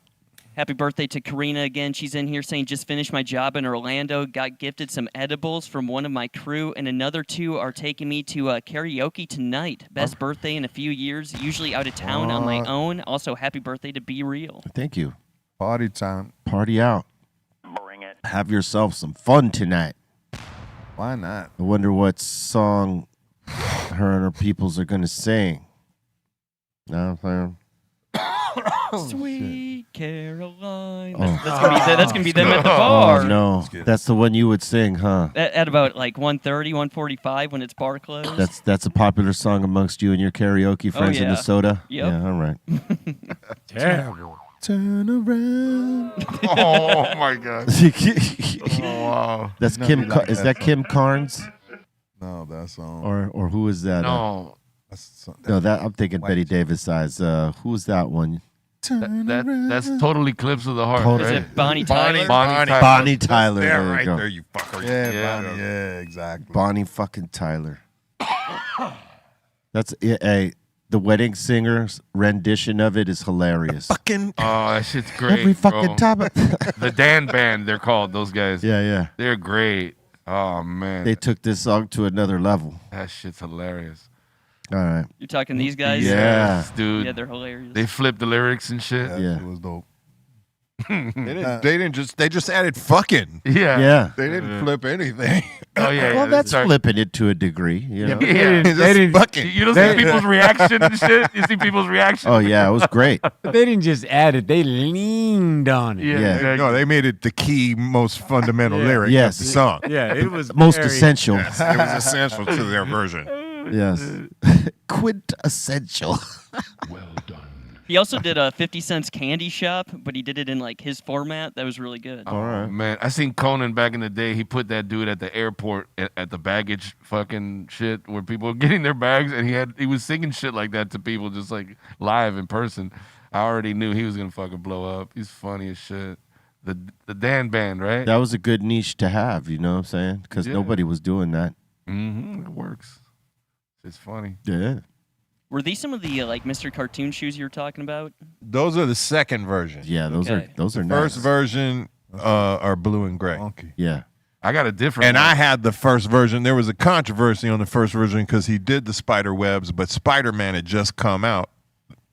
Happy birthday to Karina again. She's in here saying, just finished my job in Orlando. Got gifted some edibles from one of my crew, and another 2 are taking me to karaoke tonight. Best birthday in a few years. Usually out of town on my own. Also, happy birthday to Be Real. Thank you. Party time. Party out. Bring it. Have yourself some fun tonight. Why not? I wonder what song her and her peoples are gonna sing. No, Sweet Caroline. Oh. That's gonna be them at the bar. Oh no, that's the one you would sing, huh? At about like 1:30, 1:45 when it's bar closed. That's a popular song amongst you and your karaoke friends in yeah. Minnesota. Yep. Yeah, all right. Terrible. Turn around. Oh my god. Oh wow. That's No, Kim. you like Is that that Kim Carnes? No, that's Or who is that? No. No, that I'm thinking Betty Davis eyes. Who is that one? That's totally Clips of the Heart. Totally. Right? Is it Bonnie Tyler? Bonnie Tyler. There, There you right go. there, you fucker. Yeah, Bonnie. Yeah, exactly. Bonnie fucking Tyler. That's it. The wedding singer's rendition of it is hilarious. Fucking. Oh, that shit's great. Every fucking bro. time. The Dan Band, they're called, those guys. Yeah. They're great. Oh, man. They took this song to another level. That shit's hilarious. All right. You're talking these guys? Yeah. Yes, dude. Yeah, they're hilarious. They flipped the lyrics and shit. Yeah. It was dope. They just added fucking. Yeah. Yeah. They didn't flip anything. Oh, yeah. Well, that's Sorry. flipping it to a degree. You know? Yeah. They didn't fucking. You don't see people's reaction and shit? You see people's reaction? Oh yeah, it was great. But they didn't just add it; they leaned on it. Yeah. Yeah. exactly. No, they made it the key, most fundamental lyric Yes. of the song. Yeah, it was Most very- essential. Yes, it was essential to their version. Yes. Quintessential. Well done. He also did a 50 Cent's Candy Shop, but he did it in like his format. That was really good. Oh, man. I seen Conan back in the day. He put that dude at the airport at the baggage fucking shit where people were getting their bags, and he was singing shit like that to people just like live in person. I already knew he was going to fucking blow up. He's funny as shit. The Dan Band, right? That was a good niche to have, you know what I'm saying? Because nobody was doing that. Mm-hmm. It works. It's funny. Yeah. Were these some of the like Mr. Cartoon shoes you were talking about? Those are the second version. Yeah, those Okay. are nice. First version are blue and gray. Yeah. I got a different And one. I had the first version. There was a controversy on the first version because he did the spider webs, but Spider-Man had just come out.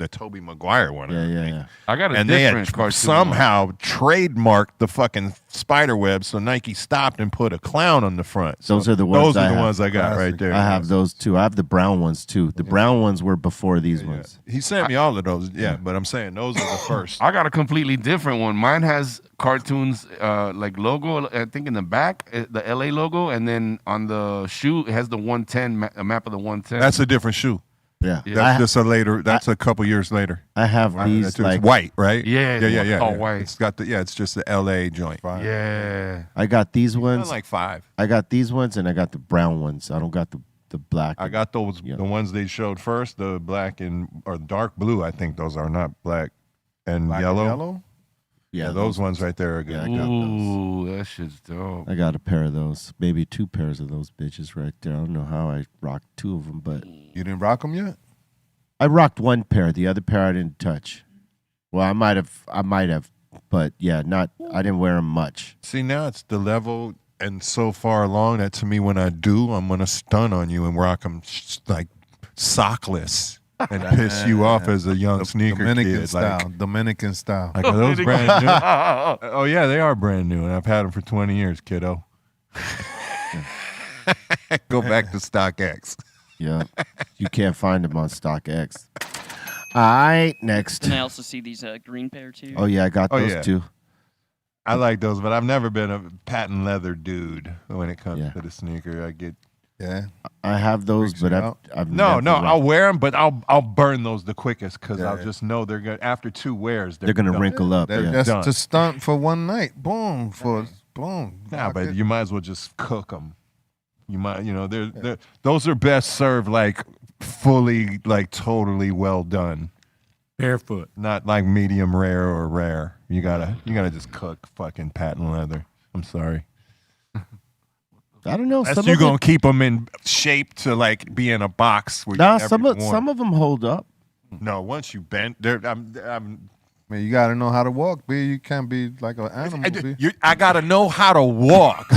the Tobey Maguire one. Yeah. I got a and they different had cartoon somehow trademarked the fucking spider web, so Nike stopped and put a clown on the front. So Those are the ones. Those are the ones I got right there. I have those too. I have the brown ones too. The brown ones were before these ones. He sent me all of those. Yeah, but I'm saying those are the first. I got a completely different one. Mine has cartoons like logo, I think in the back, the LA logo, and then on the shoe it has the 110 a map of the 110. That's a different shoe. Yeah, that's just a later. That's a couple years later. I have these it's like white, right? Yeah. All white. It's got the It's just the LA joint. Yeah. I got these ones. Like 5. I got these ones, and I got the brown ones. I don't got the black. I got those. The ones they showed first, the black and or dark blue. I think those are not black and yellow. Yeah, those ones right there are good. Yeah, I got Ooh, that shit's dope. I got a pair of those, maybe 2 pairs of those bitches right there. I don't know how I rocked 2 of them, but you didn't rock them yet. I rocked 1 pair. The other pair I didn't touch. Well, I might have, but yeah, not. I didn't wear them much. See, now it's the level and so far along that to me, when I do, I'm gonna stun on you and rock them like sockless. And piss you off as a young sneaker Dominican kid. style. Dominican style. Like, are those brand new? Oh, yeah, they are brand new. And I've had them for 20 years, kiddo. Go back to StockX. Yeah. You can't find them on StockX. All right, next. And I also see these green pair too. Oh, yeah, I got those too. I like those, but I've never been a patent leather dude when it comes to the sneaker. I get... Yeah, I have those, but I've no. never I'll wear them, but I'll burn those the quickest because I'll just know they're gonna. After 2 wears, they're gonna wrinkle up. They're just to stunt for one night. Boom, boom. Nah, but you might as well just cook them. You might, they're those are best served like fully, like totally well done, barefoot, not like medium rare or rare. You gotta just cook fucking patent leather. I'm sorry. I don't know. You're gonna keep them in shape to like be in a box. Where nah, some of them hold up. No, once you bend, Man, you gotta know how to walk, B. You can't be like an animal, B. I gotta know how to walk.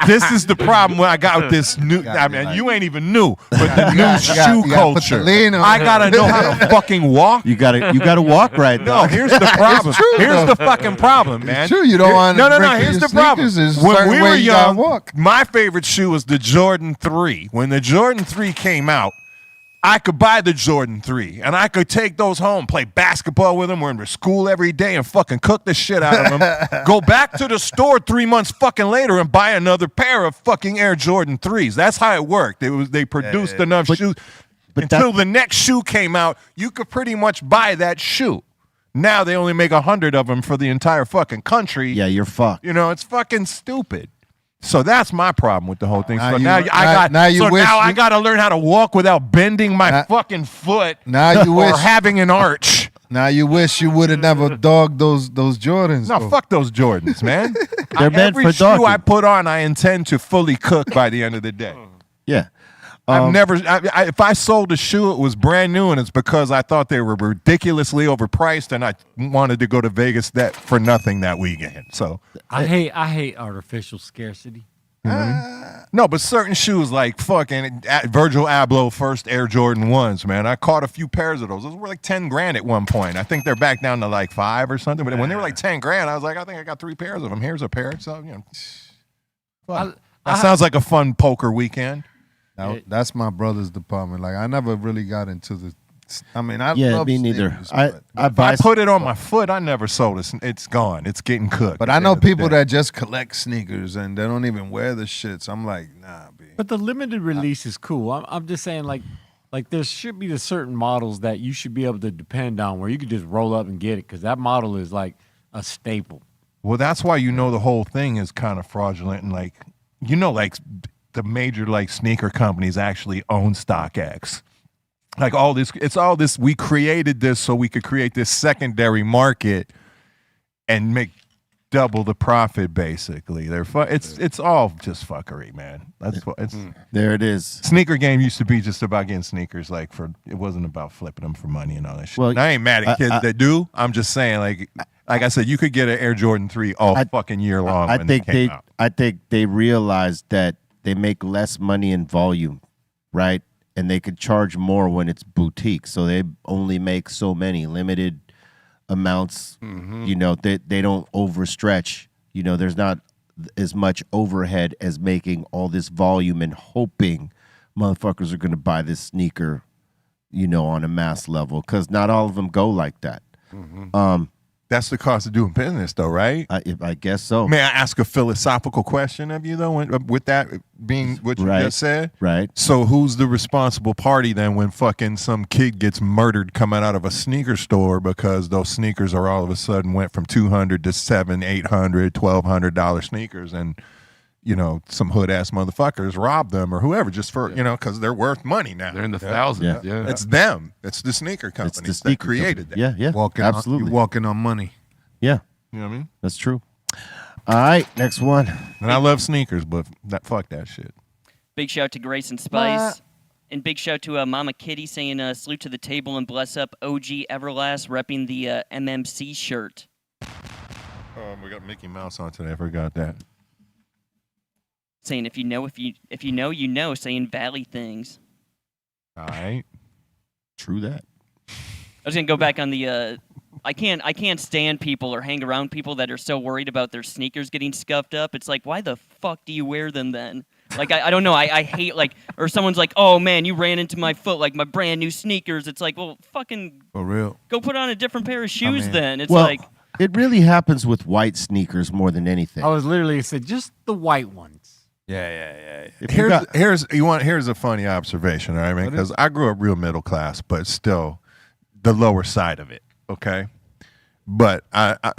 This is the problem when I got with this new. I mean, you ain't even new, but the new shoe culture. I gotta know how to fucking walk. You gotta walk right. No, here's the problem. Here's the fucking problem, man. It's true, you don't want. No. Here's the problem. When we were young, my favorite shoe was the Jordan 3. When the Jordan 3 came out, I could buy the Jordan 3, and I could take those home, play basketball with them, we're in school every day, and fucking cook the shit out of them. Go back to the store 3 months fucking later and buy another pair of fucking Air Jordan 3s. That's how it worked. They produced enough shoes. Until the next shoe came out, you could pretty much buy that shoe. Now they only make 100 of them for the entire fucking country. Yeah, you're fucked. It's fucking stupid. So that's my problem with the whole thing. So now I got to learn how to walk without bending my fucking foot or having an arch. Now you wish you would have never dogged those Jordans. No, fuck those Jordans, man. They're meant for every shoe dogging. I put on, I intend to fully cook by the end of the day. Yeah. I've never. If I sold a shoe, it was brand new, and it's because I thought they were ridiculously overpriced, and I wanted to go to Vegas for nothing that weekend. So I hate artificial scarcity. No, but certain shoes like fucking Virgil Abloh first Air Jordan 1s, man. I caught a few pairs of those. Those were like 10 grand at one point. I think they're back down to like 5 or something. But when they were like 10 grand, I was like, I think I got 3 pairs of them. Here's a pair. So that sounds like a fun poker weekend. Now, that's my brother's department. Like I never really got into the. I mean, I Yeah, love me neither. sneakers, If I put it on my foot, I never sold it. It's gone. It's getting cooked. But I know people that just collect sneakers and they don't even wear the shit. So I'm like, nah, B. But the limited release is cool. I'm just saying, like there should be the certain models that you should be able to depend on where you could just roll up and get it because that model is like a staple. Well, that's why the whole thing is kind of fraudulent and like the major like sneaker companies actually own StockX. Like all this, it's all this. We created this so we could create this secondary market and make double the profit. Basically, it's all just fuckery, man. That's what it's. There it is. Sneaker game used to be just about getting sneakers. It wasn't about flipping them for money and all that shit. Well, and I ain't mad at kids that do. I'm just saying, like I said, you could get an Air Jordan 3 all fucking year long. I think they realized that they make less money in volume, right? and they could charge more when it's boutique. So they only make so many limited amounts. You know, they don't overstretch. You know, there's not as much overhead as making all this volume and hoping motherfuckers are going to buy this sneaker, you know, on a mass level, because not all of them go like that. That's the cost of doing business, though, right? I guess so. May I ask a philosophical question of you, though, with that being what you just said? Right. So who's the responsible party then when fucking some kid gets murdered coming out of a sneaker store because those sneakers are all of a sudden went from $200 to $700, $800, $1,200 sneakers, and you know, some hood ass motherfuckers rob them or whoever just for, you know, because they're worth money now. They're in the thousands. Yeah. It's them. It's the sneaker companies that created that. Yeah. Absolutely. You're walking on money. Yeah. You know what I mean? That's true. All right, next one. And I love sneakers, but fuck that shit. Big shout to Grace and Spice. And big shout to Mama Kitty saying salute to the table and bless up OG Everlast repping the MMC shirt. We got Mickey Mouse on today. I forgot that. Saying if you know, you know, saying Valley things. All right. True that. I was gonna go back on the I can't stand people or hang around people that are so worried about their sneakers getting scuffed up. It's like, why the fuck do you wear them then? Like, I don't know. I hate, like, or someone's like, oh man, you ran into my foot, like my brand new sneakers. It's like, well, fucking for real. Go put on a different pair of shoes then. It's well, like it really happens with white sneakers more than anything. I was literally said just the white ones. Yeah. Here's a funny observation, all right, man? Because I grew up real middle class, but still the lower side of it, okay? But a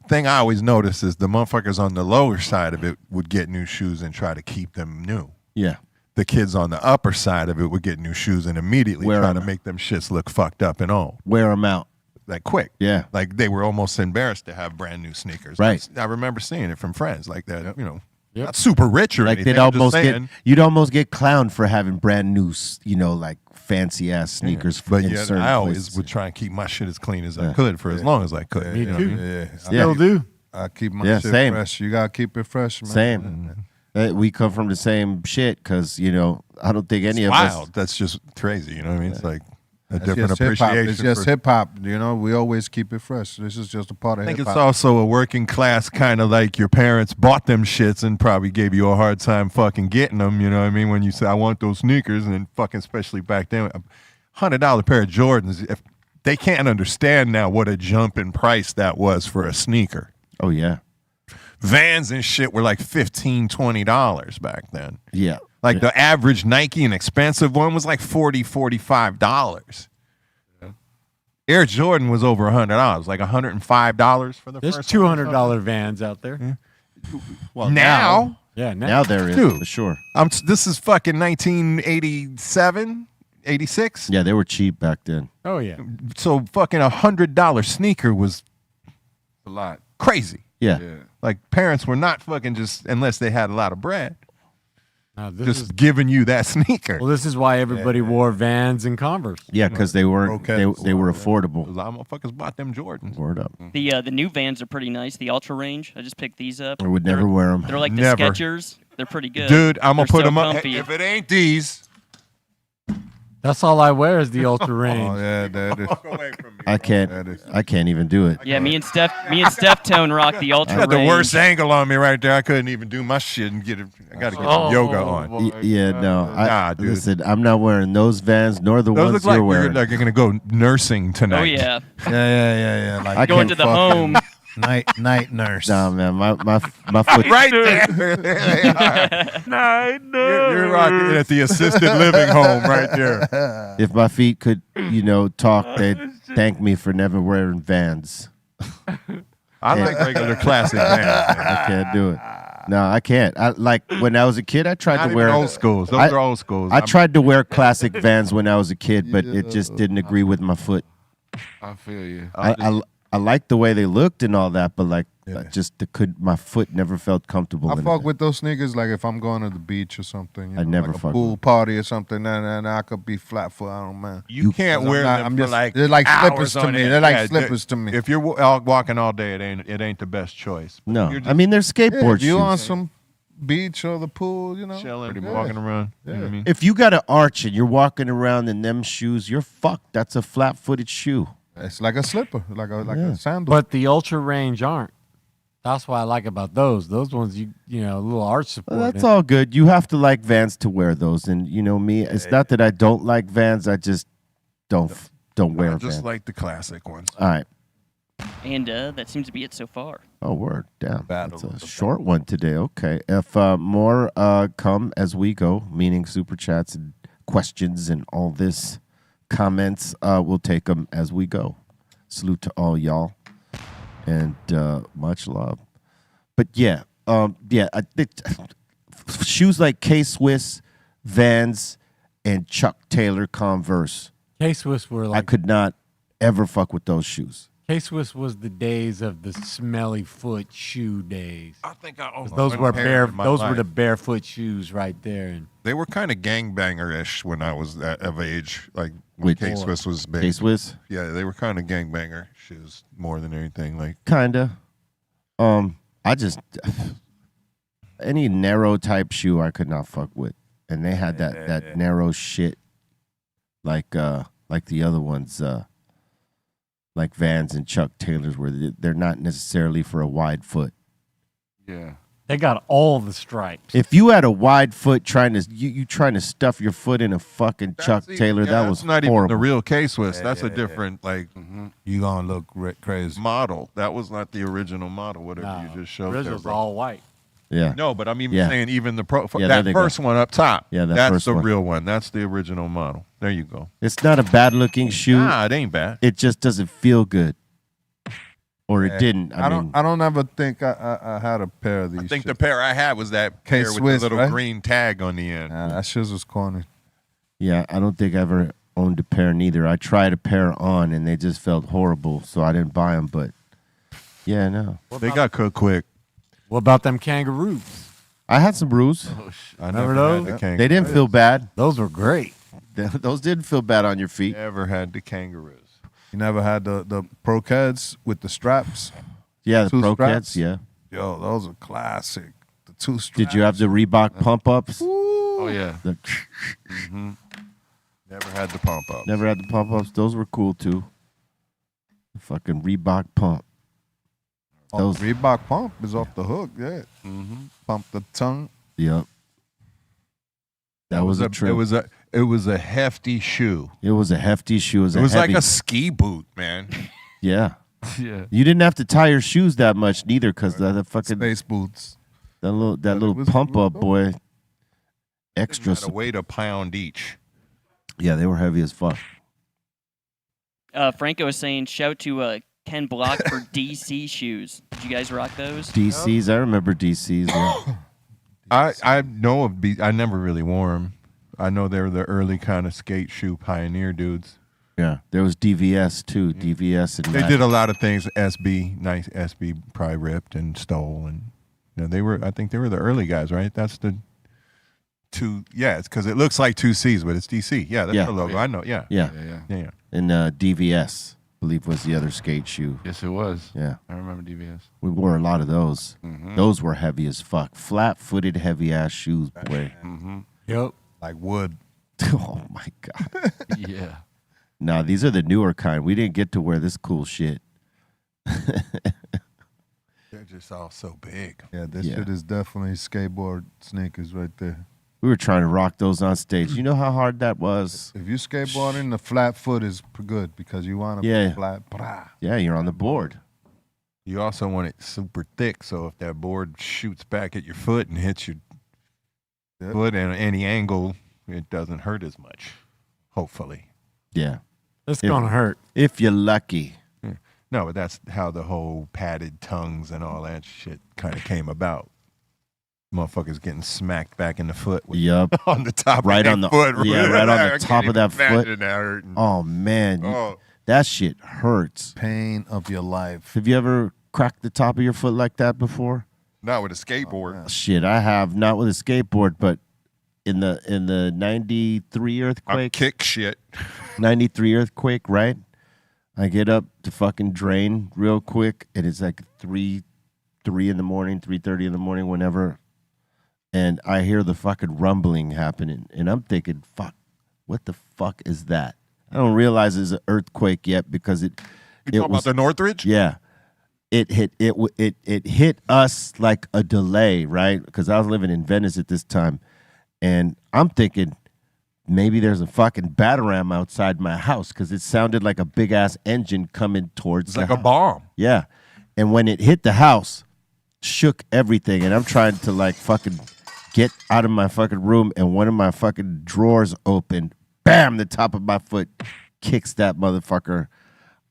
thing I always notice is the motherfuckers on the lower side of it would get new shoes and try to keep them new. Yeah. The kids on the upper side of it would get new shoes and immediately try to make them shits look fucked up and old. Wear them out. Like quick. Yeah. Like they were almost embarrassed to have brand new sneakers. Right. I remember seeing it from friends like that, you know. Not super rich or like anything. You'd almost get clowned for having brand new, you know, like fancy ass sneakers. But yeah, I always would try and keep my shit as clean as I could for as long as I could. Me you know too. what I mean? Yeah. Still do. I keep my shit fresh. You gotta keep it fresh, man. Same. We come from the same shit because, you know, I don't think any of wild. us. That's just crazy. You know what I mean? It's like a That's different just hip-hop. appreciation. It's just hip hop. You know, we always keep it fresh. This is just a part of I think hip it's hop. also a working class kind of like your parents bought them shits and probably gave you a hard time fucking getting them. You know what I mean? When you say, I want those sneakers, and then fucking, especially back then, $100 pair of Jordans, if they can't understand now what a jump in price that was for a sneaker. Oh, yeah. Vans and shit were like $15, $20 back then. Yeah. Like the average Nike, an expensive one, was like $40, $45. Air Jordan was over $100, like $105 for the There's first. There's $200 Vans out there. Yeah. Well, now, now there is, dude, for sure. This is fucking 1987, 86. Yeah, they were cheap back then. Oh yeah. So fucking $100 sneaker was a lot. Crazy. Yeah. Like parents were not fucking just unless they had a lot of bread. Just giving you that sneaker. Well, this is why everybody wore Vans and Converse. Yeah, because they weren't. They were affordable. A lot of motherfuckers bought them Jordans. Word up. the new Vans are pretty nice. The Ultra Range. I just picked these up. I would never wear them. They're like the Never. Skechers. They're pretty good. Dude, I'm gonna They're put so them up. comfy. If it ain't these, That's all I wear is the Ultra Range. Oh yeah, that is. walk away from me. I can't even do it. Yeah, me and Steph Tone rock the Ultra I got the Range. worst angle on me right there. I couldn't even do my shit and get it. I got to get some yoga on. Yeah, no. Nah, dude. Listen, I'm not wearing those Vans nor the Those ones look like you're wearing. you're gonna go nursing tonight. Oh yeah. Yeah. Like I Going can't to the home. night nurse. Nah, man, my foot. Right there. Night You're rocking at the assisted living home right there. If my feet could, talk, they'd thank me for never wearing Vans. I like regular classic Vans. I can't do it. No, I can't. When I was a kid, I tried Not to wear even old schools. Those are old schools. I tried to wear classic Vans when I was a kid, but it just didn't agree with my foot. I feel you. I liked the way they looked and all that, but my foot never felt comfortable. I fuck with those sneakers like if I'm going to the beach or something. I never like a fuck pool with party or something. And I could be flat foot. I don't mind. You can't wear them for like they're like hours slippers to on me. end. They're like Yeah, slippers to me. If you're walking all day, it ain't the best choice. No, You're just- I mean they're skateboard You shoes. on some beach or the pool, you know. Chilling, walking around. You know what I mean? If you got an arch and you're walking around in them shoes, you're fucked. That's a flat-footed shoe. It's like a slipper, like a sandal. But the ultra range aren't. That's what I like about those. Those ones, you know, a little arch support. Well, that's all good. You have to like Vans to wear those, and you know me. It's not that I don't like Vans. I just don't wear I Vans. just like the classic ones. All right. And that seems to be it so far. Oh, word. Damn. That's a short one today. Okay. If more come as we go, meaning super chats and questions and all this, comments, we'll take them as we go. Salute to all y'all. And much love. But yeah, I think shoes like K-Swiss, Vans, and Chuck Taylor Converse. K-Swiss were like... I could not ever fuck with those shoes. K-Swiss was the days of the smelly foot shoe days. I think I own those were those were the barefoot shoes right there. And they were kind of gangbanger-ish when I was that of age, like when With K-Swiss was big. K-Swiss? Yeah, they were kind of gangbanger shoes more than anything. Like Kinda. I just any narrow type shoe I could not fuck with, and they had that narrow shit, like the other ones, like Vans and Chuck Taylors, where they're not necessarily for a wide foot. Yeah. They got all the stripes. If you had a wide foot trying to stuff your foot in a fucking Chuck Taylor, that was not horrible. even the real K-Swiss. That's a different You gonna look crazy model. That was not the original model. Whatever you just showed. Original's there, bro. all white. Yeah. No, but I'm even Yeah. saying even the Yeah, that there they go. first one up top. Yeah, that that's first the one. real one. That's the original model. There you go. It's not a bad looking shoe. Nah, it ain't bad. It just doesn't feel good, or it didn't. I mean, I don't ever think I had a pair of these. I think the pair I had was that pair with K-Swiss, the little right? green tag on the end. Nah, that shoes was corny. yeah, I don't think I ever owned a pair neither. I tried a pair on, and they just felt horrible, so I didn't buy them. But yeah, no, They got cooked quick. What about them kangaroos? I had some brews. I Remember never those? had the kangaroo. They didn't feel bad. Those were great. Those didn't feel bad on your feet. Never had the kangaroos. You never had the Pro Keds with the straps? Yeah, the Two Pro straps? Keds, yeah. Yo, those are classic. The two straps. Did you have the Reebok pump ups? Oh yeah. Never had the pump up. Never had the pump ups. Those were cool too. The fucking Reebok pump. Oh, Reebok pump is off the hook, yeah. Pump the tongue. Yep. That was a trip. It was a hefty shoe. It was a hefty shoe. It was like a ski boot, man. Yeah. Yeah. You didn't have to tie your shoes that much neither, because the fucking space boots. That little pump up, boy. Extra. Had a weight a pound each. Yeah, they were heavy as fuck. Franco is saying, shout to Ken Block for DC shoes. Did you guys rock those? DCs, I remember DCs. Yeah. I know of I never really wore them. I know they were the early kind of skate shoe pioneer dudes. Yeah, there was DVS too. DVS and they did a lot of things. Nice SB probably ripped and stole, and they were. I think they were the early guys, right? That's the two. Yeah, it's because it looks like 2Cs, but it's DC. Yeah, that's the logo. I know. Yeah. Yeah. Yeah. And DVS, I believe, was the other skate shoe. Yes, it was. Yeah. I remember DVS. We wore a lot of those. Those were heavy as fuck. Flat-footed, heavy-ass shoes, boy. Yep. Like wood. Oh, my God. Yeah. Nah, these are the newer kind. We didn't get to wear this cool shit. They're just all so big. Yeah, this shit is definitely skateboard sneakers right there. We were trying to rock those on stage. You know how hard that was? If you skateboarding, the flat foot is good because you want to be flat. Brah. Yeah, you're on the board. You also want it super thick, so if that board shoots back at your foot and hits your foot at any angle, it doesn't hurt as much, hopefully. Yeah. It's going to hurt. If you're lucky. Yeah. No, but that's how the whole padded tongues and all that shit kind of came about. Motherfuckers getting smacked back in the foot with on the top right of on the foot. Yeah, right on the I top can't of that even imagine foot. that hurting. Oh man. That shit hurts. Pain of your life. Have you ever cracked the top of your foot like that before? Not with a skateboard. Shit, I have, not with a skateboard, but in the 93 earthquake. Kick shit. 93 earthquake, right? I get up to fucking drain real quick, and it's like 3 in the morning, 3:30 in the morning, whenever. and I hear the fucking rumbling happening, and I'm thinking, fuck, what the fuck is that? I don't realize it's an earthquake yet because it. You talking about the Northridge? Yeah, it hit us like a delay, right? Because I was living in Venice at this time, and I'm thinking maybe there's a fucking Batarang outside my house because it sounded like a big ass engine coming towards. It's like a bomb. Yeah, and when it hit the house, shook everything, and I'm trying to like fucking get out of my fucking room, and one of my fucking drawers opened. Bam! The top of my foot kicks that motherfucker.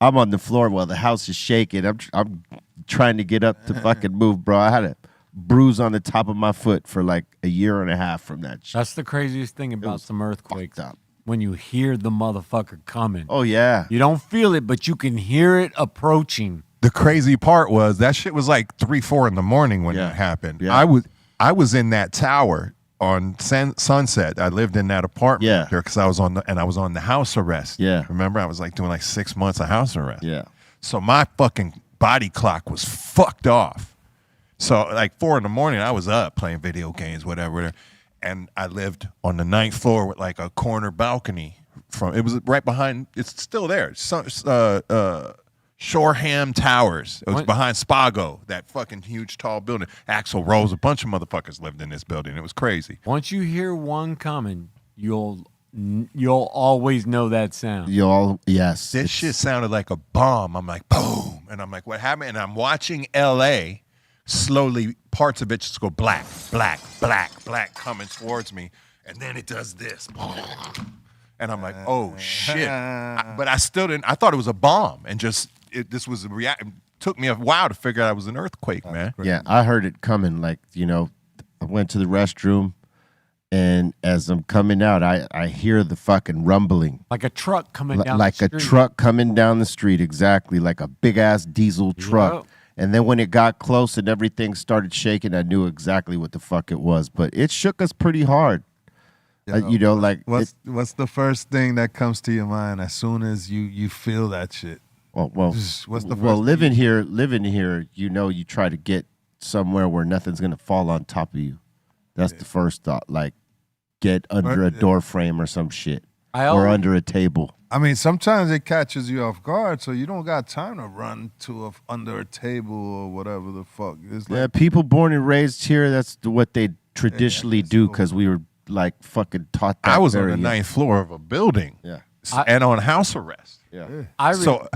I'm on the floor while the house is shaking. I'm trying to get up to fucking move, bro. I had a bruise on the top of my foot for like a year and a half from that shit. That's the craziest thing about some earthquakes. When you hear the motherfucker coming. Oh, yeah. You don't feel it, but you can hear it approaching. The crazy part was that shit was like 3, 4 in the morning when that happened. Yeah. I was in that tower on Sunset. I lived in that apartment there because I was on the house arrest. Yeah. Remember, I was like doing like 6 months of house arrest. Yeah. So my fucking body clock was fucked off. So like 4 in the morning, I was up playing video games, whatever. And I lived on the 9th floor with like a corner balcony. It was right behind. It's still there. Shoreham Towers. It was behind Spago, that fucking huge tall building. Axl Rose, a bunch of motherfuckers lived in this building. It was crazy. Once you hear one coming, you'll always know that sound. Yes. This shit sounded like a bomb. I'm like, boom. And I'm like, what happened? And I'm watching LA slowly, parts of it just go black, black, black, black coming towards me. And then it does this. And I'm like, oh shit. But I still didn't, I thought it was a bomb. And just, this was a reaction. It took me a while to figure out it was an earthquake, man. Yeah, I heard it coming. Like, I went to the restroom, and as I'm coming out, I hear the fucking rumbling. Like a truck coming down like the street. Like a truck coming down the street, exactly. Like a big-ass diesel truck. Yep. And then when it got close and everything started shaking, I knew exactly what the fuck it was. But it shook us pretty hard. What's the first thing that comes to your mind as soon as you feel that shit? Living here, you try to get somewhere where nothing's gonna fall on top of you. That's the first thought. Like, get under a door frame or some shit, or under a table. I mean, sometimes it catches you off guard, so you don't got time to run to under a table or whatever the fuck. It's like, people born and raised here, that's what they traditionally do because we were like fucking taught that. I was on the 9th floor of a building. Yeah. And on house arrest. Yeah. So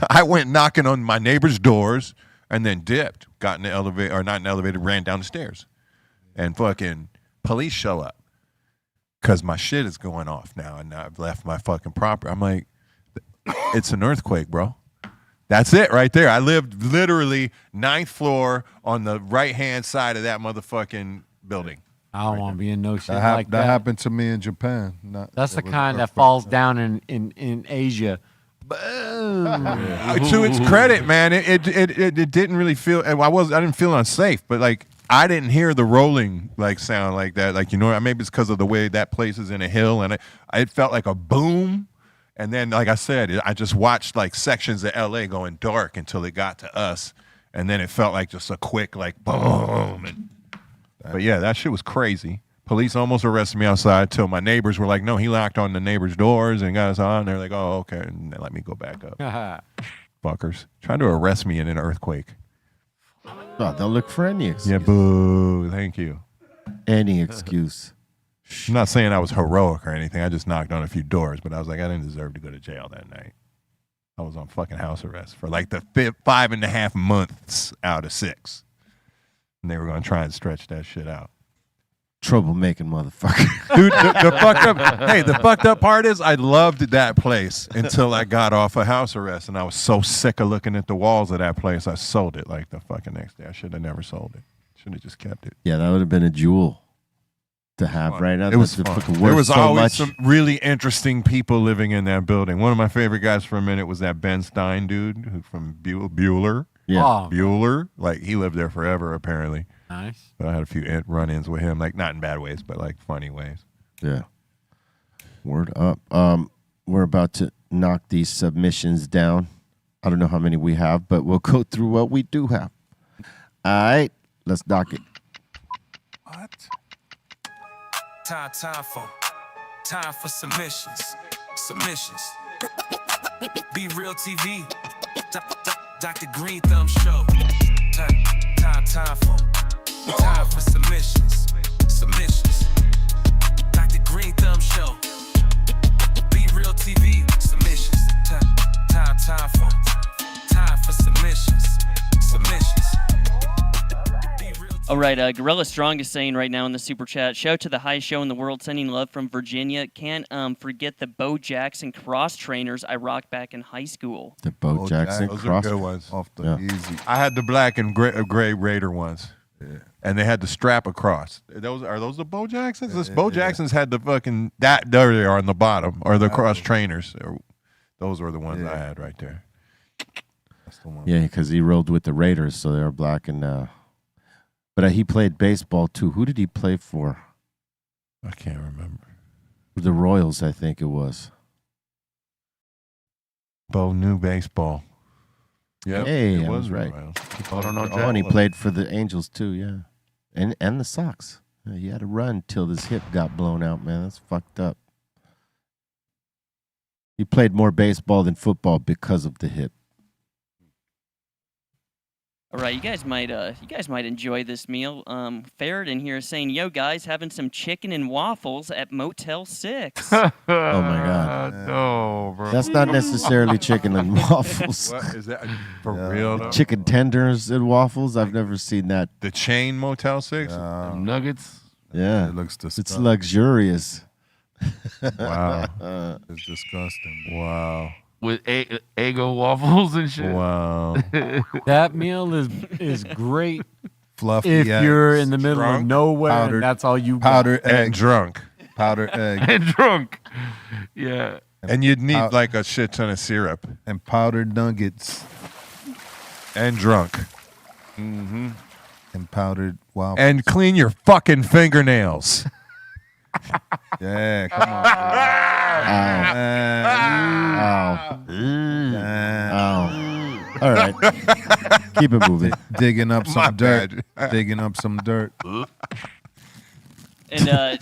I went knocking on my neighbor's doors and then dipped, got in the elevator, or not in the elevator, ran down the stairs. And fucking police show up because my shit is going off now and I've left my fucking property. I'm like, it's an earthquake, bro. That's it right there. I lived literally 9th floor on the right-hand side of that motherfucking building. I don't want to be in no shit that like that. That happened to me in Japan. That's the kind that falls down in Asia. Boom. To its credit, man, it didn't really feel. I didn't feel unsafe, but like I didn't hear the rolling like sound like that. Like maybe it's because of the way that place is in a hill, and it felt like a boom. And then, like I said, I just watched like sections of LA going dark until it got to us, and then it felt like just a quick like boom. But yeah, that shit was crazy. Police almost arrested me outside till my neighbors were like, no, he knocked on the neighbors' doors and got us on. They're like, oh, okay. And they let me go back up. Fuckers. Trying to arrest me in an earthquake. Oh, they'll look for any excuse. Yeah, boo. Thank you. Any excuse. I'm not saying I was heroic or anything. I just knocked on a few doors, but I was like, I didn't deserve to go to jail that night. I was on fucking house arrest for like the 5.5 months out of 6. And they were going to try and stretch that shit out. Troublemaking motherfucker. Dude, the fucked up part is I loved that place until I got off of house arrest, and I was so sick of looking at the walls of that place, I sold it like the fucking next day. I should have never sold it. Should have just kept it. Yeah, that would have been a jewel to have right now. It was fun. There was always some really interesting people living in that building. One of my favorite guys for a minute was that Ben Stein dude from Bueller. Yeah. Oh, Bueller. Like, he lived there forever, apparently. Nice. But I had a few run-ins with him, like not in bad ways, but like funny ways. Yeah. Word up. We're about to knock these submissions down. I don't know how many we have, but we'll go through what we do have. All right, let's knock it. What? Time for submissions. BREALTV. Dr. Greenthumb show. Time for submissions. Dr. Greenthumb show. BREALTV. Submissions. Time for submissions. All right, Gorilla Strong is saying right now in the super chat, show to the highest show in the world, sending love from Virginia. Can't forget the Bo Jackson cross trainers I rocked back in high school. The Bo Jackson Those cross. are good ones. Off the easy. I had the black and gray Raider ones. Yeah. And they had the strap across. Are those the Bo Jacksons? This Bo Jacksons had the fucking there they are on the bottom, or the cross trainers. Those were the ones I had right there. That's the one. Yeah, because he rode with the Raiders, so they were black and. But he played baseball too. Who did he play for? I can't remember. The Royals, I think it was. Bo knew baseball. Yeah, hey, I was right. I don't know. Oh, and he played for the Angels too, yeah, and the Sox. Yeah, he had to run till his hip got blown out. Man, that's fucked up. He played more baseball than football because of the hip. All right, you guys might enjoy this meal. Ferret in here is saying, "Yo, guys, having some chicken and waffles at Motel 6." Oh my God! No, bro. That's not necessarily chicken and waffles. What is that for real? Though? Chicken tenders and waffles. I've never seen that. The chain Motel 6? Nuggets? Yeah. It looks disgusting. It's luxurious. Wow. It's disgusting. Wow. With Eggo waffles and shit. Wow. That meal is great Fluffy if eggs. you're in the middle Drunk, of nowhere powdered- and that's all you got. Powdered egg. And drunk. Powdered egg. And drunk. Yeah. And you'd need like a shit ton of syrup. And powdered nuggets. And drunk. Mm-hmm. And powdered waffles. And clean your fucking fingernails. Yeah, come on. Ow. All right. Keep it moving. Digging up some My dirt. bad. Digging up some dirt. And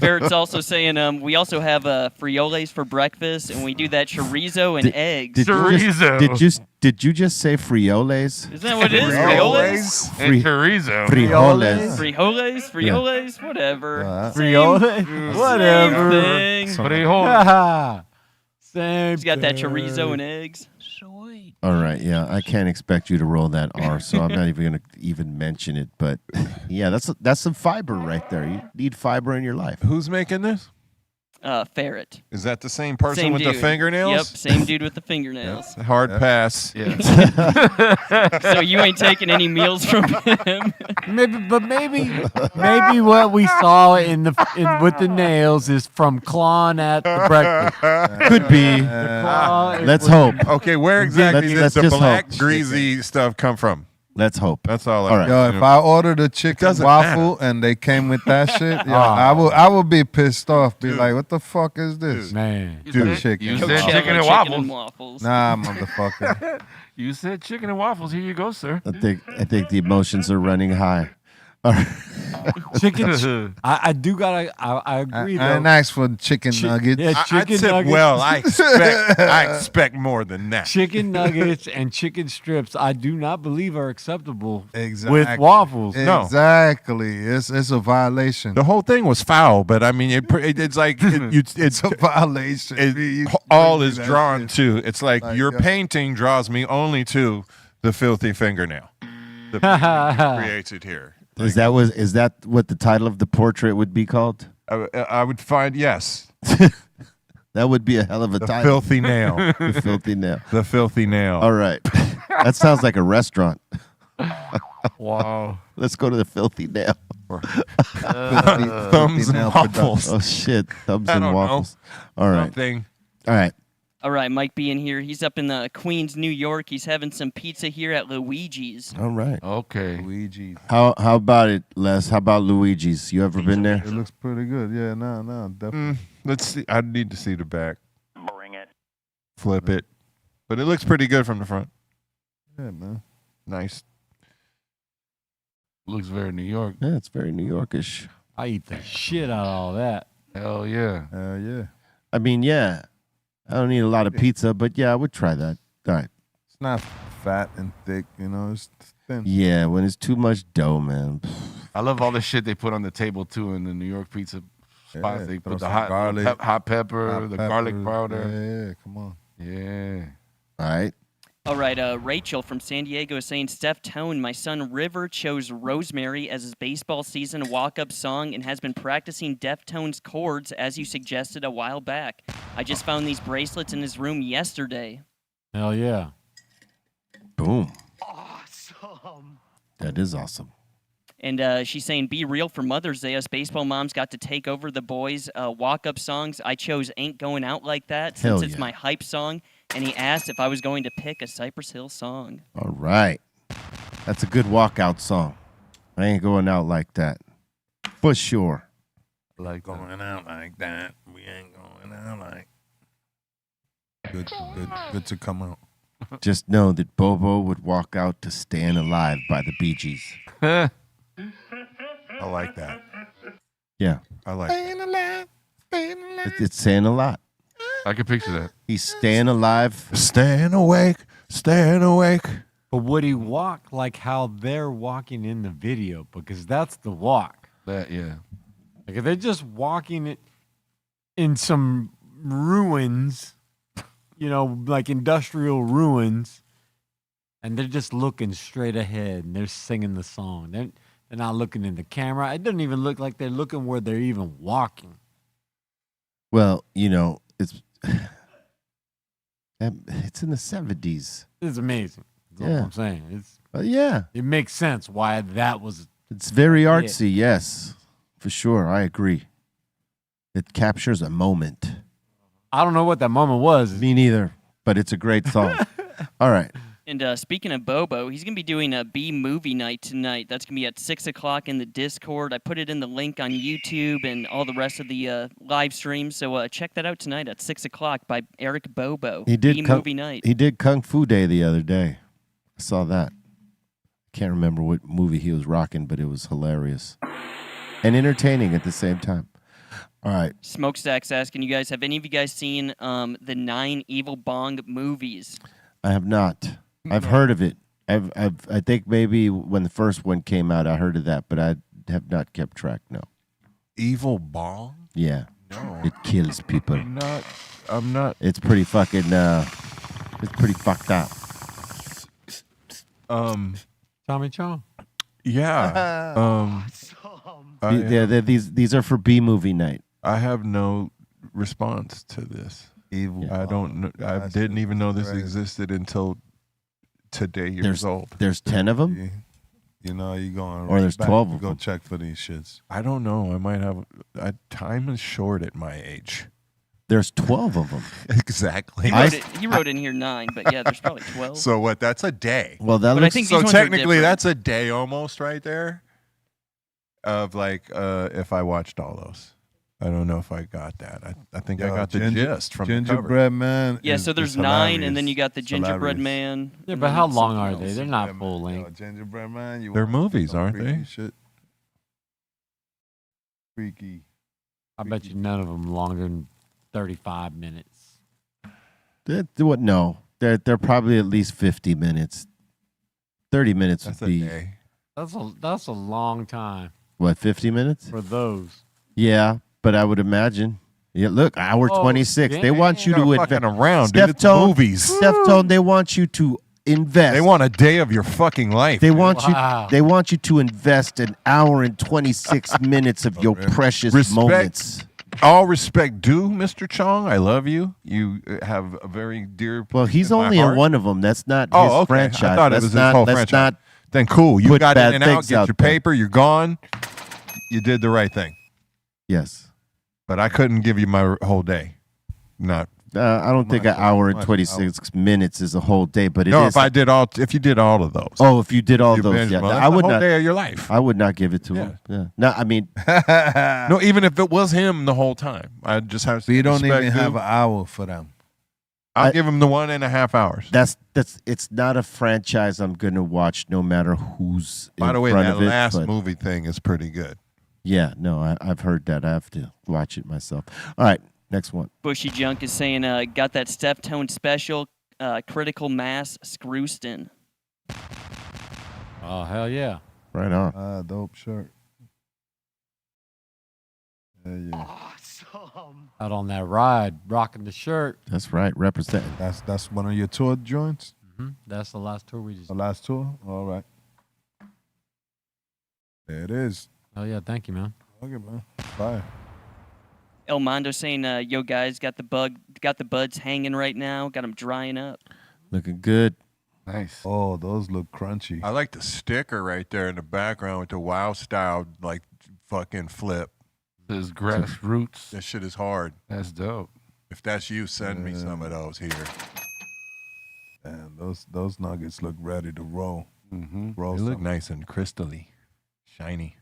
Ferret's also saying, we also have frioles for breakfast, and we do that chorizo and eggs. Did you just say frioles? Isn't that what it is? Frioles? And chorizo. Frijoles. Frioles, whatever. Frioles? Whatever. Thing. Frijoles. Same. He's got that chorizo and eggs. All right, yeah, I can't expect you to roll that R, so I'm not even going to even mention it. But yeah, that's some fiber right there. You need fiber in your life. Who's making this? Ferret. Is that the same person Same with dude. the fingernails? Yep, same dude with the fingernails. Hard pass. Yeah. So you ain't taking any meals from him. Maybe what we saw with the nails is from Klon at the breakfast. Could be. Let's hope. Okay, where exactly Let's did the just black, hope. greasy stuff come from? Let's hope. That's all. All right. Yo, if I ordered a chicken doesn't waffle and they came with that shit, yo, I would be pissed off. Be like, what the fuck is this? Man. Dude, chicken. You said chicken and waffles. Nah, motherfucker. You said chicken and waffles. Here you go, sir. I think the emotions are running high. All right. Chicken. I do gotta. I agree though. I ain't asked for chicken nuggets. Yeah, I chicken tip nuggets. well. I expect more than that. Chicken nuggets and chicken strips, I do not believe are acceptable Exactly. with waffles. No. Exactly. It's a violation. The whole thing was foul, but I mean, it's like it's a violation. all is drawn to. It's like your painting draws me only to the filthy fingernail. The created here. Is that what the title of the portrait would be called? I would find yes. That would be a hell of a The title. filthy nail. The filthy nail. The filthy nail. All right. That sounds like a restaurant. Wow. Let's go to the filthy nail. Thumbs and waffles. Oh shit. Thumbs I and don't know. waffles. All right. Something. All right. All right, Mike B in here. He's up in the Queens, New York. He's having some pizza here at Luigi's. All right. Okay. Luigi's. How about it, Les? How about Luigi's? You ever been there? It looks pretty good. Yeah, no, definitely. Let's see. I need to see the back. Bring it. Flip it. But it looks pretty good from the front. Yeah, man. Nice. Looks very New York. Yeah, it's very New Yorkish. I eat the shit out of all that. Hell yeah. Hell yeah. I mean, yeah. I don't eat a lot of pizza, but yeah, I would try that. All right. It's not fat and thick, you know. It's thin. Yeah, when it's too much dough, man. I love all the shit they put on the table too in the New York pizza spots. Yeah, They throw put the some hot garlic, hot pepper, hot the pepper. garlic powder. Yeah, come on. Yeah. All right. All right, Rachel from San Diego is saying, Deftones, my son River chose Rosemary as his baseball season walk-up song and has been practicing Deftones chords as you suggested a while back. I just found these bracelets in his room yesterday. Hell yeah. Boom. Awesome. That is awesome. And she's saying, be real for Mother's Day. Us baseball moms got to take over the boys' walk-up songs. I chose Ain't Going Out Like That since Hell it's yeah. my hype song. And he asked if I was going to pick a Cypress Hill song. All right. That's a good walkout song. I ain't going out like that. For sure. Like going out like that. We ain't going out like. Good to come out. Just know that Bobo would walk out to Stayin' Alive by the Bee Gees. I like that. Yeah. I like that. It's saying a lot. I can picture that. He's staying alive. Staying awake. Staying awake. But would he walk like how they're walking in the video? Because that's the walk. That, yeah. Like if they're just walking it in some ruins, you know, like industrial ruins, and they're just looking straight ahead and they're singing the song. They're not looking in the camera. It doesn't even look like they're looking where they're even walking. Well, you know, it's in the 70s. It's amazing. That's all I'm saying. It's yeah. It makes sense why that was. It's very artsy, yes. For sure. I agree. It captures a moment. I don't know what that moment was. Me neither, but it's a great song. All right. And speaking of Bobo, he's going to be doing a B movie night tonight. That's going to be at 6 o'clock in the Discord. I put it in the link on YouTube and all the rest of the live streams. So check that out tonight at 6 o'clock by Eric Bobo. He did B movie night. He did Kung Fu Day the other day. I saw that. Can't remember what movie he was rocking, but it was hilarious and entertaining at the same time. All right. Smokestack's asking you guys, have any of you guys seen the 9 Evil Bong movies? I have not. I've heard of it. I think maybe when the first one came out, I heard of that, but I have not kept track. No. Evil Bong? Yeah. No. It kills people. I'm not. It's pretty fucking. It's pretty fucked up. Tommy Chong. Yeah. These are for B movie night. I have no response to this. Evil. I don't know. I didn't even know this existed until today years old. There's 10 of them? You know, you going Or there's back 12 to of go them. check for these shits. I don't know. I might have. Time is short at my age. There's 12 of them. Exactly. He wrote in here 9, but yeah, there's probably 12. So what? That's a day. Well, that But I think so these ones are technically different. that's a day almost right there. Of like, if I watched all those, I don't know if I got that. I think I got the gist from the cover. Gingerbread Man. Yeah, so there's 9, and then you got the It's Gingerbread hilarious. Man. Yeah, and but then how long something are else. they? They're not full length. Gingerbread Man. You They're want movies, some aren't freaky they? Shit. Freaky. I bet you none of them longer than 35 minutes. What? No. They're probably at least 50 minutes. 30 minutes That's would a be. day. That's a long time What, 50 minutes? for those. Yeah, but I would imagine. Yeah, look, hour Oh, 26. They damn. want you to You're invest. fucking around, dude. It's movies. Deftone, they want you to invest. They want a day of your fucking life. They want Wow. you. They want you to invest an hour and 26 minutes of your precious moments. All respect due, Mr. Chong. I love you. You have a very dear. Well, he's in my only in heart. one of them. That's not his Oh, okay. franchise. I thought it Let's was not, his whole let's franchise. not Then cool. You put got bad in and out. things Get out your there. paper. You're gone. You did the right thing. Yes. But I couldn't give you my whole day. Not. I don't think an hour and 26 minutes is a whole day, but it No, is. if you did all of those. Oh, if you did all You those, binge yeah. them. No, That's I the would whole not. day of your life. I would not give it to him. Yeah. No, I mean, No, even if it was him the whole time, I just have. So you don't even respect have due. an hour for them. I'll give him the 1.5 hours. that's. It's not a franchise I'm going to watch, no matter who's. By in the way, front that of it, last but movie thing is pretty good. Yeah, no, I've heard that. I have to watch it myself. All right, next one. Bushy Junk is saying, got that Deftones special, Critical Mass Screwston. Oh, hell yeah. Right on. Dope shirt. Yeah. Awesome. Out on that ride, rocking the shirt. That's right, representing. That's one of your tour joints? Mm-hmm. That's the last tour we just The last tour? All right. There it is. Oh, yeah, thank you, man. Okay, man. Bye. El Mondo saying, yo, guys, got the buds hanging right now. Got them drying up. Looking good. Nice. Oh, those look crunchy. I like the sticker right there in the background with the WoW style, like, fucking flip. This grassroots. That shit is hard. That's dope. If that's you, send me some of those here. Man, those nuggets look ready to roll. Mm-hmm. Roll They look some. nice and crystally, shiny.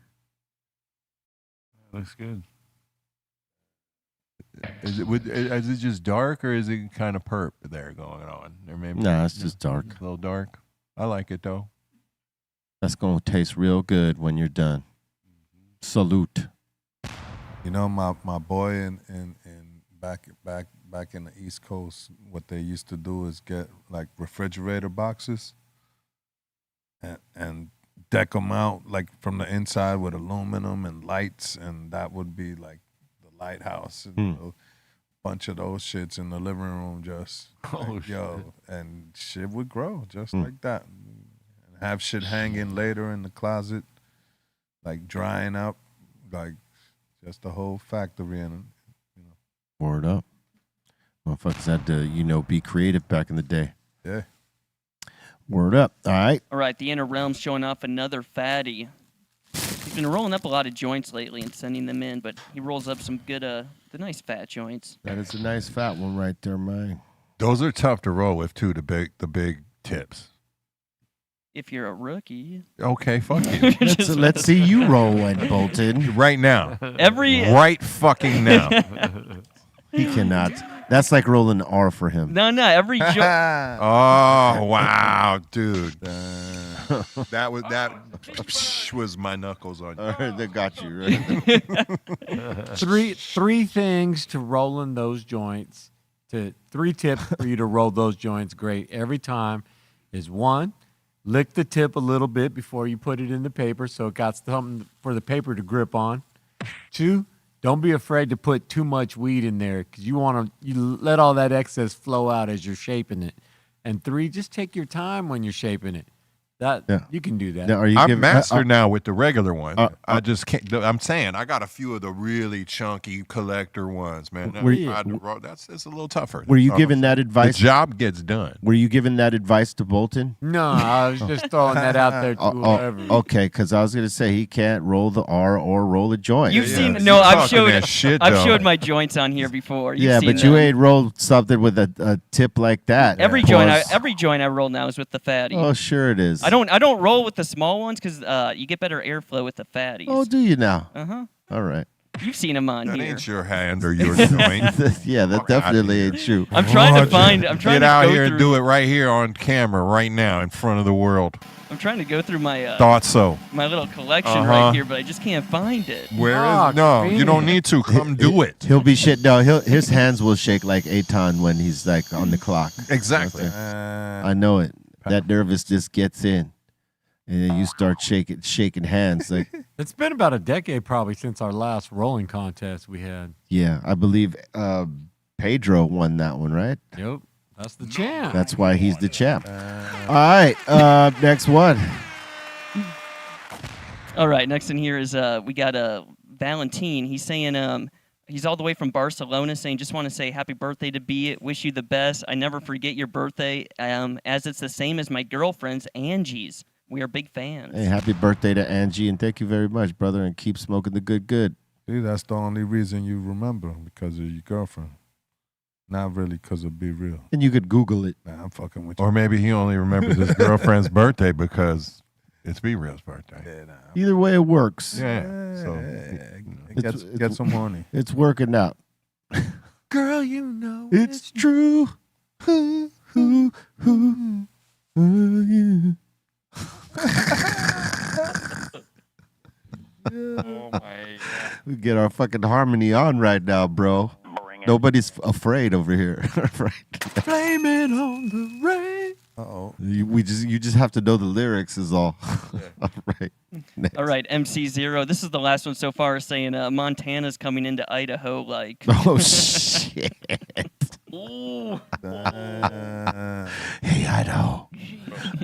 Looks good. Is it just dark or is it kind of perp there going on? Or maybe Nah, it's just dark. A little dark. I like it though. That's gonna taste real good when you're done. Salute. You know, my boy in back in the East Coast, what they used to do is get like refrigerator boxes and deck them out like from the inside with aluminum and lights, and that would be like the lighthouse and a bunch of those shits in the living room, just and shit would grow just like that, and have shit hanging later in the closet, like drying up, like just the whole factory in it. Word up. Motherfuckers had to, be creative back in the day. Yeah. Word up. All right. All right, the Inner Realm's showing off another fatty. He's been rolling up a lot of joints lately and sending them in, but he rolls up some good, the nice fat joints. That is a nice fat one right there, man. Those are tough to roll with too. The big tips. If you're a rookie. Okay, fuck you. Let's see you roll one, Bolton. Right now. Right fucking now. He cannot. That's like rolling an R for him. No, every joint. Oh wow, dude. that was my knuckles on you. All right, they got you right. Three things to rolling those joints. Three tips for you to roll those joints great every time is one, lick the tip a little bit before you put it in the paper so it got something for the paper to grip on. Two, don't be afraid to put too much weed in there because you let all that excess flow out as you're shaping it. And three, just take your time when you're shaping it. You can do that. Now, I'm master now with the regular one. I just can't. I'm saying I got a few of the really chunky collector ones, man. It's a little tougher. Were you giving that advice? The job gets done. Were you giving that advice to Bolton? No, I was just throwing that out there to whoever. Okay, because I was going to say he can't roll the R or roll a joint. You've seen no. I've showed my joints on here before. You ain't rolled something with a tip like that. Every joint I roll now is with the fatty. Oh, sure it is. I don't roll with the small ones because you get better airflow with the fatties. Oh, do you now? Uh-huh. All right. You've seen them on that here. That ain't your hand or your joint. Yeah, that definitely ain't true. I'm trying to get out here and do it right here on camera right now in front of the world. I'm trying to go through my thought so. My little collection right here, but I just can't find it. Where is? No, you don't need to. Come do it. He'll be shit. No, his hands will shake like Eitan when he's like on the clock. Exactly. I know it. That nervous just gets in. And then you start shaking hands. Like it's been about a decade probably since our last rolling contest we had. Yeah, I believe Pedro won that one, right? Yep, that's the champ. That's why he's the champ. All right, next one. All right, next in here is we got Valentin. He's saying he's all the way from Barcelona, saying just want to say happy birthday to B. Wish you the best. I never forget your birthday, as it's the same as my girlfriend's, Angie's. We are big fans. Hey, happy birthday to Angie, and thank you very much, brother, and keep smoking the good. See, that's the only reason you remember, because of your girlfriend. Not really because of Be Real. And you could Google it. Nah, I'm fucking with you. Or maybe he only remembers his girlfriend's birthday because it's Be Real's birthday. Yeah, nah. Either way, it works. Yeah. So get some honey. It's working out. Girl, you know it's true. Oh my We get our fucking harmony on right now, bro. Nobody's afraid over here. Right? Blame it on the rain. Uh-oh. You just have to know the lyrics is all. All right. All right, MC0. This is the last one so far saying Montana's coming into Idaho like. Oh, shit. Ooh. Hey, Idaho.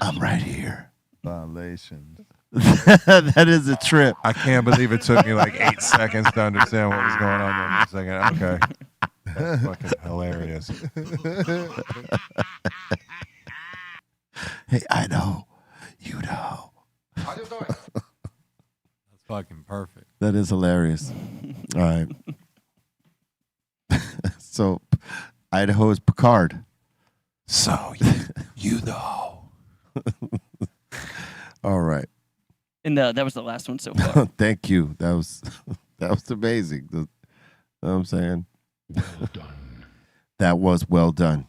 I'm right here. Violations. That is a trip. I can't believe it took me like 8 seconds to understand what was going on there. For a second. Okay. That's fucking hilarious. Hey, Idaho. You know. How you doing? That's fucking perfect. That is hilarious. All right. So, Idaho is Picard. So, you know. All right. And that was the last one so far. Thank you. That was amazing. You know what I'm saying? Well done. That was well done.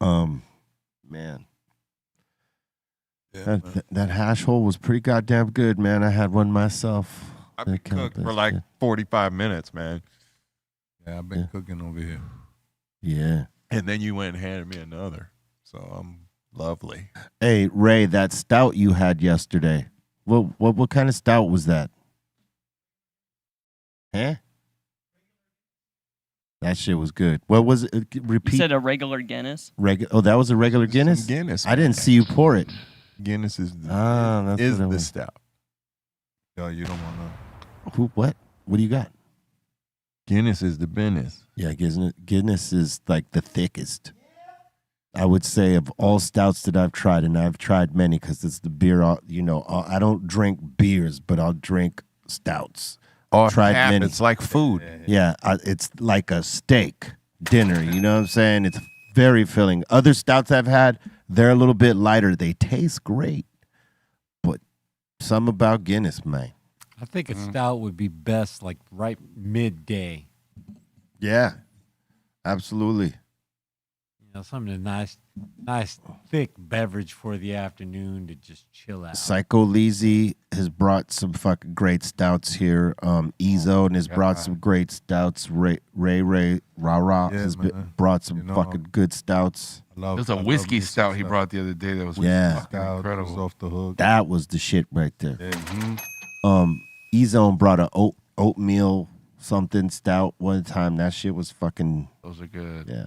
Man. Yeah, That hash hole was pretty goddamn good, man. I had one myself. I've been cooked for like 45 minutes, man. Yeah, I've been cooking over here. Yeah. And then you went and handed me another. So I'm lovely. Hey, Ray, that stout you had yesterday. What kind of stout was that? Huh? That shit was good. What was it? Repeat. You said a regular Guinness? Oh, that was a regular Guinness? Some Guinness. I didn't see you pour it. Guinness is that's the stout. Yo, you don't want to. What? What do you got? Guinness is the business. Yeah, Guinness is like the thickest. I would say of all stouts that I've tried, and I've tried many because it's the beer. I don't drink beers, but I'll drink stouts. Tried many. It's like food. Yeah, it's like a steak dinner. You know what I'm saying? It's very filling. Other stouts I've had, they're a little bit lighter. They taste great, but some about Guinness, man. I think a stout would be best like right midday. Yeah, absolutely. You know, something nice, thick beverage for the afternoon to just chill out. Psycho Leezy has brought some fucking great stouts here. Ezo has brought some great stouts. Ray Rah has brought some fucking good stouts. There's a whiskey stout he brought the other day that was fucking incredible. Was off the hook. That was the shit right there. Yeah. Ezo brought a oatmeal something stout one time. That shit was fucking. Those are good. Yeah.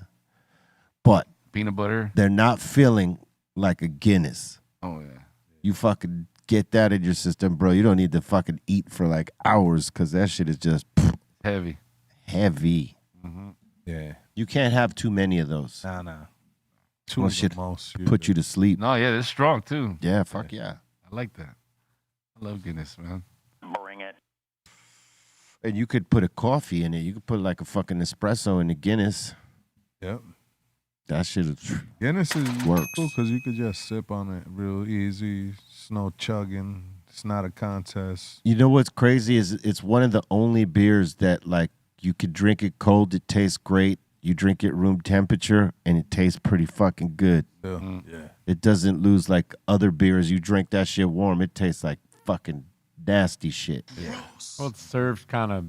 But peanut butter. They're not feeling like a Guinness. Oh yeah. You fucking get that in your system, bro. You don't need to fucking eat for like hours because that shit is just heavy. Heavy. Mm-hmm. Yeah. You can't have too many of those. Nah. Two shit put you to sleep. No, yeah, they're strong too. Yeah, fuck yeah. I like that. I love Guinness, man. Bring it. And you could put a coffee in it. You could put like a fucking espresso in the Guinness. Yep. That shit is Guinness is works. cool because you could just sip on it real easy. It's no chugging. It's not a contest. You know what's crazy is it's one of the only beers that like you could drink it cold, it tastes great. You drink it room temperature and it tastes pretty fucking good. Yeah. It doesn't lose like other beers. You drink that shit warm, it tastes like fucking nasty shit. Yeah. Well, it's served kind of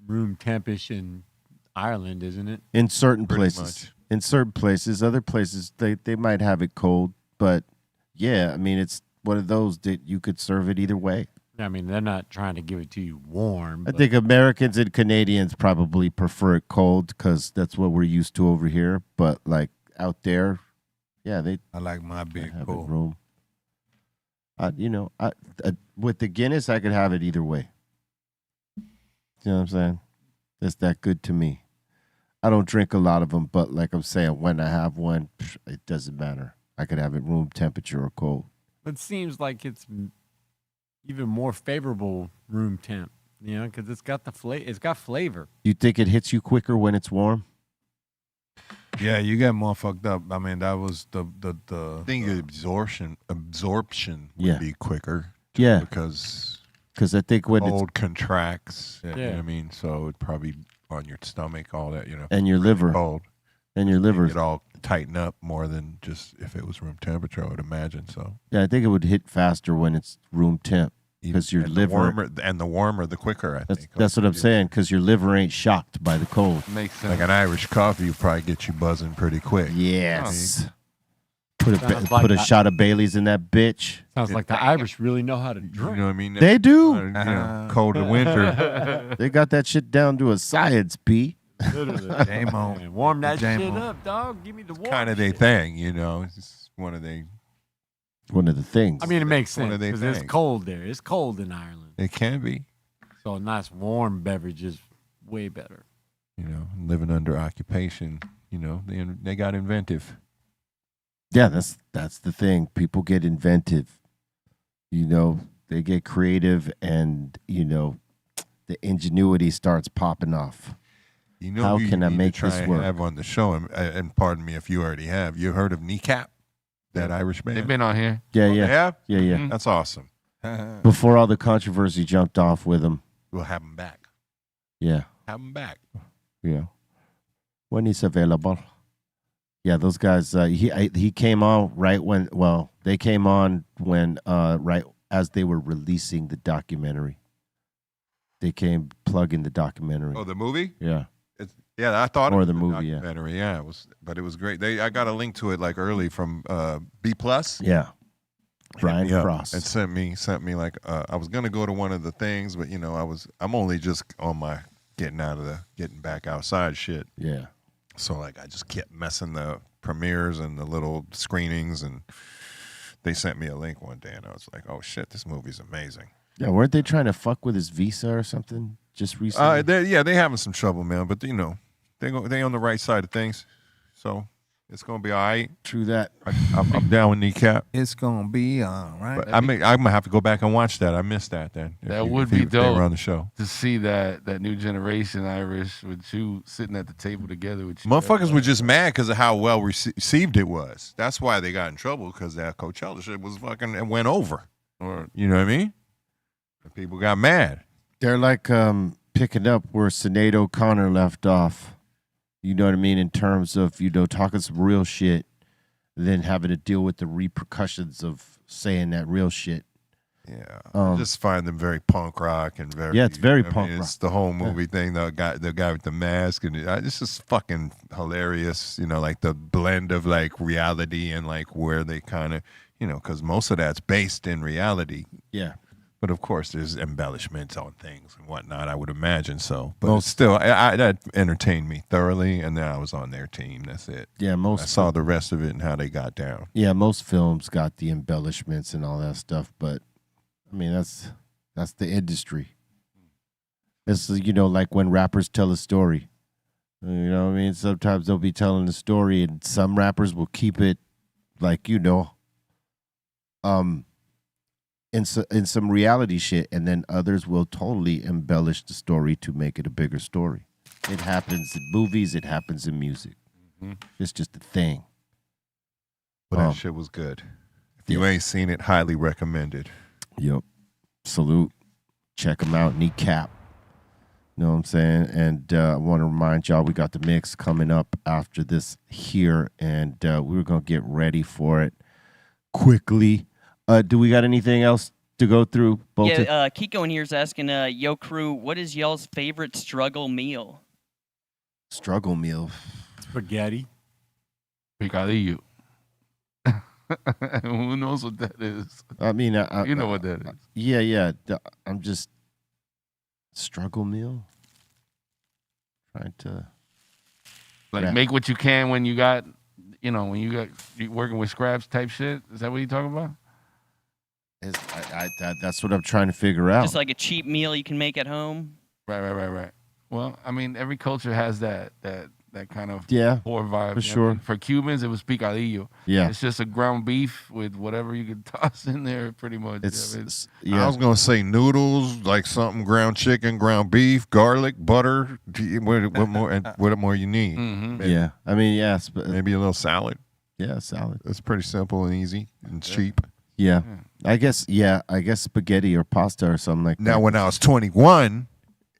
room tempish in Ireland, isn't it? In certain Pretty places. much. In certain places. Other places, they might have it cold. But, yeah, I mean, it's one of those that you could serve it either way. I mean, they're not trying to give it to you warm. I think Americans and Canadians probably prefer it cold because that's what we're used to over here. But, like, out there, yeah, I like my beer have cold. it room. With the Guinness, I could have it either way. You know what I'm saying? It's that good to me. I don't drink a lot of them, but like I'm saying, when I have one, it doesn't matter. I could have it room temperature or cold. It seems like it's even more favorable room temp, you know, because it's got it's got flavor. You think it hits you quicker when it's warm? Yeah, you get more fucked up. I mean, that was the I think absorption would Yeah. be quicker. Yeah. Because I think when cold contracts. Yeah. You know what I mean? So it'd probably on your stomach, all that, you know. And your liver. Cold. And your liver. It all tighten up more than just if it was room temperature, I would imagine. So Yeah, I think it would hit faster when it's room temp. because your And liver. the warmer, the quicker. I think That's what I'm saying. Because your liver ain't shocked by the cold. Makes sense. like an Irish coffee, will probably get you buzzing pretty quick. Yes. Put Sounds like a that. shot of Bailey's in that bitch. Sounds like the Irish really know how to You drink. know what I mean? They do. You know, cold to winter. They got that shit down to a science, P. Literally. Game on. Man, warm that Game shit on. up, dog. Give me the warm Kind of their shit. thing, you know. It's one of the things. I mean, it makes One sense of they because it's things. cold there. It's cold in Ireland. It can be, So a nice warm beverage is way better. you know, living under occupation. You know, they got inventive. Yeah, that's the thing. People get inventive. You know, they get creative, and you know, the ingenuity starts popping off. You know, How who can you I need make to try this and work? have on the show, and pardon me if you already have. You heard of Kneecap, that Irish band? They've been on here. Yeah, They yeah, have? yeah. That's awesome. Before all the controversy jumped off with him. We'll have them back. Yeah, Have them back. yeah. When he's available. Yeah, those guys. He came on right when. Well, they came on when right as they were releasing the documentary. They came plugging the documentary. Oh, the movie? Yeah. Yeah, I thought Or it was the a movie, yeah. documentary. Yeah, it was, but it was great. I got a link to it like early from B Plus. Yeah. Brian Yeah, Cross. and sent me like I was gonna go to one of the things, but you know I'm only just on my getting back outside shit. Yeah. So like I just kept messing the premieres and the little screenings, and they sent me a link one day, and I was like, oh shit, this movie's amazing. Yeah, weren't they trying to fuck with his visa or something just recently? They having some trouble, man. But you know, they on the right side of things, so it's gonna be all right. True that. I'm down with Kneecap. It's gonna be all right. But I'm gonna have to go back and watch that. I missed that. Then That would be if they dope were on the show. to see that new generation Irish with you sitting at the table together with you. Motherfuckers were just mad because of how well received it was. That's why they got in trouble, because that Coachella shit was fucking, it went over. Or you know what I mean? And people got mad. They're like picking up where Sinead O'Connor left off. You know what I mean? In terms of, you know, talking some real shit, then having to deal with the repercussions of saying that real shit. Yeah, I just find them very punk rock and very. Yeah, it's very I mean, punk It's the whole movie thing. The guy with the mask, and it's just fucking hilarious. You know, like the blend of like reality and like where they kind of, you know, because most of that's based in reality. Yeah. But of course, there's embellishments on things and whatnot, I would imagine so. But still, that entertained me thoroughly, and then I was on their team. That's it. Yeah, I saw the rest of it and how they got down. Yeah, most films got the embellishments and all that stuff, but I mean that's the industry. It's, you know, like when rappers tell a story. You know what I mean? Sometimes they'll be telling a story, and some rappers will keep it like, you know, in some reality shit, and then others will totally embellish the story to make it a bigger story. It happens in movies. It happens in music. It's just a thing. But that shit was good. If you ain't seen it, highly recommended. Yep. Salute. Check them out. Kneecap. You know what I'm saying? And I want to remind y'all, we got the mix coming up after this here, and we're going to get ready for it quickly. Do we got anything else to go through? Bolton? Yeah, Kiko in here is asking, yo crew, what is y'all's favorite struggle meal? Struggle meal. Spaghetti. Picadillo. Who knows what that is? I mean, you know what that is. Yeah. I'm just struggle meal. Trying to Make what you can when you got, you know, when you working with scraps type shit. Is that what you talking about? That's what I'm trying to figure out. Just like a cheap meal you can make at home? Right. Well, I mean, every culture has that kind of poor vibe. for sure. For Cubans, it was picadillo. Yeah. It's just a ground beef with whatever you could toss in there, pretty much. I was gonna say noodles, like something ground chicken, ground beef, garlic, butter. What more? And what more you need? Maybe, Yeah. I mean, yes. maybe a little salad. Yeah, salad. It's pretty simple and easy and cheap. Yeah. I guess spaghetti or pasta or something like that. Now, when I was 21,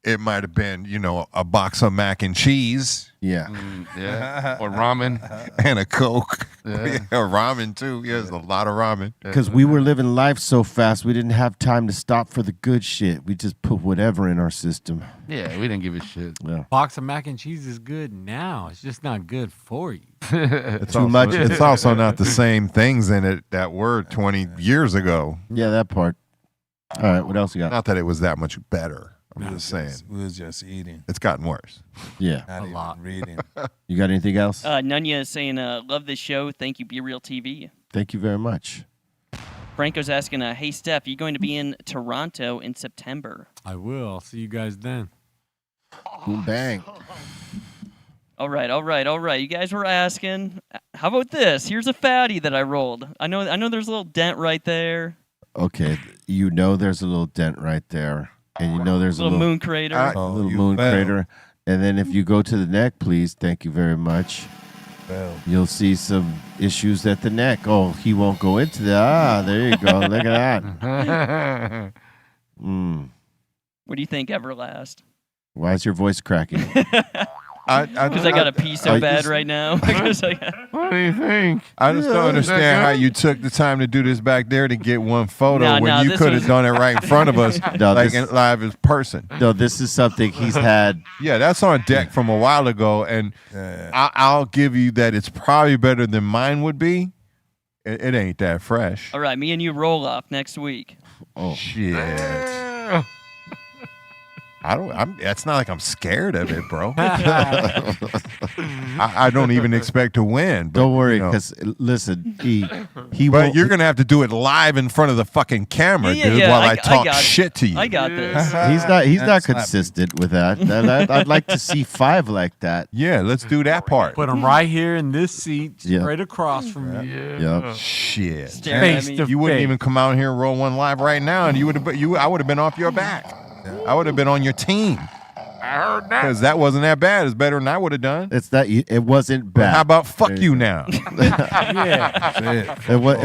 it might have been, a box of mac and cheese. Yeah. Yeah. Or ramen. And a Coke. Yeah. Ramen, too. Yeah, there's a lot of ramen. Because we were living life so fast, we didn't have time to stop for the good shit. We just put whatever in our system. Yeah, we didn't give a shit. Yeah. Box of mac and cheese is good now. It's just not good for you. It's also not the same things in it that were 20 years ago. Yeah, that part. All right, what else you got? Not that it was that much better. I'm just saying. We was just eating. It's gotten worse. Yeah. Not even reading. You got anything else? Nunya is saying, love this show. Thank you, BREALTV. Thank you very much. Franco's asking, hey, Steph, are you going to be in Toronto in September? I will. I'll see you guys then. Boom, bang. All right. You guys were asking. How about this? Here's a fatty that I rolled. I know there's a little dent right there. Okay, there's a little dent right there. And there's a little moon crater. Crater. And then if you go to the neck, please, thank you very much. You'll see some issues at the neck. Oh, he won't go into that. There you go. Look at that. What do you think, Everlast? Why is your voice cracking? Because I got to pee so bad right now. What do you think? I just don't understand how you took the time to do this back there to get one photo when you could have done it right in front of us, live as person. No, this is something he's had. Yeah, that's on deck from a while ago, and I'll give you that it's probably better than mine would be. It ain't that fresh. All right, me and you roll off next week. Oh shit! It's not like I'm scared of it, bro. I don't even expect to win. But, don't worry, because listen, he. But you're gonna have to do it live in front of the fucking camera, dude, while I talk shit to you. I got this. He's not consistent with that. I'd like to see 5 like that. Yeah, let's do that part. Put him right here in this seat, straight across from you. Yep. Shit. Face to you wouldn't face. even come out here and roll one live right now, and I would have been off your back. I would have been on your team. I heard that. Because that wasn't that bad. It's better than I would have done. It wasn't bad. Well, how about fuck you now? It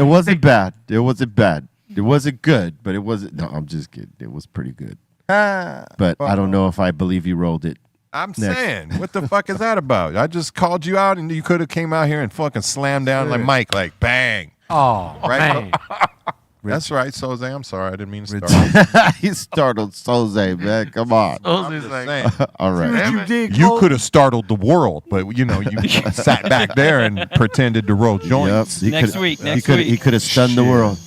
wasn't bad. It wasn't bad. It wasn't good, but it wasn't. No, I'm just kidding. It was pretty good. But I don't know if I believe you rolled it. I'm saying, what the fuck is that about? I just called you out, and you could have came out here and fucking slammed down like Mike, like bang. Oh, right? man. That's right, Soze. I'm sorry. I didn't mean to start. He startled Soze, man. Come on. Soze's like, all right. You could have startled the world, but you sat back there and pretended to roll joints. Yep. Next week. He could have stunned the world.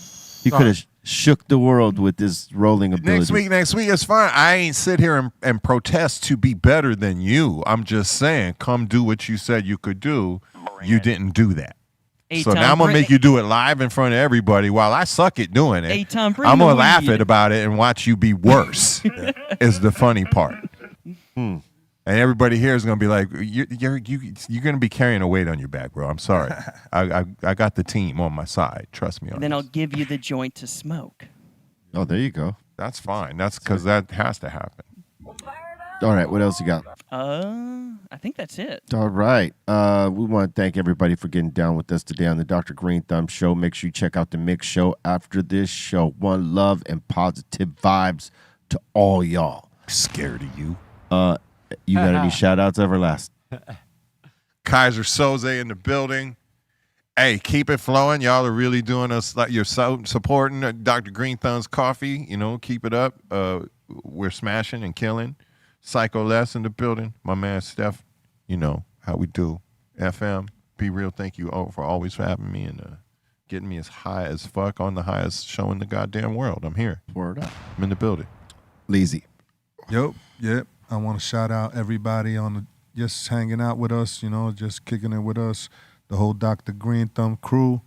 He could have shook the world with his rolling ability. Next week is fine. I ain't sit here and protest to be better than you. I'm just saying, come do what you said you could do. You didn't do that. So now I'm going to make you do it live in front of everybody while I suck at doing it. I'm going to laugh about it and watch you be worse is the funny part. And everybody here is going to be like, you're going to be carrying a weight on your back, bro. I'm sorry. I got the team on my side. Trust me on Then this. I'll give you the joint to smoke. Oh, there you go. That's fine. That's because that has to happen. All right, what else you got? I think that's it. All right. We want to thank everybody for getting down with us today on the Dr. Greenthumb Show. Make sure you check out the mix show after this show. One love and positive vibes to all y'all. Scared of you. You got any shout-outs, Everlast? Kaiser Soze in the building. Hey, keep it flowing. Y'all are really doing us like you're supporting Dr. Greenthumb's coffee. Keep it up. We're smashing and killing. Psycho Les in the building. My man Steph, how we do. FM, Be Real, thank you for always having me and getting me as high as fuck on the highest show in the goddamn world. I'm here. Word up. I'm in the building. Lazy. Yep. I want to shout out everybody on just hanging out with us, just kicking it with us, the whole Dr. Greenthumb crew.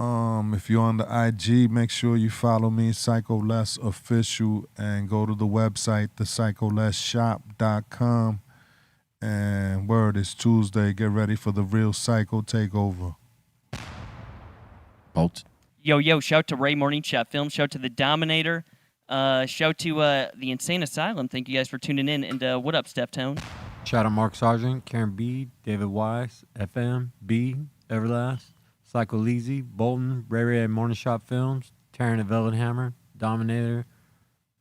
If you're on the IG, make sure you follow me, Psycho Les Official, and go to the website, thepsycholesshop.com. And word, it's Tuesday. Get ready for the real Psycho takeover. Bolt. Yo, shout to Ray Morning Chat Film, shout to The Dominator, shout to the Insane Asylum. Thank you guys for tuning in. And what up, Steftone? Shout out Mark Sargent, Karen B, David Weiss, FM, B, Everlast, Psycho Leezy, Bolton, Ray at Morning Shop Films, Taryn at Velvet Hammer, Dominator,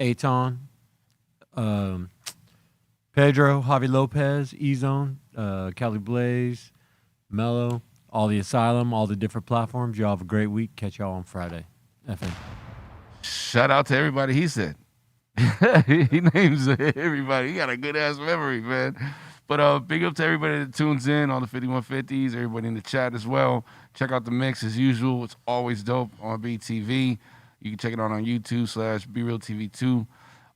Aton, Pedro, Javi Lopez, E-Zone, Cali Blaze, Mello, all the Asylum, all the different platforms. Y'all have a great week. Catch y'all on Friday. FM. Shout out to everybody he said. He names everybody. He got a good-ass memory, man. But big up to everybody that tunes in, all the 5150s, everybody in the chat as well. Check out the mix as usual. It's always dope on BTV. You can check it out on YouTube /BREALTV2.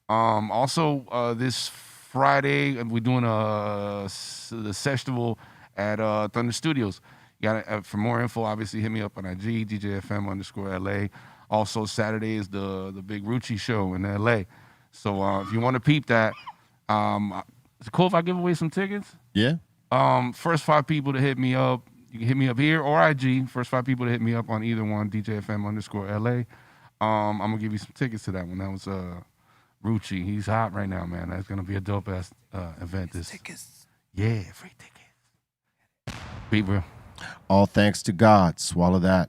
Also, this Friday, we're doing the festival at Thunder Studios. You got for more info, obviously, hit me up on IG, DJFM_LA. Also, Saturday is the big Rucci show in LA. So if you want to peep that, is it cool if I give away some tickets? Yeah. First 5 people to hit me up, you can hit me up here or IG. First 5 people to hit me up on either one, DJFM_LA. I'm going to give you some tickets to that one. That was Rucci. He's hot right now, man. That's going to be a dope-ass event. Tickets. Yeah, free tickets. Be real. All thanks to God. Swallow that.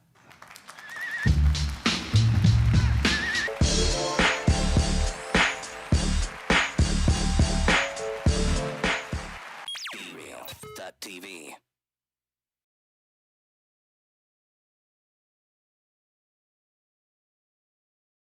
BREALTV.